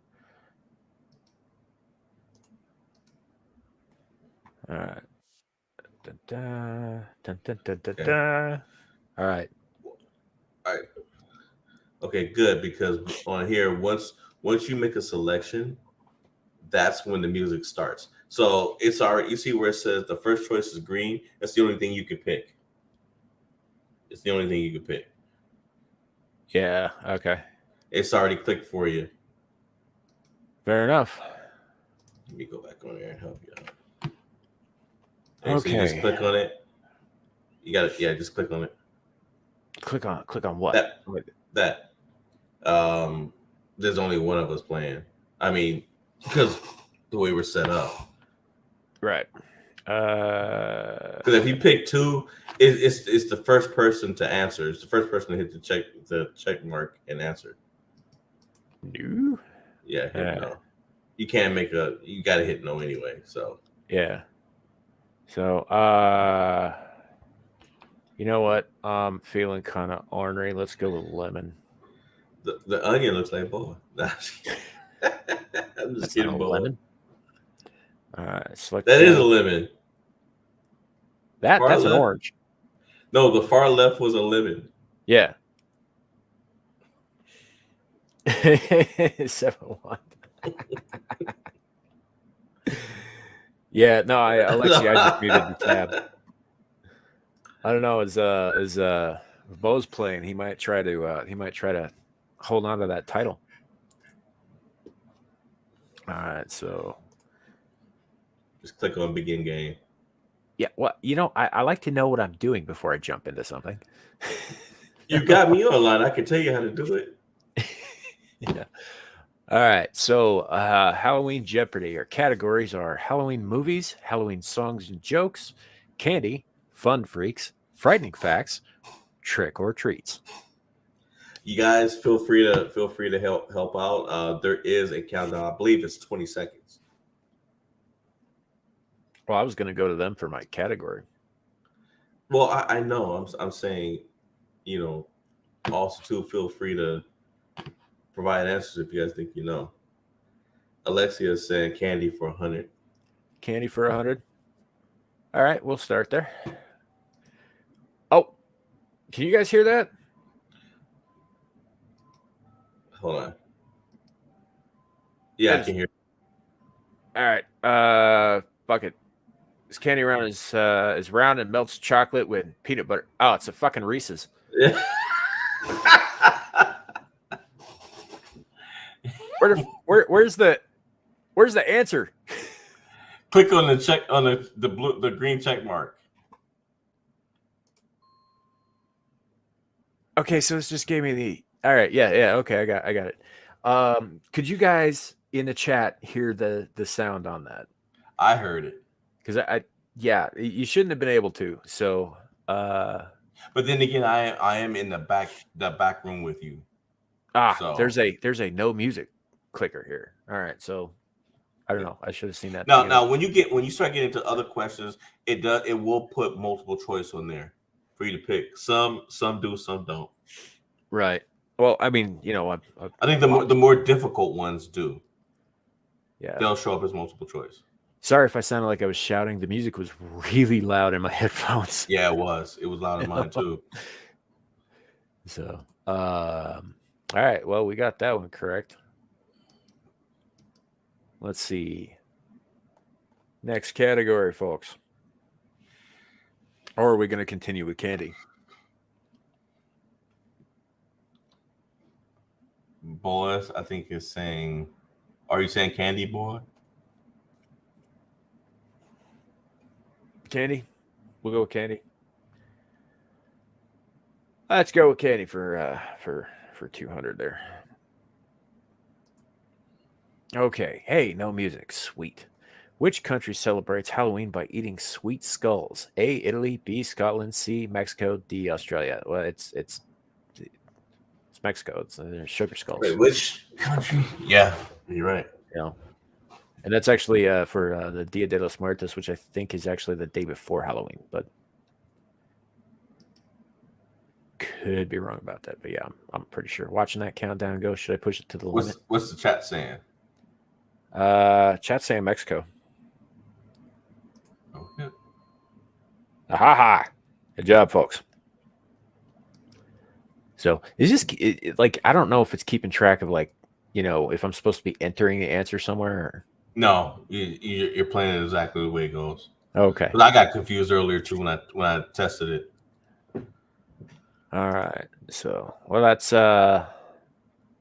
All right. All right. All right. Okay, good, because on here, once you make a selection, that's when the music starts. So it's already, you see where it says the first choice is green. That's the only thing you can pick. It's the only thing you can pick. Yeah. Okay. It's already clicked for you. Fair enough. Let me go back on there and help you out. Okay. So you just click on it. You got it. Yeah, just click on it. Click on what? That. There's only one of us playing. I mean, because the way we're set up. Right. Because if you pick 2, it's the first person to answer. It's the first person to hit the check mark and answer. No. Yeah. No. You can't make you got to hit no anyway. So. Yeah. So, you know what? I'm feeling kind of ornery. Let's go with lemon. The onion looks like boa. I'm just kidding, boa. Lemon. All right, select that is a lemon. That's an orange. No, the far left was a lemon. Yeah. 7-1. Yeah, no, Alexi, I just muted the tab. I don't know. As Bo's playing, he might try to hold on to that title. All right, so Just click on begin game. yeah, well, I like to know what I'm doing before I jump into something. You got me online. I can tell you how to do it. Yeah. All right, so Halloween Jeopardy. Our categories are Halloween movies, Halloween songs and jokes, candy, fun freaks, frightening facts, trick or treats. You guys feel free to help out. There is a countdown. I believe it's 20 seconds. Well, I was going to go to them for my category. Well, I know. I'm saying, also too, feel free to provide answers if you guys think you know. Alexia is saying candy for 100. Candy for 100. All right, we'll start there. Oh, can you guys hear that? Hold on. Yeah, I can hear. All right. Fuck it. This candy round is round and melts chocolate with peanut butter. Oh, it's a fucking Reese's. Where's the answer? Click on the check on the green check mark. Okay, so this just gave me the. All right, yeah. Okay, I got it. Could you guys in the chat hear the sound on that? I heard it. Because yeah, you shouldn't have been able to. So, but then again, I am in the back room with you. So. There's a no music clicker here. All right, so I don't know. I should have seen that. Now when you start getting into other questions, it will put multiple choice on there for you to pick. Some do, some don't. Right. Well, I mean, I think the more difficult ones do. Yeah. They'll show up as multiple choice. Sorry if I sounded like I was shouting. The music was really loud in my headphones. Yeah, it was. It was loud in mine too. So, all right. Well, we got that one correct. Let's see. Next category, folks. Or are we going to continue with candy? Boys, I think is saying. Are you saying candy, boy? Candy. We'll go with candy. Let's go with candy for 200 there. Okay. Hey, no music. Sweet. Which country celebrates Halloween by eating sweet skulls? A, Italy, B, Scotland, C, Mexico, D, Australia. Well, it's Mexico. It's sugar skulls. Wait, which country? Yeah, you're right. Yeah. And that's actually for the Dia de los Muertos, which I think is actually the day before Halloween, but could be wrong about that. But yeah, I'm pretty sure. Watching that countdown go, should I push it to the limit? What's the chat saying? Chat's saying Mexico. Okay. Ha! Good job, folks. So it's just like I don't know if it's keeping track of if I'm supposed to be entering the answer somewhere. Or... No, you're playing it exactly the way it goes. Okay. But I got confused earlier too when I tested it. All right. So that's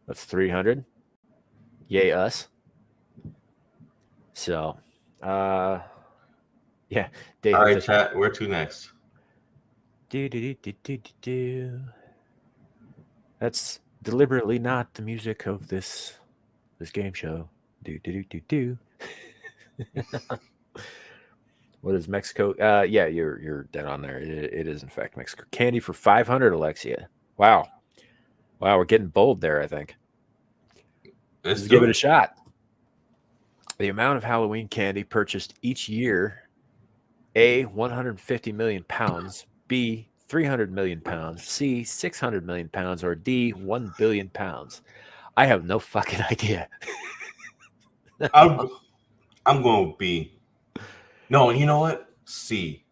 300. Yay us. So yeah. Dave, all right, chat. Where to next? That's deliberately not the music of this game show. What is Mexico? Yeah, you're dead on there. It is in fact Mexico. Candy for 500, Alexia. Wow, we're getting bold there. I think. Let's give it a shot. The amount of Halloween candy purchased each year: A, 150 million pounds. B, 300 million pounds. C, 600 million pounds. Or D, 1 billion pounds. I have no fucking idea. I'm going with B. No, you know what? C.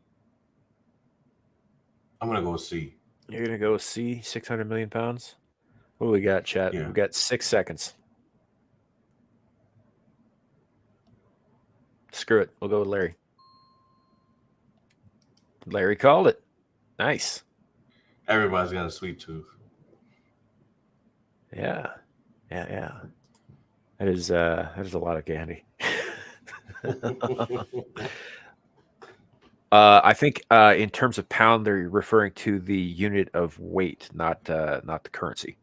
I'm going to go with C. You're going to go with C, 600 million pounds? What do we got, chat? Yeah. We got 6 seconds. Screw it. We'll go with Larry. Larry called it. Nice. Everybody's got a sweet tooth. Yeah. That is a lot of candy. I think in terms of pound, they're referring to the unit of weight, not the currency.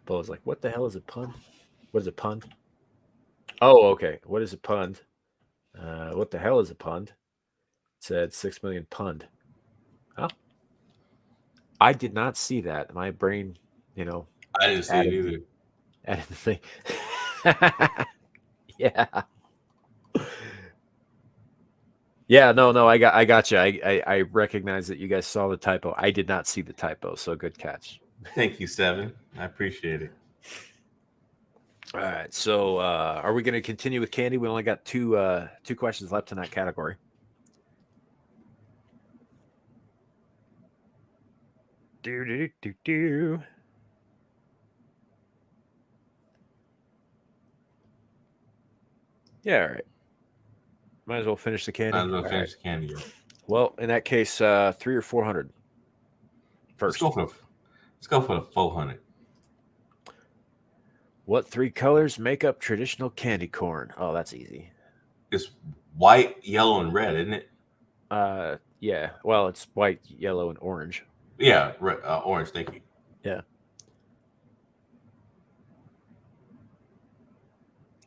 Bo was like, "What the hell is a pund? What is a pund?" Oh, okay. What is a pund? What the hell is a pund? It said 6 million pund. Huh? I did not see that. My brain, I didn't see it either. Added the thing. Yeah. Yeah, no, I got you. I recognize that you guys saw the typo. I did not see the typo, so good catch. Thank you, Seven. I appreciate it. All right, so are we going to continue with candy? We only got two questions left in that category. Do. Yeah, all right. Might as well finish the candy. Might as well finish the candy. Well, in that case, 300 or 400. First, let's go for the 400. What three colors make up traditional candy corn? Oh, that's easy. It's white, yellow, and red, isn't it? Yeah. Well, it's white, yellow, and orange. Yeah, red, orange. Thank you. Yeah.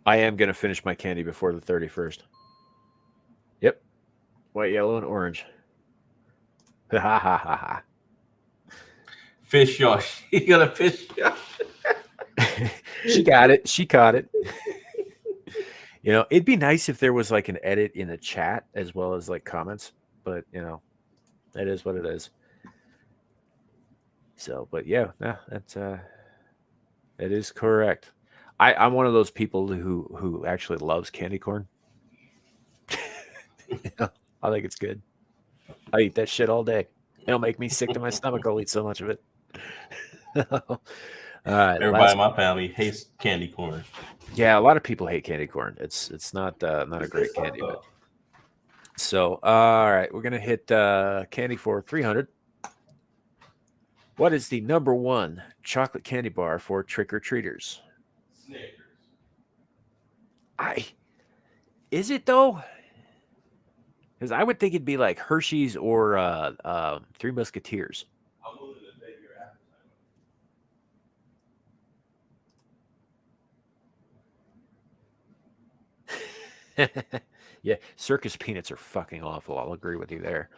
I am going to finish my candy before the 31st. Yep. White, yellow, and orange. Ha ha ha ha. Fish y'all. You got a fish y'all. She got it. She caught it. You know, it'd be nice if there was like an edit in the chat as well as like comments, but you know, it is what it is. So, but yeah, that's it is correct. I'm one of those people who actually loves candy corn. I think it's good. I eat that shit all day. It'll make me sick to my stomach. I'll eat so much of it. All right, everybody in my family hates candy corn. Yeah, a lot of people hate candy corn. It's not a great candy. But... So, all right, we're gonna hit candy for 300. What is the number one chocolate candy bar for trick-or-treaters? Snickers. Is it though? Because I would think it'd be like Hershey's or Three Musketeers. I'm willing to take your appetite. Yeah, circus peanuts are fucking awful. I'll agree with you there.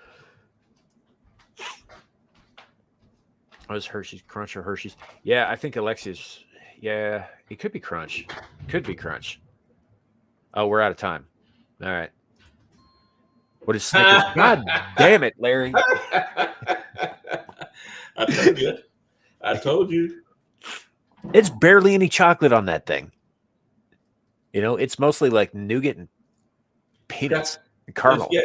Was Hershey's Crunch or Hershey's? Yeah, I think Alexia's. Yeah, it could be Crunch. Could be Crunch. Oh, we're out of time. All right. What is Snickers? God damn it, Larry. I told you. It's barely any chocolate on that thing. You know, it's mostly like nougat and peanuts and caramel. Yeah,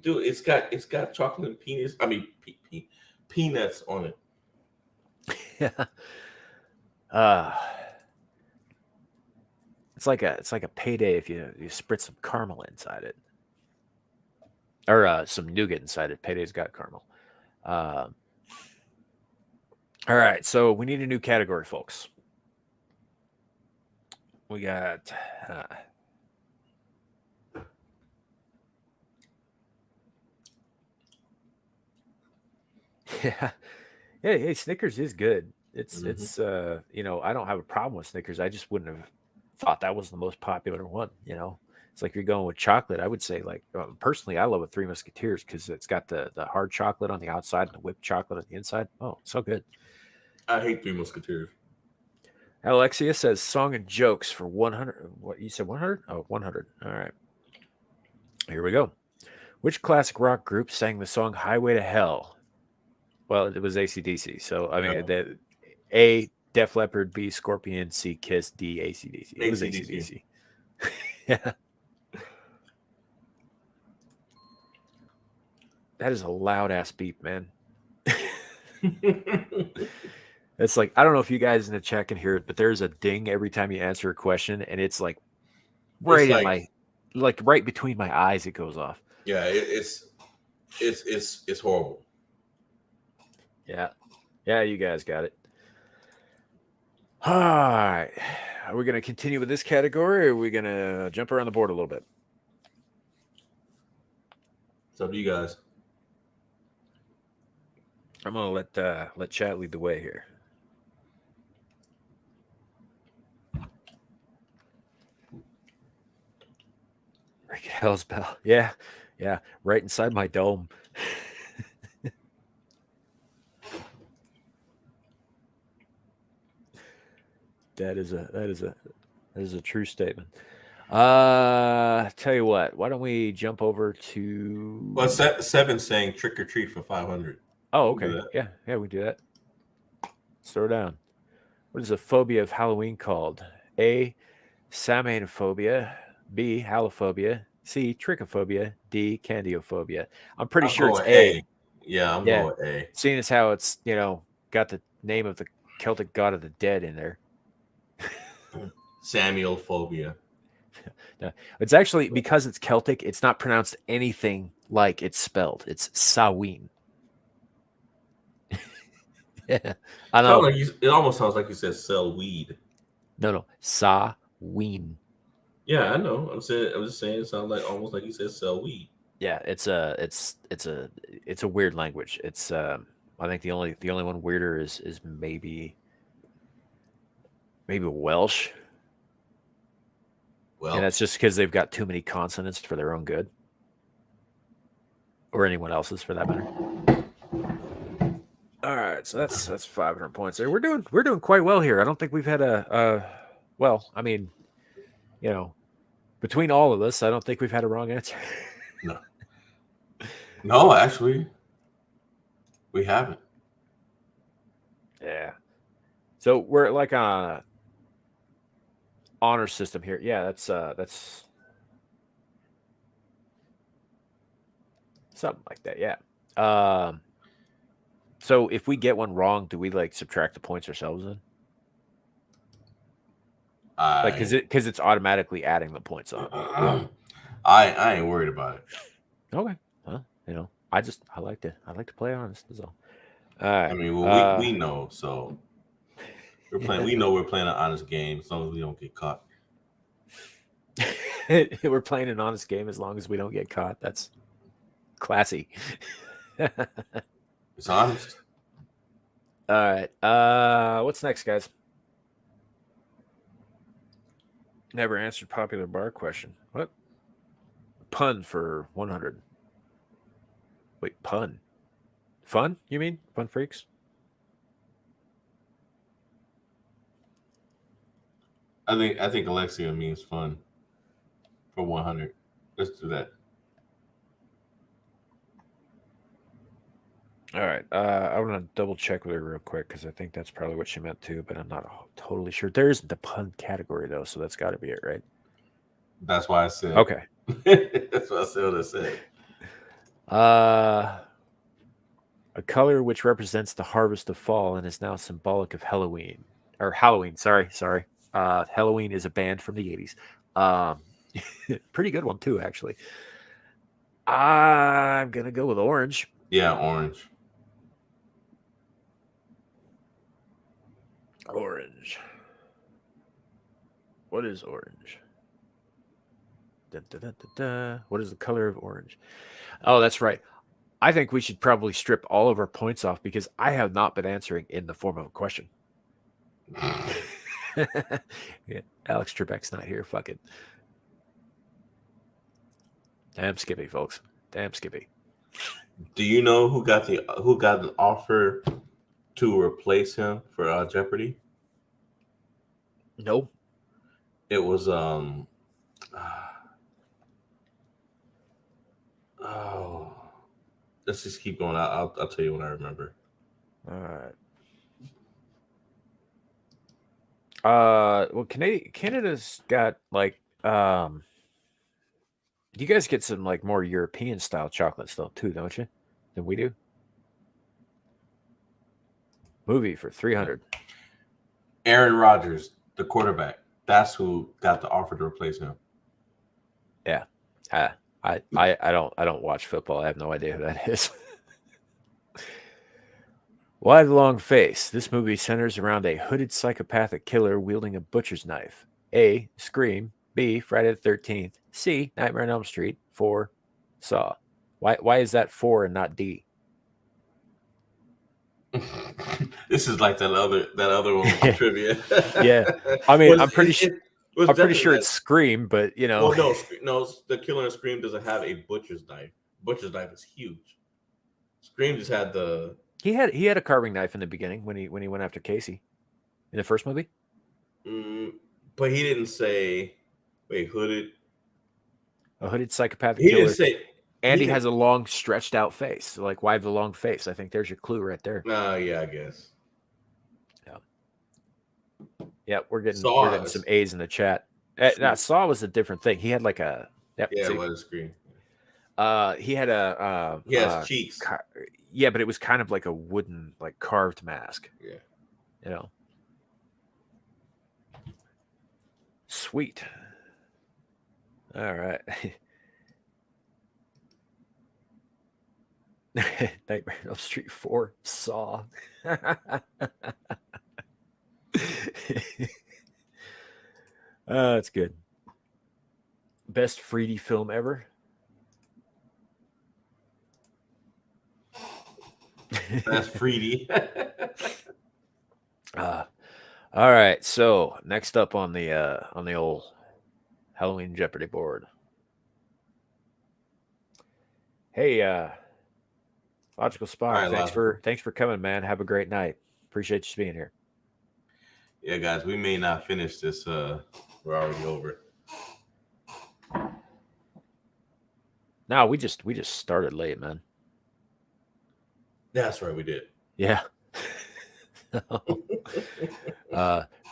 dude, it's got chocolate and peanuts. I mean, peanuts on it. Yeah. It's like a payday if you spritz some caramel inside it. Or some nougat inside it. Payday's got caramel. All right, so we need a new category, folks. We got yeah. Hey, Snickers is good. It's you know, I don't have a problem with Snickers. I just wouldn't have thought that was the most popular one, you know. It's like you're going with chocolate. I would say, like, personally, I love a Three Musketeers because it's got the hard chocolate on the outside and the whipped chocolate on the inside. Oh, so good. I hate Three Musketeers. Alexia says song and jokes for 100. What, you said 100? Oh, 100. All right. Here we go. Which classic rock group sang the song Highway to Hell? Well, it was AC/DC. So, I mean, A, Def Leppard, B, Scorpion, C, Kiss, D, AC/DC. It was AC/DC. Yeah. That is a loud ass beep, man. It's like, I don't know if you guys in the chat can hear it, but there's a ding every time you answer a question, and it's like right in my, like right between my eyes. It goes off. Yeah, it's horrible. Yeah, yeah, you guys got it. All right, are we gonna continue with this category, or are we gonna jump around the board a little bit? It's up to you guys. I'm gonna let chat lead the way here. Rick Hell's Bell. Yeah, yeah, right inside my dome. That is a true statement. Tell you what, why don't we jump over to? Well, Seven saying trick or treat for 500. Oh, okay. Yeah, we do that. Let's throw down. What is a phobia of Halloween called? A. Samanophobia. B. Halophobia. C. Trichophobia. D. Candiophobia. I'm pretty sure it's A. Yeah, I'm going with A. Seeing as how it's got the name of the Celtic god of the dead in there. Samuel phobia. No, it's actually, because it's Celtic, it's not pronounced anything like it's spelled. It's Samhain. Yeah, I know. It almost sounds like you said sell weed. No, Samhain. Yeah, I know. I'm just saying it sounds like almost like you said sell weed. Yeah, it's a weird language. It's I think the only one weirder is maybe Welsh. Well, and that's just because they've got too many consonants for their own good, or anyone else's for that matter. All right, so that's 500 points there. We're doing quite well here. I don't think we've had well, I mean, between all of us, I don't think we've had a wrong answer. No, actually, we haven't. Yeah. So we're like on a honor system here. Yeah, that's something like that. Yeah. So if we get one wrong, do we like subtract the points ourselves then? Like, because it's automatically adding the points on. I ain't worried about it. Okay. Well, I like to play honest. Is all. All right. I mean, well, we know, so we're playing. We know we're playing an honest game as long as we don't get caught. We're playing an honest game as long as we don't get caught. That's classy. It's honest. All right. What's next, guys? Never answered popular bar question. What? Pun for 100. Wait, pun. Fun, you mean? Fun freaks? I think Alexia means fun for 100. Let's do that. All right. I want to double check with her real quick because I think that's probably what she meant too, but I'm not totally sure. There's the pun category though, so that's got to be it, right? That's why I said. Okay. That's what I said. What I said. A color which represents the harvest of fall and is now symbolic of Halloween. Or Halloween, sorry. Halloween is a band from the 80s. Pretty good one too, actually. I'm gonna go with orange. Yeah, orange. Orange. What is orange? Da, da, da, da, da. What is the color of orange? Oh, that's right. I think we should probably strip all of our points off because I have not been answering in the form of a question. Yeah, Alex Trebek's not here. Fuck it. Damn Skippy, folks. Damn Skippy. Do you know who got the offer to replace him for Jeopardy? No. It was let's just keep going. I'll tell you when I remember. All right. Well, Canada's got like you guys get some like more European style chocolates though too, don't you? Than we do. Movie for 300. Aaron Rodgers, the quarterback. That's who got the offer to replace him. Yeah. I don't watch football. I have no idea who that is. Why the Long Face? This movie centers around a hooded psychopathic killer wielding a butcher's knife. A. Scream. B. Friday the 13th. C. Nightmare on Elm Street. 4. Saw. Why is that 4 and not D? This is like that other one with the trivia. Yeah. I mean, Was I'm pretty I'm pretty definitely sure that. it's Scream, but you know. Well, no, no. The killer in Scream doesn't have a butcher's knife. Butcher's knife is huge. Scream just had the. He had a carving knife in the beginning when he went after Casey in the first movie. But he didn't say. Wait, hooded. A hooded psychopathic He killer. didn't say. And he has a long, stretched out face. Like, why the long face? I think there's your clue right there. Yeah, I guess. Yeah, we're getting some A's in the chat. Saw was a different thing. He had like a. Yep, yeah, it was Scream. He had a. He has cheeks. Yeah, but it was kind of like a wooden, like carved mask. Yeah. You know. Sweet. All right. Nightmare on Elm Street 4 Saw. That's good. Best 3D film ever. That's 3D. All right. So next up on the old Halloween Jeopardy board. Hey, Logical Spy, right, thanks for coming, man. Have a great night. Appreciate you being here. Yeah, guys, we may not finish this. We're already over. No, we just started late, man. That's right, we did. Yeah.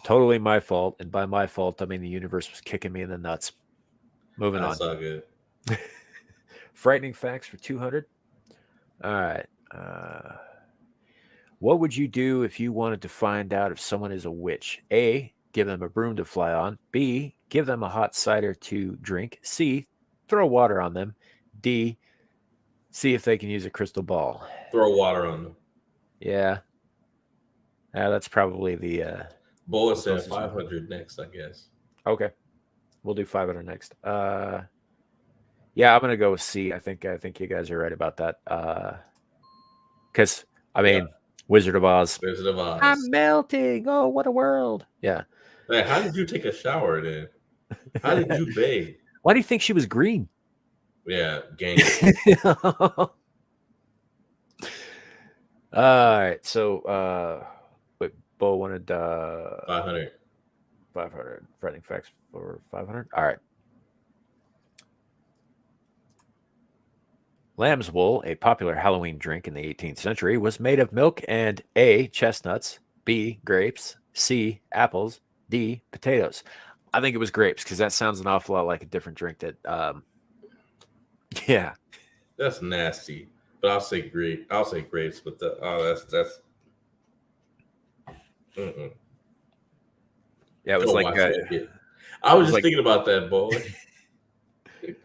Totally my fault, and by my fault, I mean the universe was kicking me in the nuts. Moving on. That's all good. Frightening facts for 200. All right. What would you do if you wanted to find out if someone is a witch? A, give them a broom to fly on. B, give them a hot cider to drink. C, throw water on them. D, see if they can use a crystal ball. Throw water on them. Yeah. That's probably the... Boa said 500 next, I guess. Okay. We'll do 500 next. Yeah, I'm going to go with C. I think you guys are right about that. Because, I mean... Wizard of Oz. Wizard of Oz. I'm melting. Oh, what a world. Yeah. Hey, how did you take a shower then? How did you bathe? Why do you think she was green? Yeah, gang. All right. So, Bo wanted 500. 500. Frightening facts for 500. All right. Lamb's wool, a popular Halloween drink in the 18th century, was made of milk and A, chestnuts, B, grapes, C, apples, D, potatoes. I think it was grapes because that sounds an awful lot like a different drink that, yeah. That's nasty. But I'll say grape. I'll say grapes, but that's. Mm-mm. Yeah, it was like. I was just thinking about that, boy.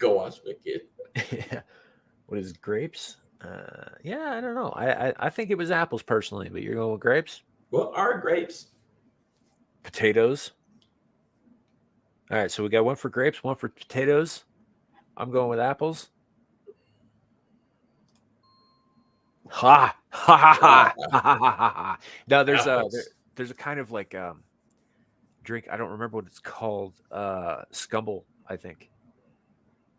Go watch Wicked. Yeah. What is grapes? Yeah, I don't know. I think it was apples personally, but you're going with grapes? What are grapes? Potatoes. All right, so we got one for grapes, one for potatoes. I'm going with apples. Ha ha ha ha ha ha ha. Now there's a kind of like drink. I don't remember what it's called. Scumble, I think.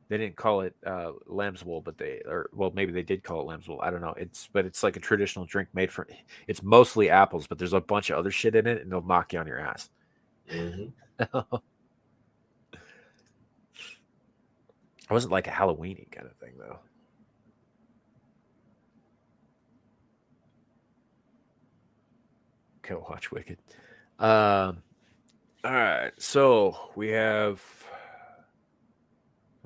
They didn't call it lamb's wool, but maybe they did call it lamb's wool. I don't know. It's like a traditional drink made from. It's mostly apples, but there's a bunch of other shit in it, and they'll knock you on your ass. Mm-hmm. It wasn't like a Halloween-y kind of thing, though. Go watch Wicked. All right, so we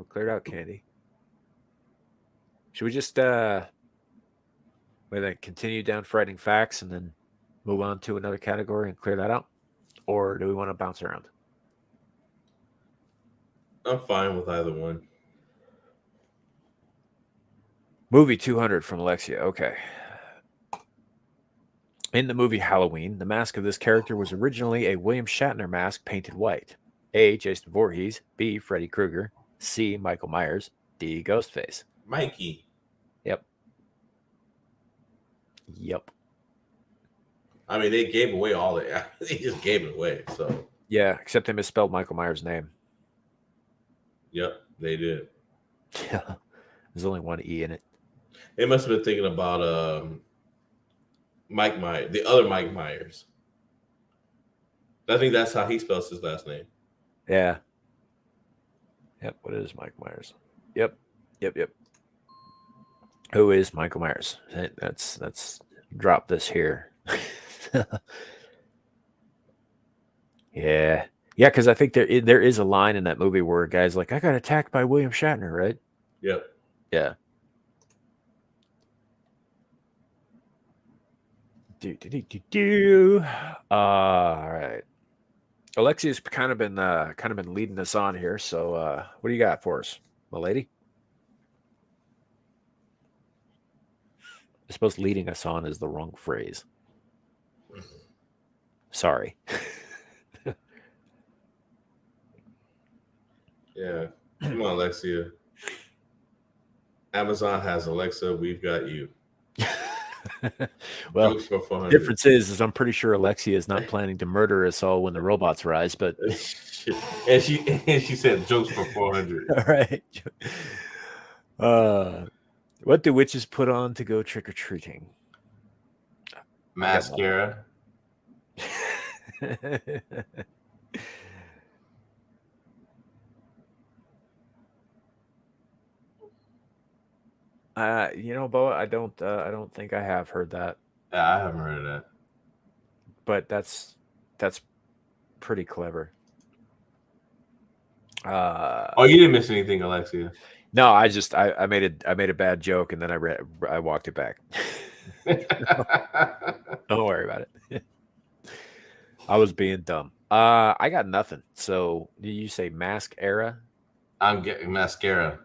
cleared out candy. Should we just continue down frightening facts and then move on to another category and clear that out? Or do we want to bounce around? I'm fine with either one. Movie 200 from Alexia. Okay. In the movie Halloween, the mask of this character was originally a William Shatner mask painted white. A. Jason Voorhees. B. Freddy Krueger. C. Michael Myers. D. Ghostface. Mikey. Yep. Yep. I mean, they gave away all it. They just gave it away. So. Yeah, except they misspelled Michael Myers' name. Yep, they did. Yeah. There's only one E in it. They must have been thinking about Mike Myers, the other Mike Myers. I think that's how he spells his last name. Yeah. Yep. What is Mike Myers? Yep. Who is Michael Myers? Let's drop this here. Yeah, because I think there is a line in that movie where a guy's like, "I got attacked by William Shatner," right? Yep. Yeah. All right. Alexia's kind of been leading us on here. So, what do you got for us, my lady? I suppose leading us on is the wrong phrase. Sorry. Yeah. Come on, Alexia. Amazon has Alexa. We've got you. Well, Jokes for 400. difference is I'm pretty sure Alexia is not planning to murder us all when the robots rise. But and she said jokes for 400. All right. What do witches put on to go trick or treating? Mascara. Bo, I don't think I have heard that. Yeah, I haven't heard of that. But that's pretty clever. Oh, you didn't miss anything, Alexia. No, I made a bad joke and then I walked it back. Don't worry about it. I was being dumb. I got nothing. So did you say mask era? I'm getting mascara.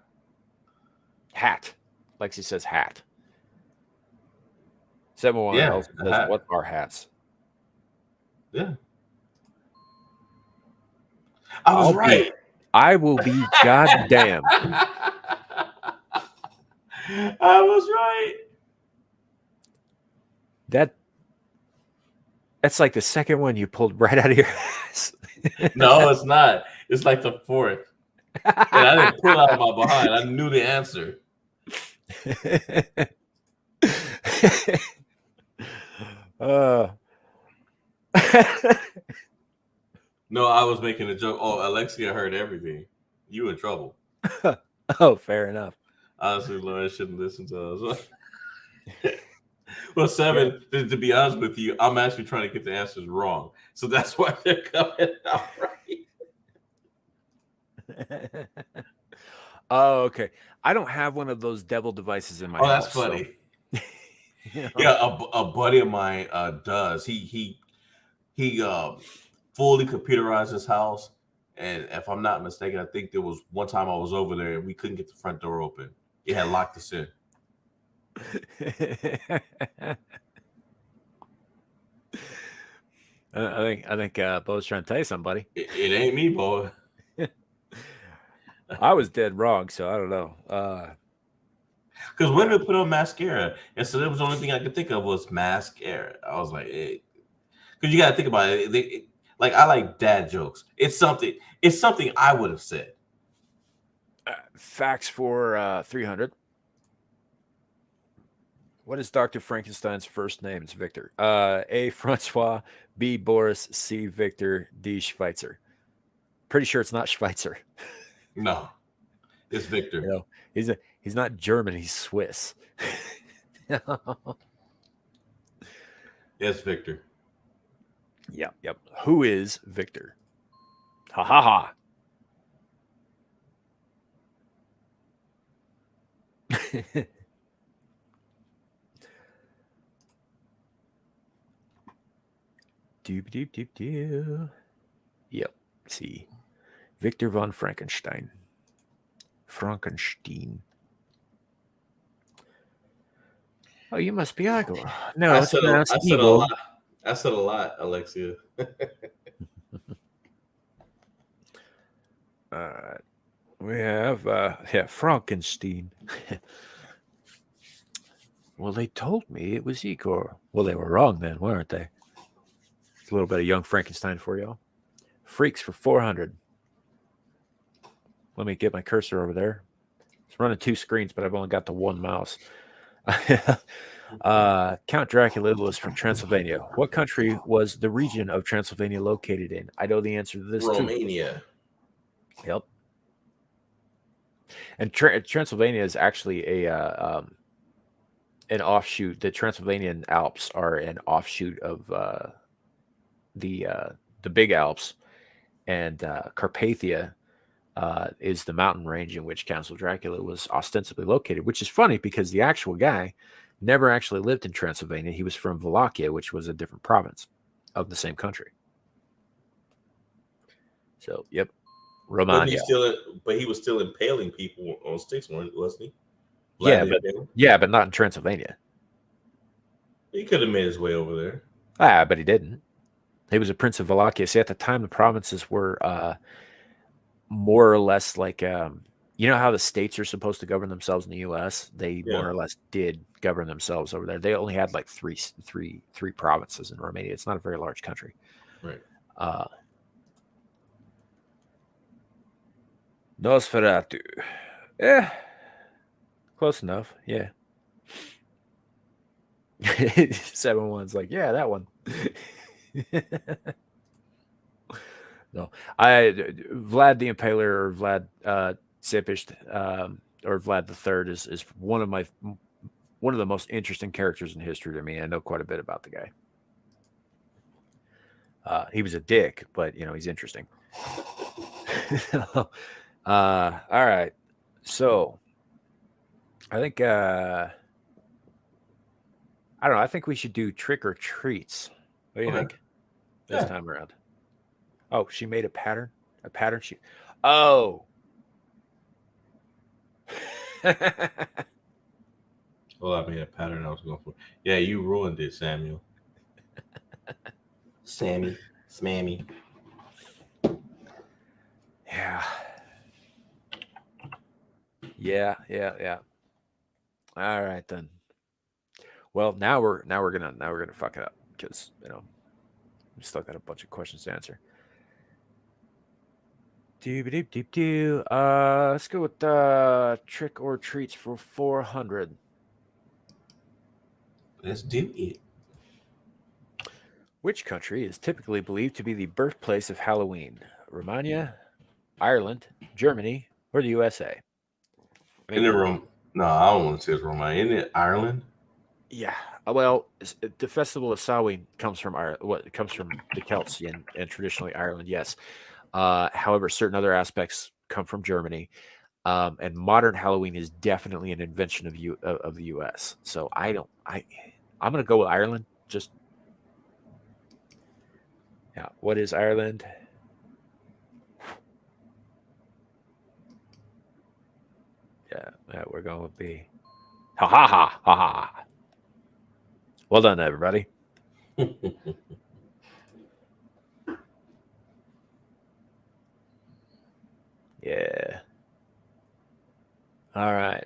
Hat. Lexi says hat. 711 Yeah, also says hat. what are hats? Yeah. I was right. I will be goddamn. I was right. That's like the second one you pulled right out of your ass. No, it's not. It's like the fourth. And I didn't pull out of my behind. I knew the answer. No, I was making a joke. Oh, Alexia heard everything. You in trouble. Oh, fair enough. Honestly, Lauren shouldn't listen to us. Well, 7, to be honest with you, I'm actually trying to get the answers wrong. So that's why they're coming out right. Oh, okay. I don't have one of those devil devices in my house. Oh, that's funny. So, yeah, a buddy of mine does. He fully computerized his house. And if I'm not mistaken, I think there was one time I was over there and we couldn't get the front door open. It had locked us in. I think Bo's trying to tell you something, buddy. It ain't me, boy. I was dead wrong, so I don't know. Because when they put on mascara, and so that was the only thing I could think of was mascara. I was like, because you got to think about it. Like I like dad jokes. It's something I would have said. Facts for 300. What is Dr. Frankenstein's first name? It's Victor. A. Francois. B. Boris. C. Victor. D. Schweitzer. Pretty sure it's not Schweitzer. No, it's Victor. You know, he's not German. He's Swiss. Yes, Victor. Yep. Who is Victor? Ha ha ha. Doop. Yep. See. Victor von Frankenstein. Oh, you must be Igor. No, I it's said pronounced I said a Igor. lot. I said a lot, Alexia. All right. We have Frankenstein. Well, they told me it was Igor. Well, they were wrong then, weren't they? It's a little bit of Young Frankenstein for y'all. Freaks for 400. Let me get my cursor over there. It's running 2 screens, but I've only got the 1 mouse. Count Dracula was from Transylvania. What country was the region of Transylvania located in? I know the answer to this too. Romania. Yep. And Transylvania is actually an offshoot. The Transylvanian Alps are an offshoot of the Big Alps, and Carpathia is the mountain range in which Count Dracula was ostensibly located, which is funny because the actual guy never actually lived in Transylvania. He was from Wallachia, which was a different province of the same country. So, yep, Romania. But he was still impaling people on sticks, wasn't he? Yeah, but not in Transylvania. He could have made his way over there. But he didn't. He was a prince of Wallachia. See, at the time, the provinces were more or less like, you know how the states are supposed to govern themselves in the U.S.? They more or less did govern themselves over there. They only had like three provinces in Romania. It's not a very large country. Right. Nosferatu. Yeah. Close enough. Yeah. 7-1's like, yeah, that one. No, Vlad the Impaler or Vlad Zipish or Vlad the Third is one of the most interesting characters in history to me. I know quite a bit about the guy. He was a dick, but he's interesting. All right, so I think I don't know. I think we should do trick or treats. What do you think this time around? Oh, she made a pattern. A pattern sheet. Oh. Well, I made a pattern I was going for. Yeah, you ruined it, Samuel. Smammy. Yeah. All right then. Well, now we're gonna fuck it up because we still got a bunch of questions to answer. Let's go with trick or treats for 400. Let's do it. Which country is typically believed to be the birthplace of Halloween? Romania, Ireland, Germany, or the USA? In the room. No, I don't want to say it's Romania. Isn't it Ireland? Yeah. Well, the festival of Samhain comes from Ireland. It comes from the Celts and traditionally Ireland. Yes. However, certain other aspects come from Germany, and modern Halloween is definitely an invention of the U.S. So I'm gonna go with Ireland. What is Ireland? Yeah, we're going with B. Ha. Well done, everybody. Yeah. All right.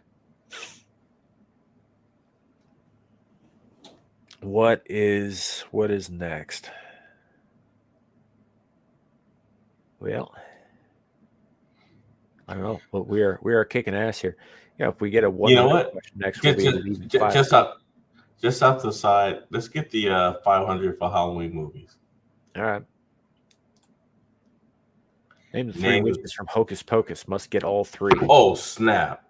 What is next? Well, I don't know, but we are kicking ass here. If we get a one, question next, we'll be even just off the side. Let's get the 500 for Halloween movies. All right. Name the 3 witches from Hocus Pocus. Must get all 3. Oh snap!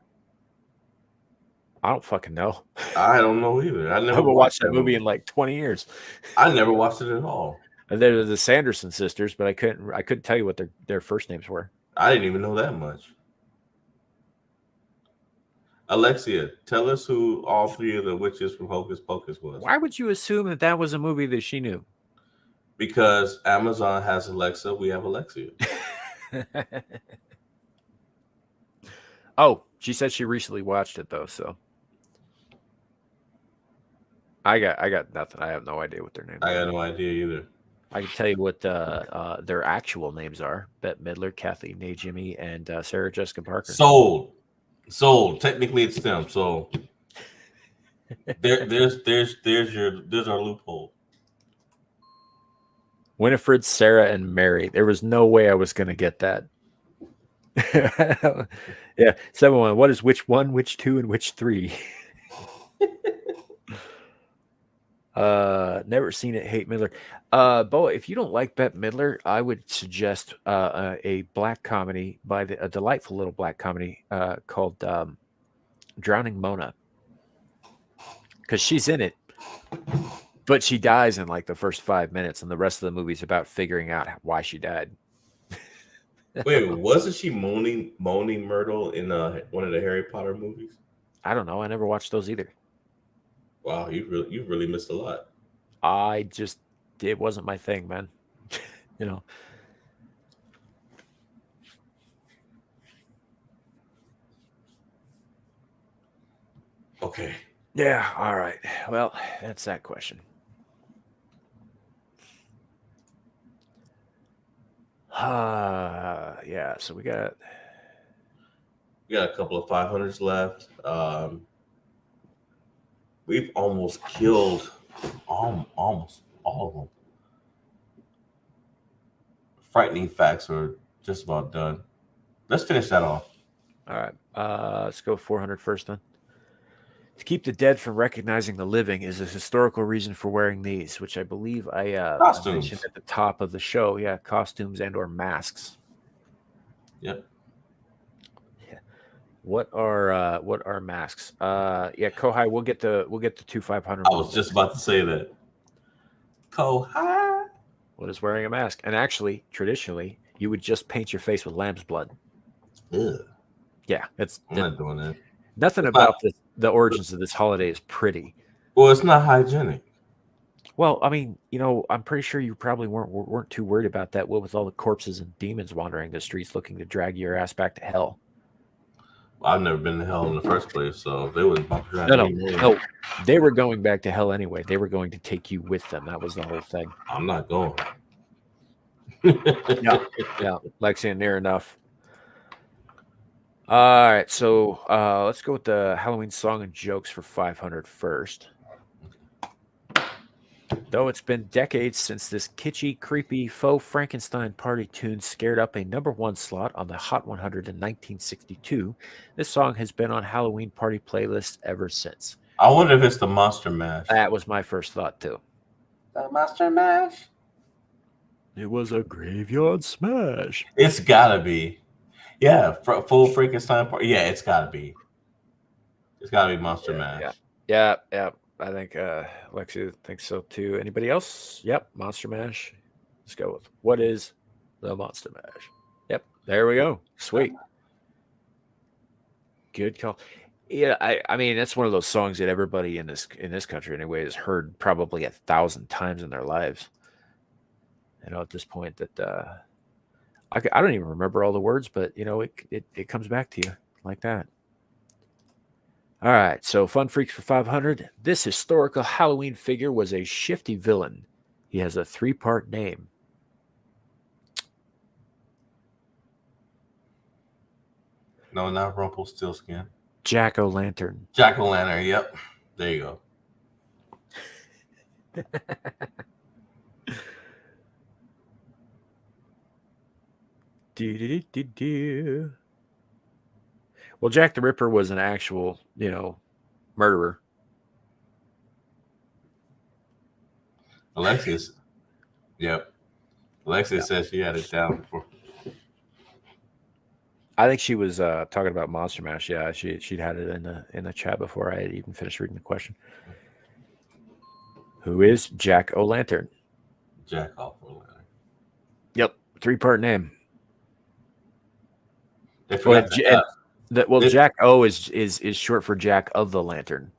I don't fucking know. I don't know either. I never watched that movie in like 20 years. I never watched it at all. They're the Sanderson sisters, but I couldn't tell you what their first names were. I didn't even know that much. Alexia, tell us who all 3 of the witches from Hocus Pocus was. Why would you assume that was a movie that she knew? Because Amazon has Alexa, we have Alexia. Oh, she said she recently watched it though, so. I got nothing. I have no idea what their names I are. got no idea either. I can tell you what their actual names are: Bette Midler, Kathy Nay Jimmy, and Sarah Jessica Parker. Sold. Technically, it's them. So there's our loophole. Winifred, Sarah, and Mary. There was no way I was going to get that. Yeah, 7-1. What is which one, which two, and which three? Never seen it. Hate Midler. Bo, if you don't like Bette Midler, I would suggest a black comedy by a delightful little black comedy called Drowning Mona, because she's in it, but she dies in like the first 5 minutes, and the rest of the movie is about figuring out why she died. Wait, wasn't she Moaning Myrtle in one of the Harry Potter movies? I don't know. I never watched those either. Wow, you really missed a lot. It wasn't my thing, man. You know. Okay. Yeah. All right. Well, that's that question. Yeah. So we got a couple of 500s left. We've almost killed almost all of them. Frightening facts are just about done. Let's finish that off. All right. Let's go 400 first then. To keep the dead from recognizing the living is a historical reason for wearing these, which I believe I mentioned at the top of the show. Yeah, costumes and or masks. Yep. Yeah. What are masks? Yeah, Kohai, we'll get the 2-500. I was just about to say that. Kohai. What is wearing a mask? And actually, traditionally, you would just paint your face with lamb's blood. Ugh. Yeah, I'm not doing that. Nothing about the origins of this holiday is pretty. Well, it's not hygienic. Well, I mean, I'm pretty sure you probably weren't too worried about that. What with all the corpses and demons wandering the streets looking to drag your ass back to hell. Well, I've never been to hell in the first place, so they wouldn't bump around. No, they were going back to hell anyway. They were going to take you with them. That was the whole thing. I'm not going. Yeah, Lexi, near enough. All right, so let's go with the Halloween song and jokes for 500 first. Though it's been decades since this kitschy, creepy, faux Frankenstein party tune scared up a #1 slot on the Hot 100 in 1962, this song has been on Halloween party playlists ever since. I wonder if it's the Monster Mash. That was my first thought, too. The Monster Mash? It was a graveyard smash. It's gotta be. Yeah, full Frankenstein party. Yeah, it's gotta be. It's gotta be Monster Mash. Yeah. I think Lexi thinks so too. Anybody else? Yep, Monster Mash. Let's go with what is the Monster Mash. Yep, there we go. Sweet. Good call. Yeah, I mean that's one of those songs that everybody in this country anyway has heard probably 1,000 times in their lives. At this point that I don't even remember all the words, but it comes back to you like that. All right, so Fun Freaks for 500. This historical Halloween figure was a shifty villain. He has a 3-part name. No, not Rumpelstiltskin. Jack-o'-lantern. Jack-o'-lantern, yep. There you go. Well, Jack the Ripper was an actual, murderer. Alexis. Yep. Alexis says she had it down before. I think she was talking about Monster Mash. Yeah, she'd had it in the chat before I had even finished reading the question. Who is Jack-o'-lantern? Jack-o'-lantern. Yep, 3-part name. Jack O is short for Jack of the Lantern.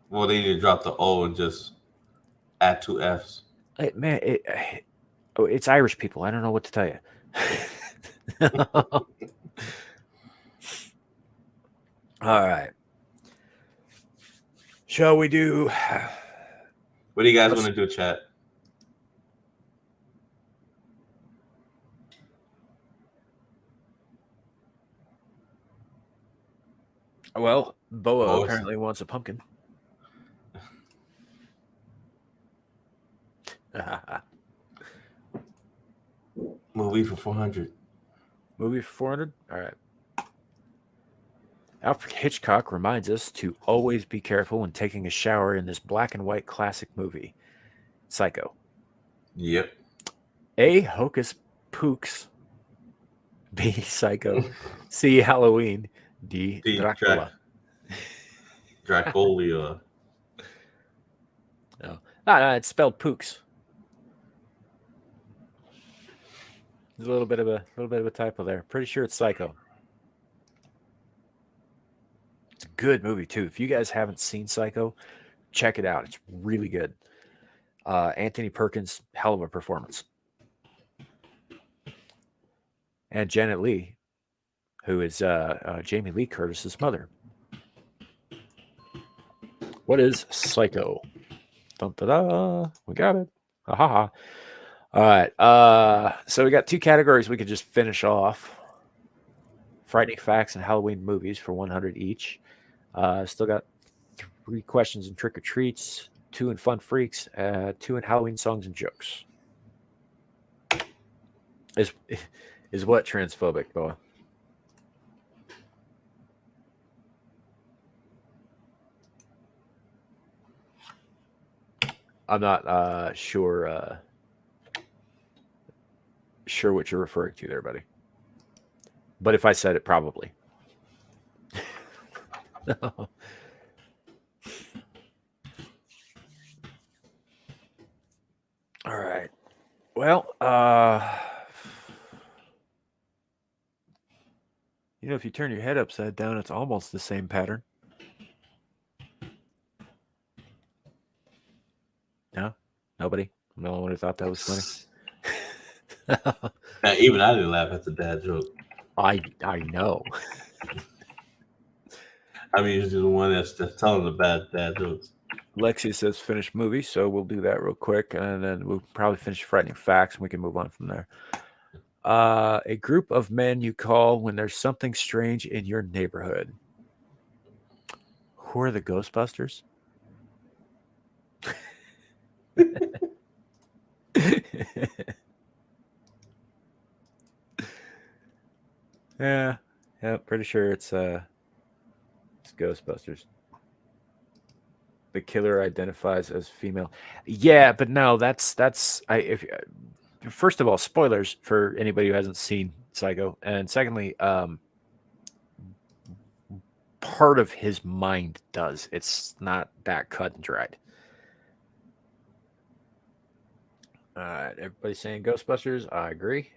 Well, they need to drop the O and just add 2 F's. It's Irish people. I don't know what to tell you. All right. Shall we do? What do you guys want to do, chat? Well, Boa Boas. apparently wants a pumpkin. Movie for 400. Movie for 400? All right. Alfred Hitchcock reminds us to always be careful when taking a shower in this black and white classic movie, Psycho. Yep. A. Hocus Pocus. B. Psycho. C. Halloween. D. D. Dracula. Dracolia. No, it's spelled Pooks. There's a little bit of a typo there. Pretty sure it's Psycho. It's a good movie too. If you guys haven't seen Psycho, check it out. It's really good. Anthony Perkins, hell of a performance. And Janet Leigh, who is Jamie Lee Curtis's mother. What is Psycho? Dun, da, da. We got it. Ha ha ha. All right. So we got two categories we could just finish off. Frightening facts and Halloween movies for 100 each. Still got 3 questions and trick or treats, 2 in fun freaks, 2 in Halloween songs and jokes. Is what transphobic, Boa? I'm not sure what you're referring to there, buddy. But if I said it, probably. All right. Well, if you turn your head upside down, it's almost the same pattern. No? Nobody? No one who thought that was funny? Now, even I didn't laugh at the dad joke. I know. I'm usually the one that's telling the bad dad jokes. Lexi says finish movie, so we'll do that real quick, and then we'll probably finish frightening facts, and we can move on from there. A group of men you call when there's something strange in your neighborhood. Who are the Ghostbusters? Yeah, pretty sure it's Ghostbusters. The killer identifies as female. Yeah, but no, first of all, spoilers for anybody who hasn't seen Psycho, and secondly, part of his mind does. It's not that cut and dried. All right, everybody saying Ghostbusters. I agree.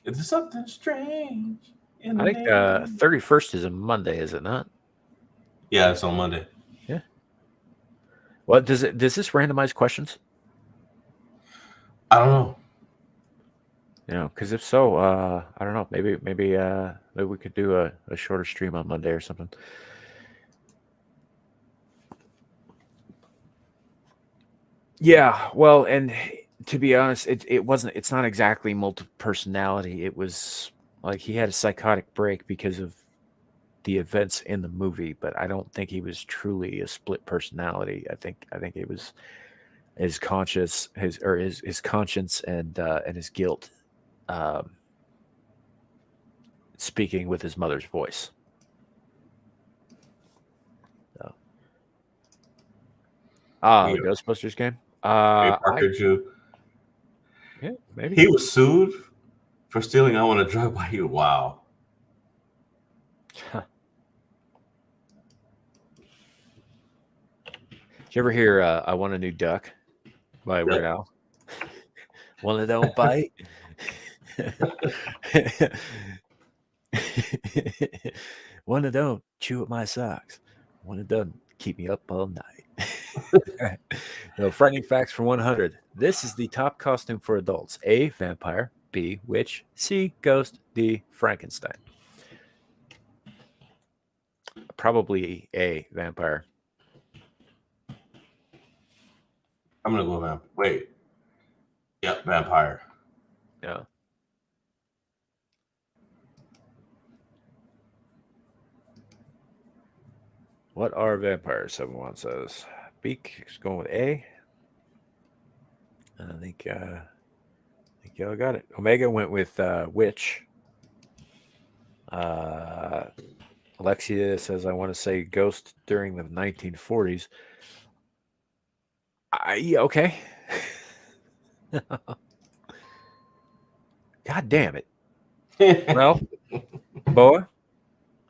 Is there something strange? I think 31st is a Monday, is it not? Yeah, it's on Monday. Yeah. Well, does this randomize questions? I don't know. Because if so, I don't know. Maybe we could do a shorter stream on Monday or something. Yeah, well, and to be honest, it's not exactly multiple personality. It was like he had a psychotic break because of the events in the movie, but I don't think he was truly a split personality. I think it was his conscience and his guilt speaking with his mother's voice. So. The Ghostbusters game. Parker Jew. Yeah, maybe he was sued for stealing "I Want to Drive by You." Wow. Huh. Did you ever hear "I Want a New Duck" by Weird Al? One that don't bite. One that don't chew up my socks. One that doesn't keep me up all night. No, frightening facts for 100. This is the top costume for adults. A, vampire. B, witch. C, ghost. D, Frankenstein. Probably a vampire. I'm gonna go vampire. Wait. Yep, vampire. Yeah. What are vampires? 71 says. Beak is going with A. I think y'all got it. Omega went with witch. Alexia says, I want to say ghost during the 1940s. Okay. God damn it. Well, boy,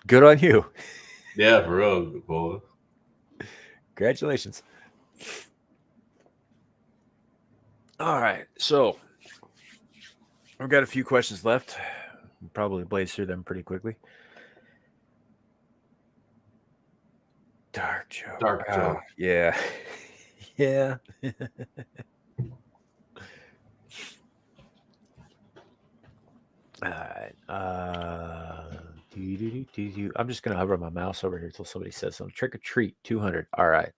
good on you. Yeah, for real, boy. Congratulations. All right, so we've got a few questions left. We'll probably blaze through them pretty quickly. Dark joke. Dark joke. Yeah. Yeah. All right. I'm just going to hover my mouse over here until somebody says something. Trick or treat, 200. All right.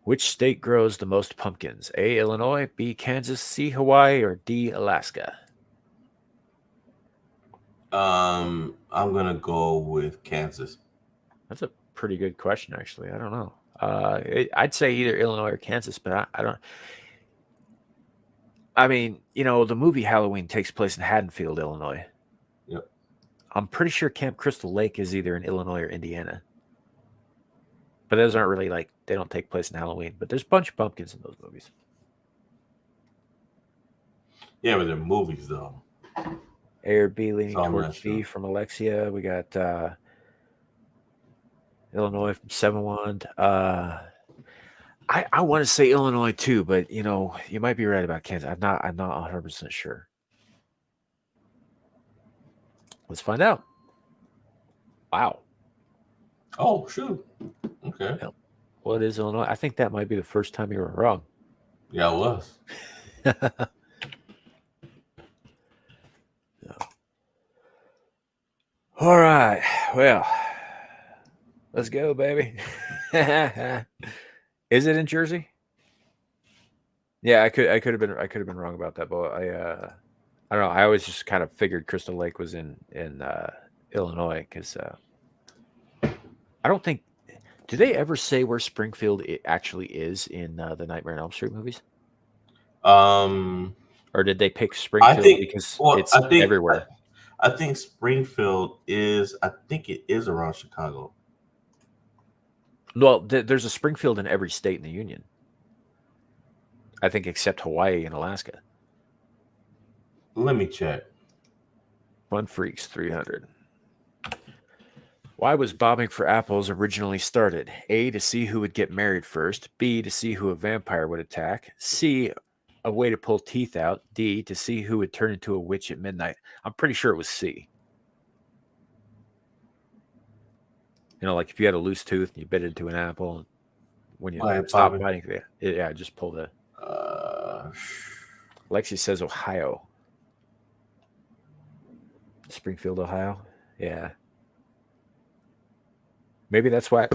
Which state grows the most pumpkins? A, Illinois, B, Kansas, C, Hawaii, or D, Alaska? I'm gonna go with Kansas. That's a pretty good question, actually. I don't know. I'd say either Illinois or Kansas, but I don't. I mean, the movie Halloween takes place in Haddonfield, Illinois. Yep. I'm pretty sure Camp Crystal Lake is either in Illinois or Indiana. But those aren't really they don't take place in Halloween. But there's a bunch of pumpkins in those movies. Yeah, but they're movies, though. A or B leaning Oh, towards that's B true. from Alexia. We got Illinois from 7-1. I want to say Illinois too, but you might be right about Kansas. I'm not 100% sure. Let's find out. Wow. Oh, shoot. Okay. Yep. What is Illinois? I think that might be the first time you were wrong. Yeah, it was. All right. Well, let's go, baby. Is it in Jersey? Yeah, I could have been wrong about that, but I don't know. I always just kind of figured Crystal Lake was in Illinois because I don't think. Do they ever say where Springfield actually is in the Nightmare on Elm Street movies? Or did they pick Springfield because it's everywhere? I think Springfield is. I think it is around Chicago. Well, there's a Springfield in every state in the union. I think except Hawaii and Alaska. Let me check. Fun Freaks 300. Why was bobbing for apples originally started? A, to see who would get married first. B, to see who a vampire would attack. C, a way to pull teeth out. D, to see who would turn into a witch at midnight. I'm pretty sure it was C. Like if you had a loose tooth and you bit into an apple, when you stop biting, just pull the. Lexi says Ohio. Springfield, Ohio. Yeah. Maybe that's why.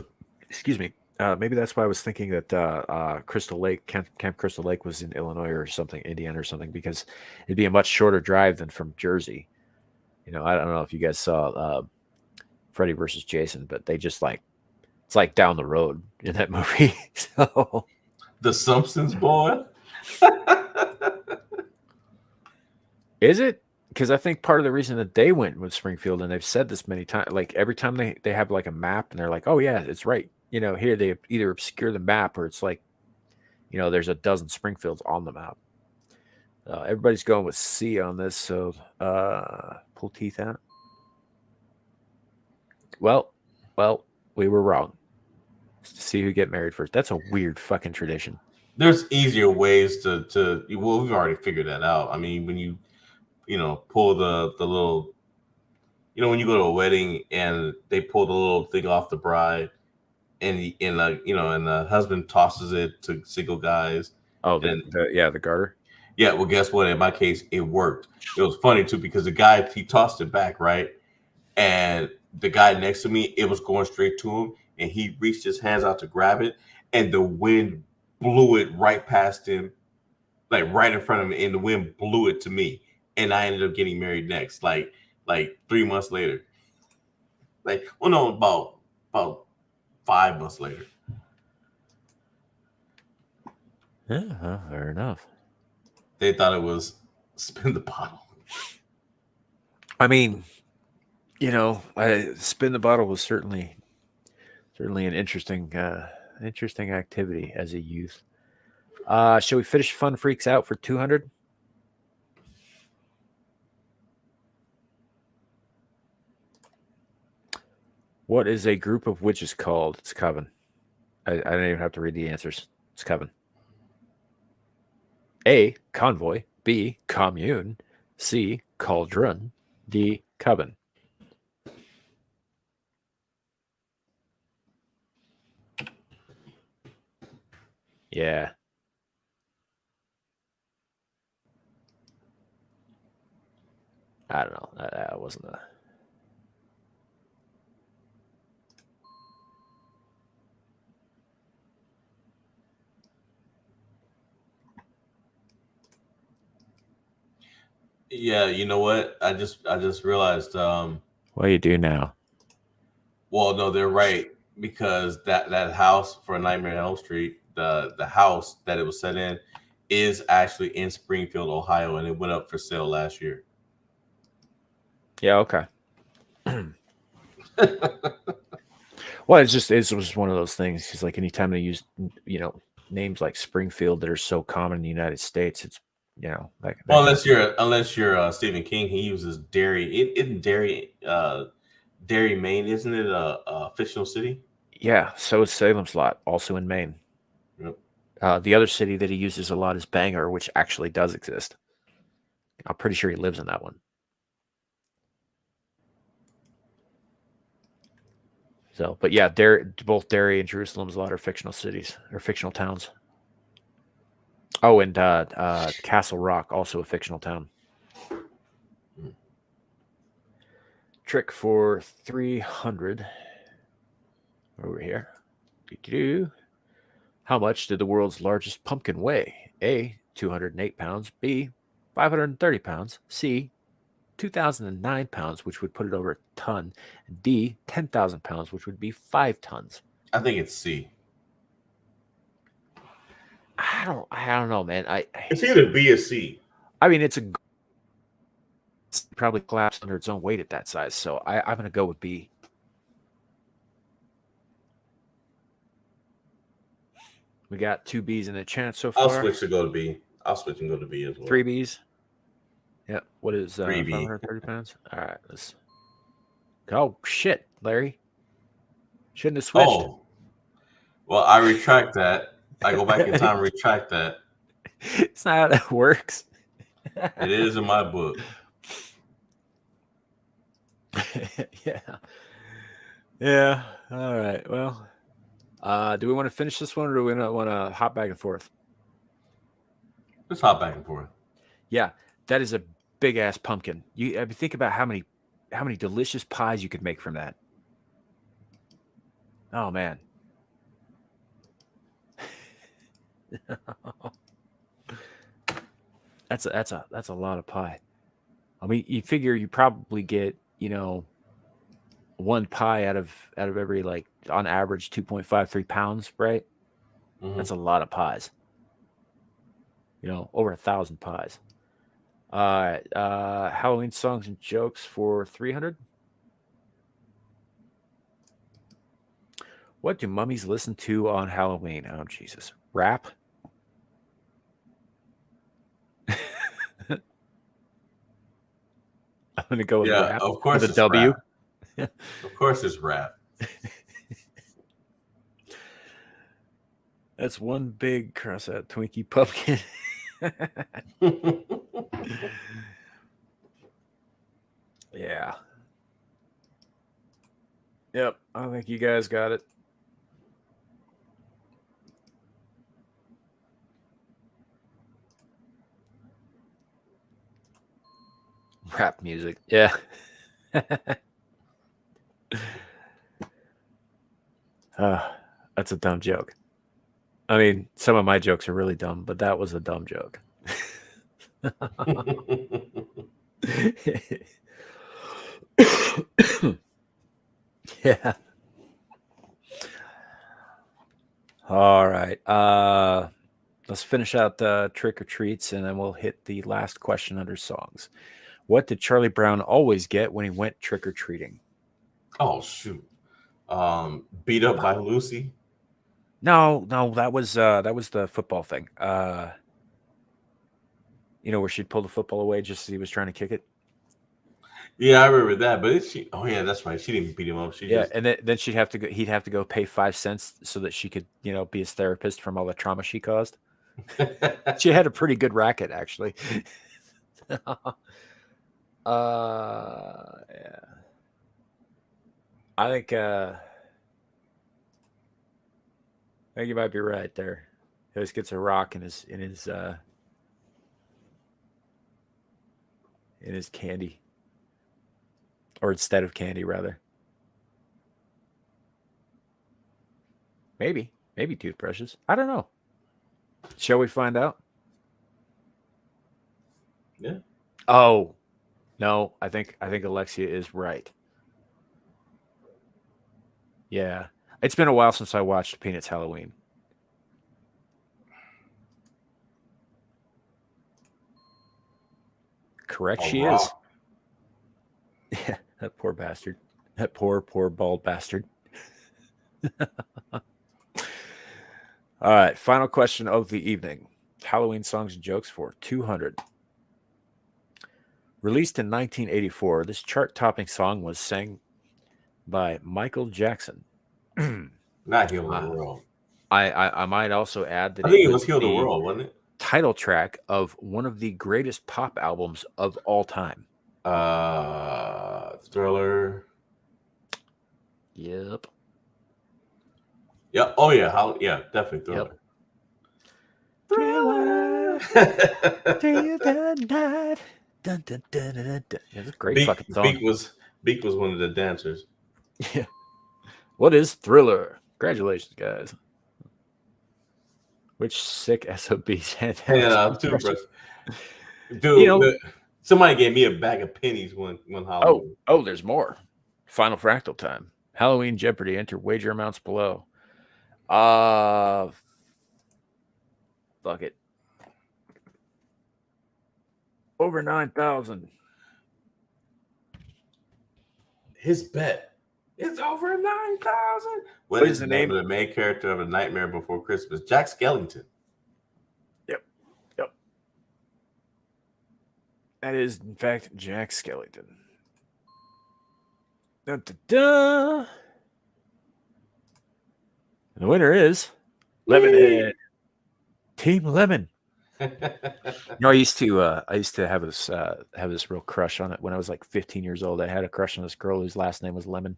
Excuse me. Maybe that's why I was thinking that Crystal Lake, Camp Crystal Lake, was in Illinois or something, Indiana or something, because it'd be a much shorter drive than from Jersey. I don't know if you guys saw Freddy versus Jason, but they just it's like down the road in that movie. So The Simpsons, boy. Is it? Because I think part of the reason that they went with Springfield, and they've said this many times, every time they have a map and they're like, oh yeah, it's right. Here they either obscure the map or it's there's a dozen Springfields on the map. Everybody's going with C on this, so pull teeth out. Well, we were wrong. To see who get married first. That's a weird fucking tradition. There's easier ways to well, we've already figured that out. I mean, when you pull the little, when you go to a wedding and they pull the little thing off the bride, and the husband tosses it to single guys. Oh, the garter. Yeah, well, guess what? In my case, it worked. It was funny too because the guy, he tossed it back, right, and the guy next to me, it was going straight to him, and he reached his hands out to grab it, and the wind blew it right past him, like right in front of me, and the wind blew it to me, and I ended up getting married next, like 3 months later. Like, well, no, about 5 months later. Yeah, fair enough. They thought it was spin the bottle. I mean, you know, spin the bottle was certainly an interesting activity as a youth. Shall we finish Fun Freaks out for 200? What is a group of witches called? It's coven. I don't even have to read the answers. It's coven. A, convoy. B, commune. C, cauldron. D, coven. Yeah. I don't know. That wasn't a... Yeah, you know what? I just realized. What do you do now? Well, no, they're right, because that house for Nightmare on Elm Street, the house that it was set in, is actually in Springfield, Ohio, and it went up for sale last year. Yeah, okay. Well, it's just one of those things. It's like anytime they use, you know, names like Springfield that are so common in the United States, it's, you know, like Well, unless you're Stephen King, he uses Derry. Isn't Derry Maine? Isn't it a fictional city? Yeah, so is Salem's Lot, also in Maine. Yep. The other city that he uses a lot is Bangor, which actually does exist. I'm pretty sure he lives in that one. So, but yeah, both Derry and Jerusalem's Lot are fictional cities or fictional towns. Oh, and Castle Rock, also a fictional town. Trick for 300. Over here. How much did the world's largest pumpkin weigh? A, 208 pounds. B, 530 pounds. C, 2,009 pounds, which would put it over a ton. D, 10,000 pounds, which would be 5 tons. I think it's C. I don't know, man. It's either B or C. I mean, it's probably collapsed under its own weight at that size. So I'm going to go with B. We got 2 B's in the chance so far. I'll switch and go to B. I'll switch and go to B as well. 3 B's. Yep. What is 3B. 530 pounds? All right. Let's. Oh shit, Larry. Shouldn't have switched. Oh. Well, I retract that. I go back in time and retract that. It's not how that works. It is in my book. Yeah. Yeah. All right. Well, do we want to finish this one, or do we not want to hop back and forth? Let's hop back and forth. Yeah, that is a big ass pumpkin. I mean, think about how many delicious pies you could make from that. Oh man. That's a lot of pie. I mean, you figure you probably get, you know, 1 pie out of every, like, on average 2.53 pounds, right? Mm-hmm. That's a lot of pies. You know, over 1,000 pies. Halloween songs and jokes for 300. What do mummies listen to on Halloween? Oh, Jesus. Rap? I'm going to go with rap. Of course with a W. Rap. Of course it's rap. That's one big cross-out Twinkie pumpkin. Yeah. Yep. I think you guys got it. Rap music. Yeah. That's a dumb joke. I mean, some of my jokes are really dumb, but that was a dumb joke. Yeah. All right. Let's finish out the trick or treats, and then we'll hit the last question under songs. What did Charlie Brown always get when he went trick or treating? Oh shoot. Beat up by Lucy. No, that was the football thing. Where she'd pull the football away just as he was trying to kick it. Yeah, I remember that. But she? Oh yeah, that's right. She didn't beat him up. And then she'd have to go. He'd have to go pay 5 cents so that she could, be his therapist from all the trauma she caused. She had a pretty good racket, actually. Yeah. I think you might be right there. He always gets a rock in his candy, or instead of candy, rather. Maybe toothbrushes. I don't know. Shall we find out? Yeah. Oh, no. I think Alexia is right. Yeah. It's been a while since I watched Peanuts Halloween. Correct, she is. Yeah, that poor bastard. That poor bald bastard. All right, final question of the evening. Halloween songs and jokes for 200. Released in 1984, this chart-topping song was sang by Michael Jackson. Not Heal the World. I might also add that I think it was Heal the World, wasn't it? Title track of one of the greatest pop albums of all time. Thriller. Yep. Yeah. Oh yeah. Yeah. Definitely Thriller. Yep. Thriller. Through the night. Dun, dun, dun, dun, dun. Yeah, that's a great fucking song. Beak was one of the dancers. Yeah. What is Thriller? Congratulations, guys. Which sick SOBs had that? Toothbrush. Dude, somebody gave me a bag of pennies one Halloween. Oh, there's more. Final fractal time. Halloween Jeopardy. Enter wager amounts below. Fuck it. Over 9,000. His bet. It's over 9,000. What is the name of the main character of A Nightmare Before Christmas? Jack Skellington. Yep. That is, in fact, Jack Skellington. Dun, dun, dun. And the winner is Lemonhead. Team Lemon. I used to have this real crush on it when I was like 15 years old. I had a crush on this girl whose last name was Lemon.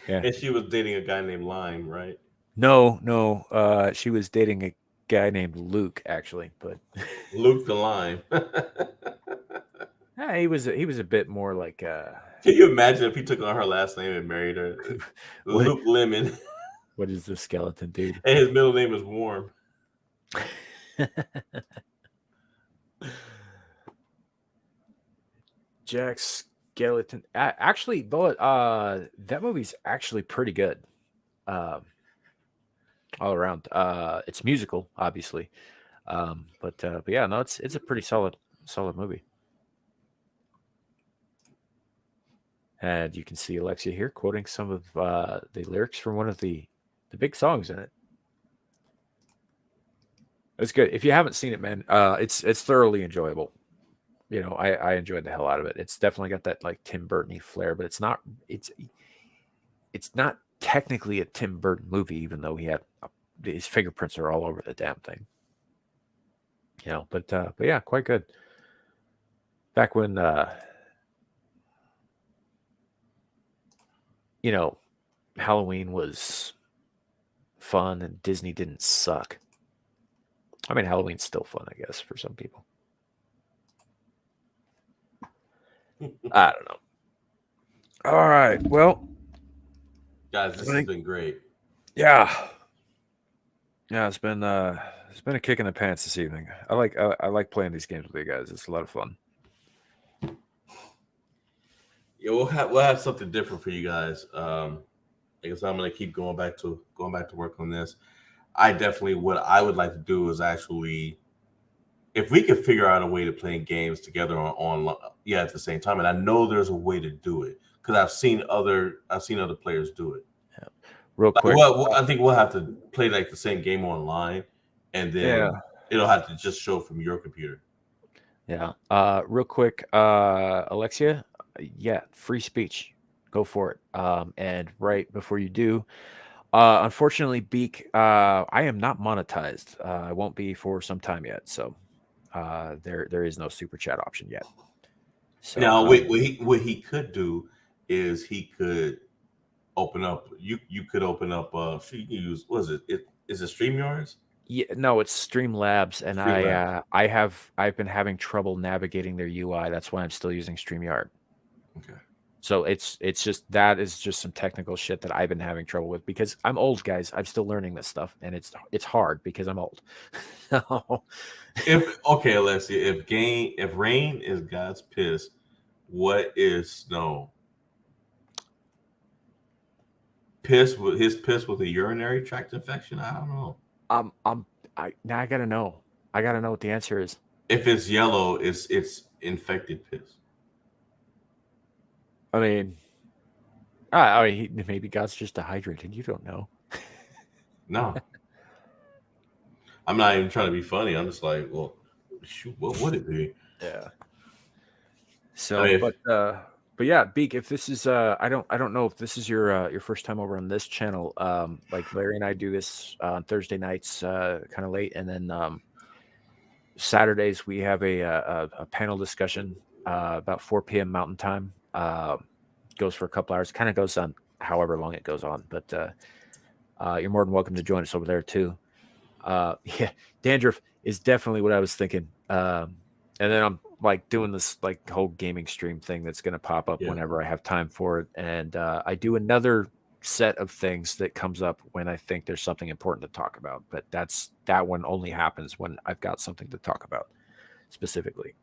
Yeah. And she was dating a guy named Lime, right? No. She was dating a guy named Luke, actually, but Luke the Lime. he was a bit more like. Can you imagine if he took on her last name and married her? Luke Lemon. What is the skeleton dude? And his middle name is Warm. Jack Skellington. Actually, though, that movie's actually pretty good. All around. It's musical, obviously. But yeah, no, it's a pretty solid movie. And you can see Alexia here quoting some of the lyrics from one of the big songs in it. It's good. If you haven't seen it, man, it's thoroughly enjoyable. I enjoyed the hell out of it. It's definitely got that like Tim Burton-y flair, but it's not technically a Tim Burton movie, even though his fingerprints are all over the damn thing. But yeah, quite good. Back when Halloween was fun and Disney didn't suck. I mean, Halloween's still fun, I guess, for some people. I don't know. All right. Well, Guys, this has been great. Yeah. Yeah, it's been a kick in the pants this evening. I like playing these games with you guys. It's a lot of fun. Yeah, we'll have something different for you guys. I guess I'm gonna keep going back to work on this. What I would like to do is actually, if we could figure out a way to play games together on at the same time, and I know there's a way to do it because I've seen other players do it. Yeah. Real quick, I think we'll have to play like the same game online, and then it'll have to just show from your computer. Yeah. Real quick, Alexia. Yeah, free speech. Go for it. And right before you do, unfortunately, Beak, I am not monetized. I won't be for some time yet. So there is no super chat option yet. So now, what he could do is he could open up. You could open up. You can use. What is it? Is it StreamYards? Yeah, no, it's Streamlabs, and I've been having trouble navigating their UI. That's why I'm still using StreamYard. Okay. So it's just that is just some technical shit that I've been having trouble with because I'm old, guys. I'm still learning this stuff, and it's hard because I'm old. Alessia, if rain is God's piss, what is snow? Piss with a urinary tract infection? I don't know. Now I gotta know. I gotta know what the answer is. If it's yellow, it's infected piss. I mean, maybe God's just dehydrated. You don't know. No. I'm not even trying to be funny. I'm just like, well, shoot, what would it be? Yeah. So, but yeah, Beak, if this is I don't know if this is your first time over on this channel. Like Larry and I do this on Thursday nights, kind of late, and then Saturdays we have a panel discussion about 4 p.m. Mountain Time. Goes for a couple hours. Kind of goes on however long it goes on, but you're more than welcome to join us over there too. Yeah, dandruff is definitely what I was thinking. And then I'm like doing this like whole gaming stream thing that's going to pop up whenever I have time for it. And I do another set of things that comes up when I think there's something important to talk about. But that one only happens when I've got something to talk about specifically.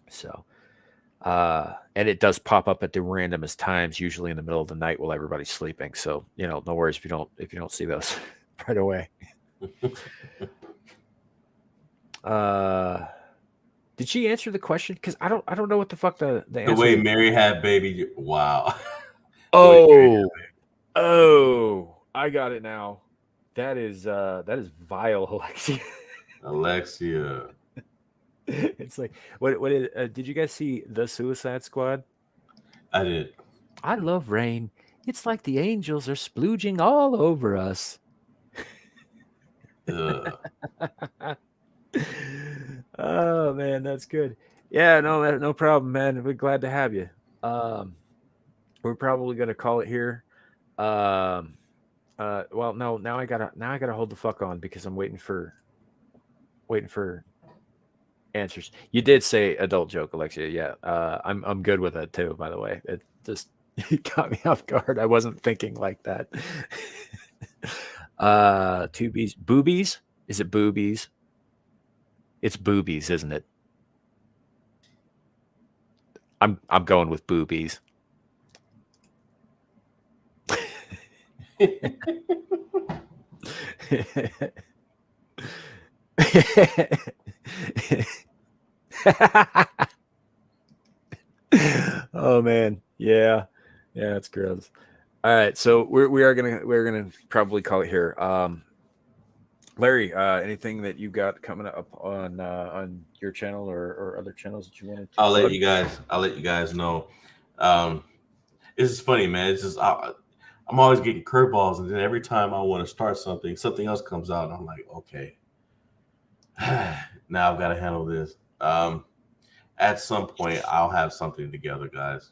So, and it does pop up at the randomest times, usually in the middle of the night while everybody's sleeping. So, no worries if you don't see those right away. Did she answer the question? Because I don't know what the fuck the answer. The way Mary had baby. Wow. Oh, I got it now. That is vile, Alexia. Alexia. It's like what did you guys see The Suicide Squad? I did. I love rain. It's like the angels are splooging all over us. Oh man, that's good. Yeah, no problem, man. We're glad to have you. We're probably gonna call it here. Well, no, now I gotta hold the fuck on because I'm waiting for answers. You did say adult joke, Alexia. Yeah, I'm good with it too. By the way, it just got me off guard. I wasn't thinking like that. Boobies? Is it boobies? It's boobies, isn't it? I'm going with boobies. Oh man, yeah, it's gross. All right, so we're gonna probably call it here. Larry, anything that you got coming up on your channel or other channels that you wanted to? I'll let you guys know. It's just funny, man. It's just I'm always getting curveballs, and then every time I want to start something else comes out, and I'm like, okay, now I've got to handle this. At some point, I'll have something together, guys,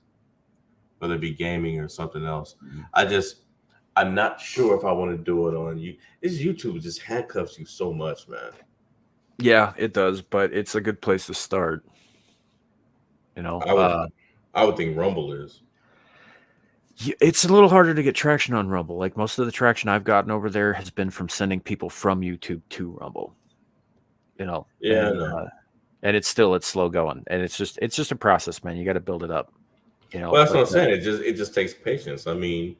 whether it be gaming or something else. I'm not sure if I want to do it on you. This YouTube just handcuffs you so much, man. Yeah, it does, but it's a good place to start. I would think Rumble is. It's a little harder to get traction on Rumble. Like most of the traction I've gotten over there has been from sending people from YouTube to Rumble. You know, Yeah, I know. and it's slow going, and it's just a process, man. You got to build it up. You know, Well, that's what but I'm saying. It just takes patience. I mean,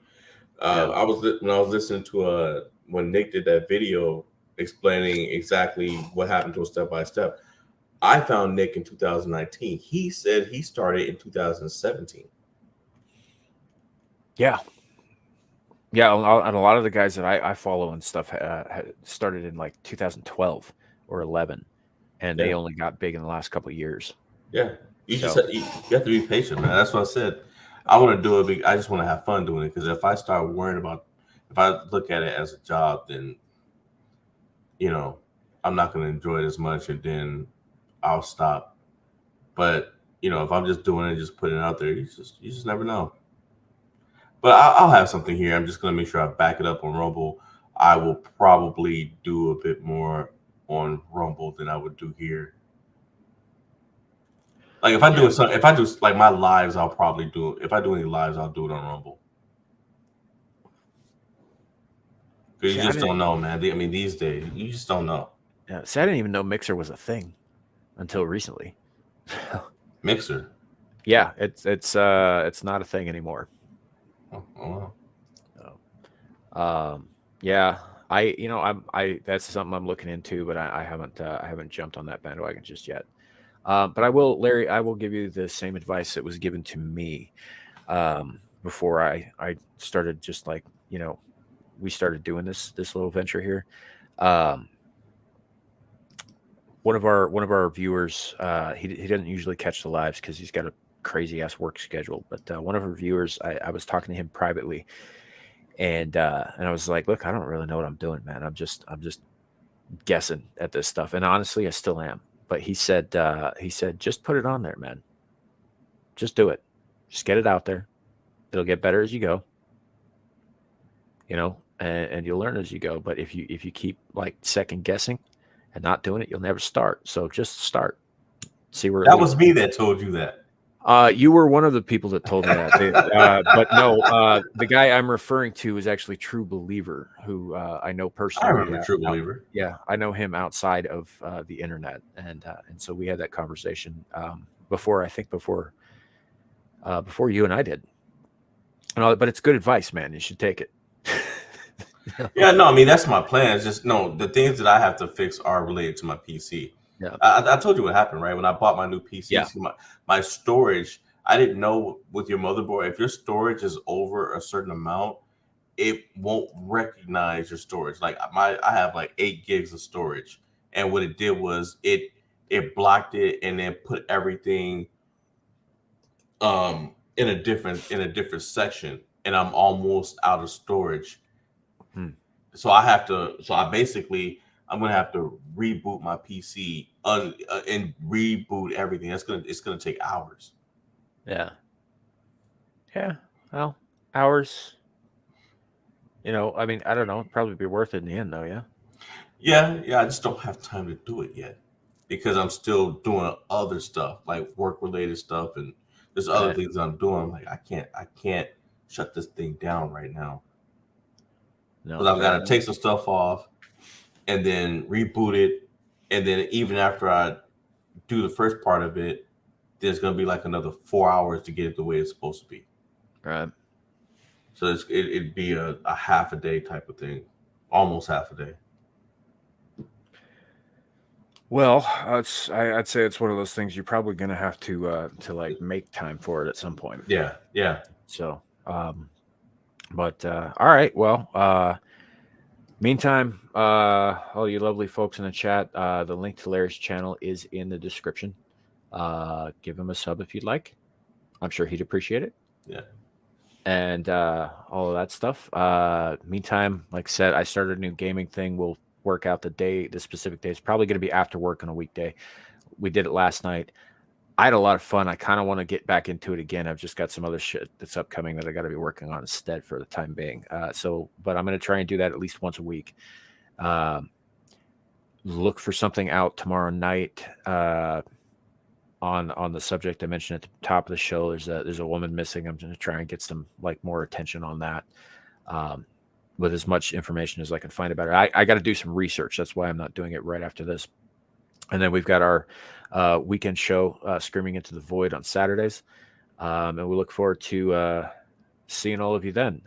yeah, when I was listening to when Nick did that video explaining exactly what happened to him step by step. I found Nick in 2019. He said he started in 2017. yeah, yeah. And a lot of the guys that I follow and stuff started in like 2012 or 11, and they Yeah, only got big in the last couple of years. yeah. You just So you have to be patient, man. That's what I said. I want to do it. I just want to have fun doing it because if I start worrying about, if I look at it as a job, then you know I'm not going to enjoy it as much, and then I'll stop. But if I'm just doing it, just putting it out there, you just never know. But I'll have something here. I'm just going to make sure I back it up on Rumble. I will probably do a bit more on Rumble than I would do here. Like if I do like my lives, I'll probably do. If I do any lives, I'll do it on Rumble. Because see, you just don't know, man. I mean, these days, you just don't know. I didn't even know Mixer was a thing until recently. Mixer. Yeah, it's not a thing anymore. Oh, wow. Yeah, I that's something I'm looking into, but I haven't jumped on that bandwagon just yet. But I will, Larry. I will give you the same advice that was given to me before I started. Just like we started doing this little venture here. One of our viewers, he doesn't usually catch the lives because he's got a crazy ass work schedule. But one of our viewers, I was talking to him privately, and I was like, look, I don't really know what I'm doing, man. I'm just guessing at this stuff, and honestly, I still am. But he said just put it on there, man. Just do it. Just get it out there. It'll get better as you go. And you'll learn as you go. But if you keep like second guessing and not doing it, you'll never start. So just start. See where it That leads. was me that told you that. You were one of the people that told me that. But no, the guy I'm referring to is actually True Believer, who I know personally. I remember True Believer. Yeah, I know him outside of the internet, and so we had that conversation before you and I did. But it's good advice, man. You should take it. Yeah, no, I mean that's my plan. It's just the things that I have to fix are related to my PC. Yeah. I told you what happened, right? When I bought my new PC, Yeah. see, my storage, I didn't know with your motherboard, if your storage is over a certain amount, it won't recognize your storage. Like I have like 8 gigs of storage, and what it did was it blocked it and then put everything in a different section, and I'm almost out of storage. So I'm gonna have to reboot my PC and reboot everything. It's gonna take hours. Yeah. Yeah. Well, hours. I mean, I don't know. It'd probably be worth it in the end, though. Yeah. Yeah. I just don't have time to do it yet because I'm still doing other stuff like work related stuff, and there's other things I'm doing. I'm like, I can't shut this thing down right now. No, because I've got to take some stuff off and then reboot it, and then even after I do the first part of it, there's going to be like another 4 hours to get it the way it's supposed to be. Right. So it'd be a half a day type of thing, almost half a day. Well, I'd say it's one of those things you're probably going to have to like make time for it at some point. Yeah. So, but all right. Well, meantime, all you lovely folks in the chat, the link to Larry's channel is in the description. Give him a sub if you'd like. I'm sure he'd appreciate it. Yeah. And all of that stuff. Meantime, like I said, I started a new gaming thing. We'll work out the specific day. It's probably going to be after work on a weekday. We did it last night. I had a lot of fun. I kind of want to get back into it again. I've just got some other shit that's upcoming that I got to be working on instead for the time being. But I'm going to try and do that at least once a week. Look for something out tomorrow night on on the subject I mentioned at the top of the show. There's a woman missing. I'm going to try and get some like more attention on that, with as much information as I can find about it. I got to do some research. That's why I'm not doing it right after this. And then we've got our weekend show, Screaming Into the Void, on Saturdays, and we look forward to seeing all of you then.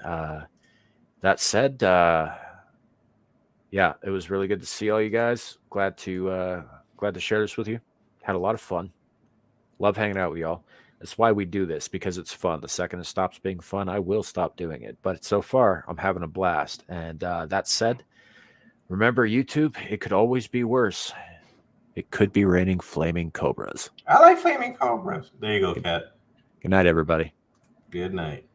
That said, yeah, it was really good to see all you guys. Glad to share this with you. Had a lot of fun. Love hanging out with y'all. That's why we do this, because it's fun. The second it stops being fun, I will stop doing it. But so far, I'm having a blast. And that said, remember, YouTube, it could always be worse. It could be raining flaming cobras. I like flaming cobras. There you go, Kat. Good night, everybody. Good night.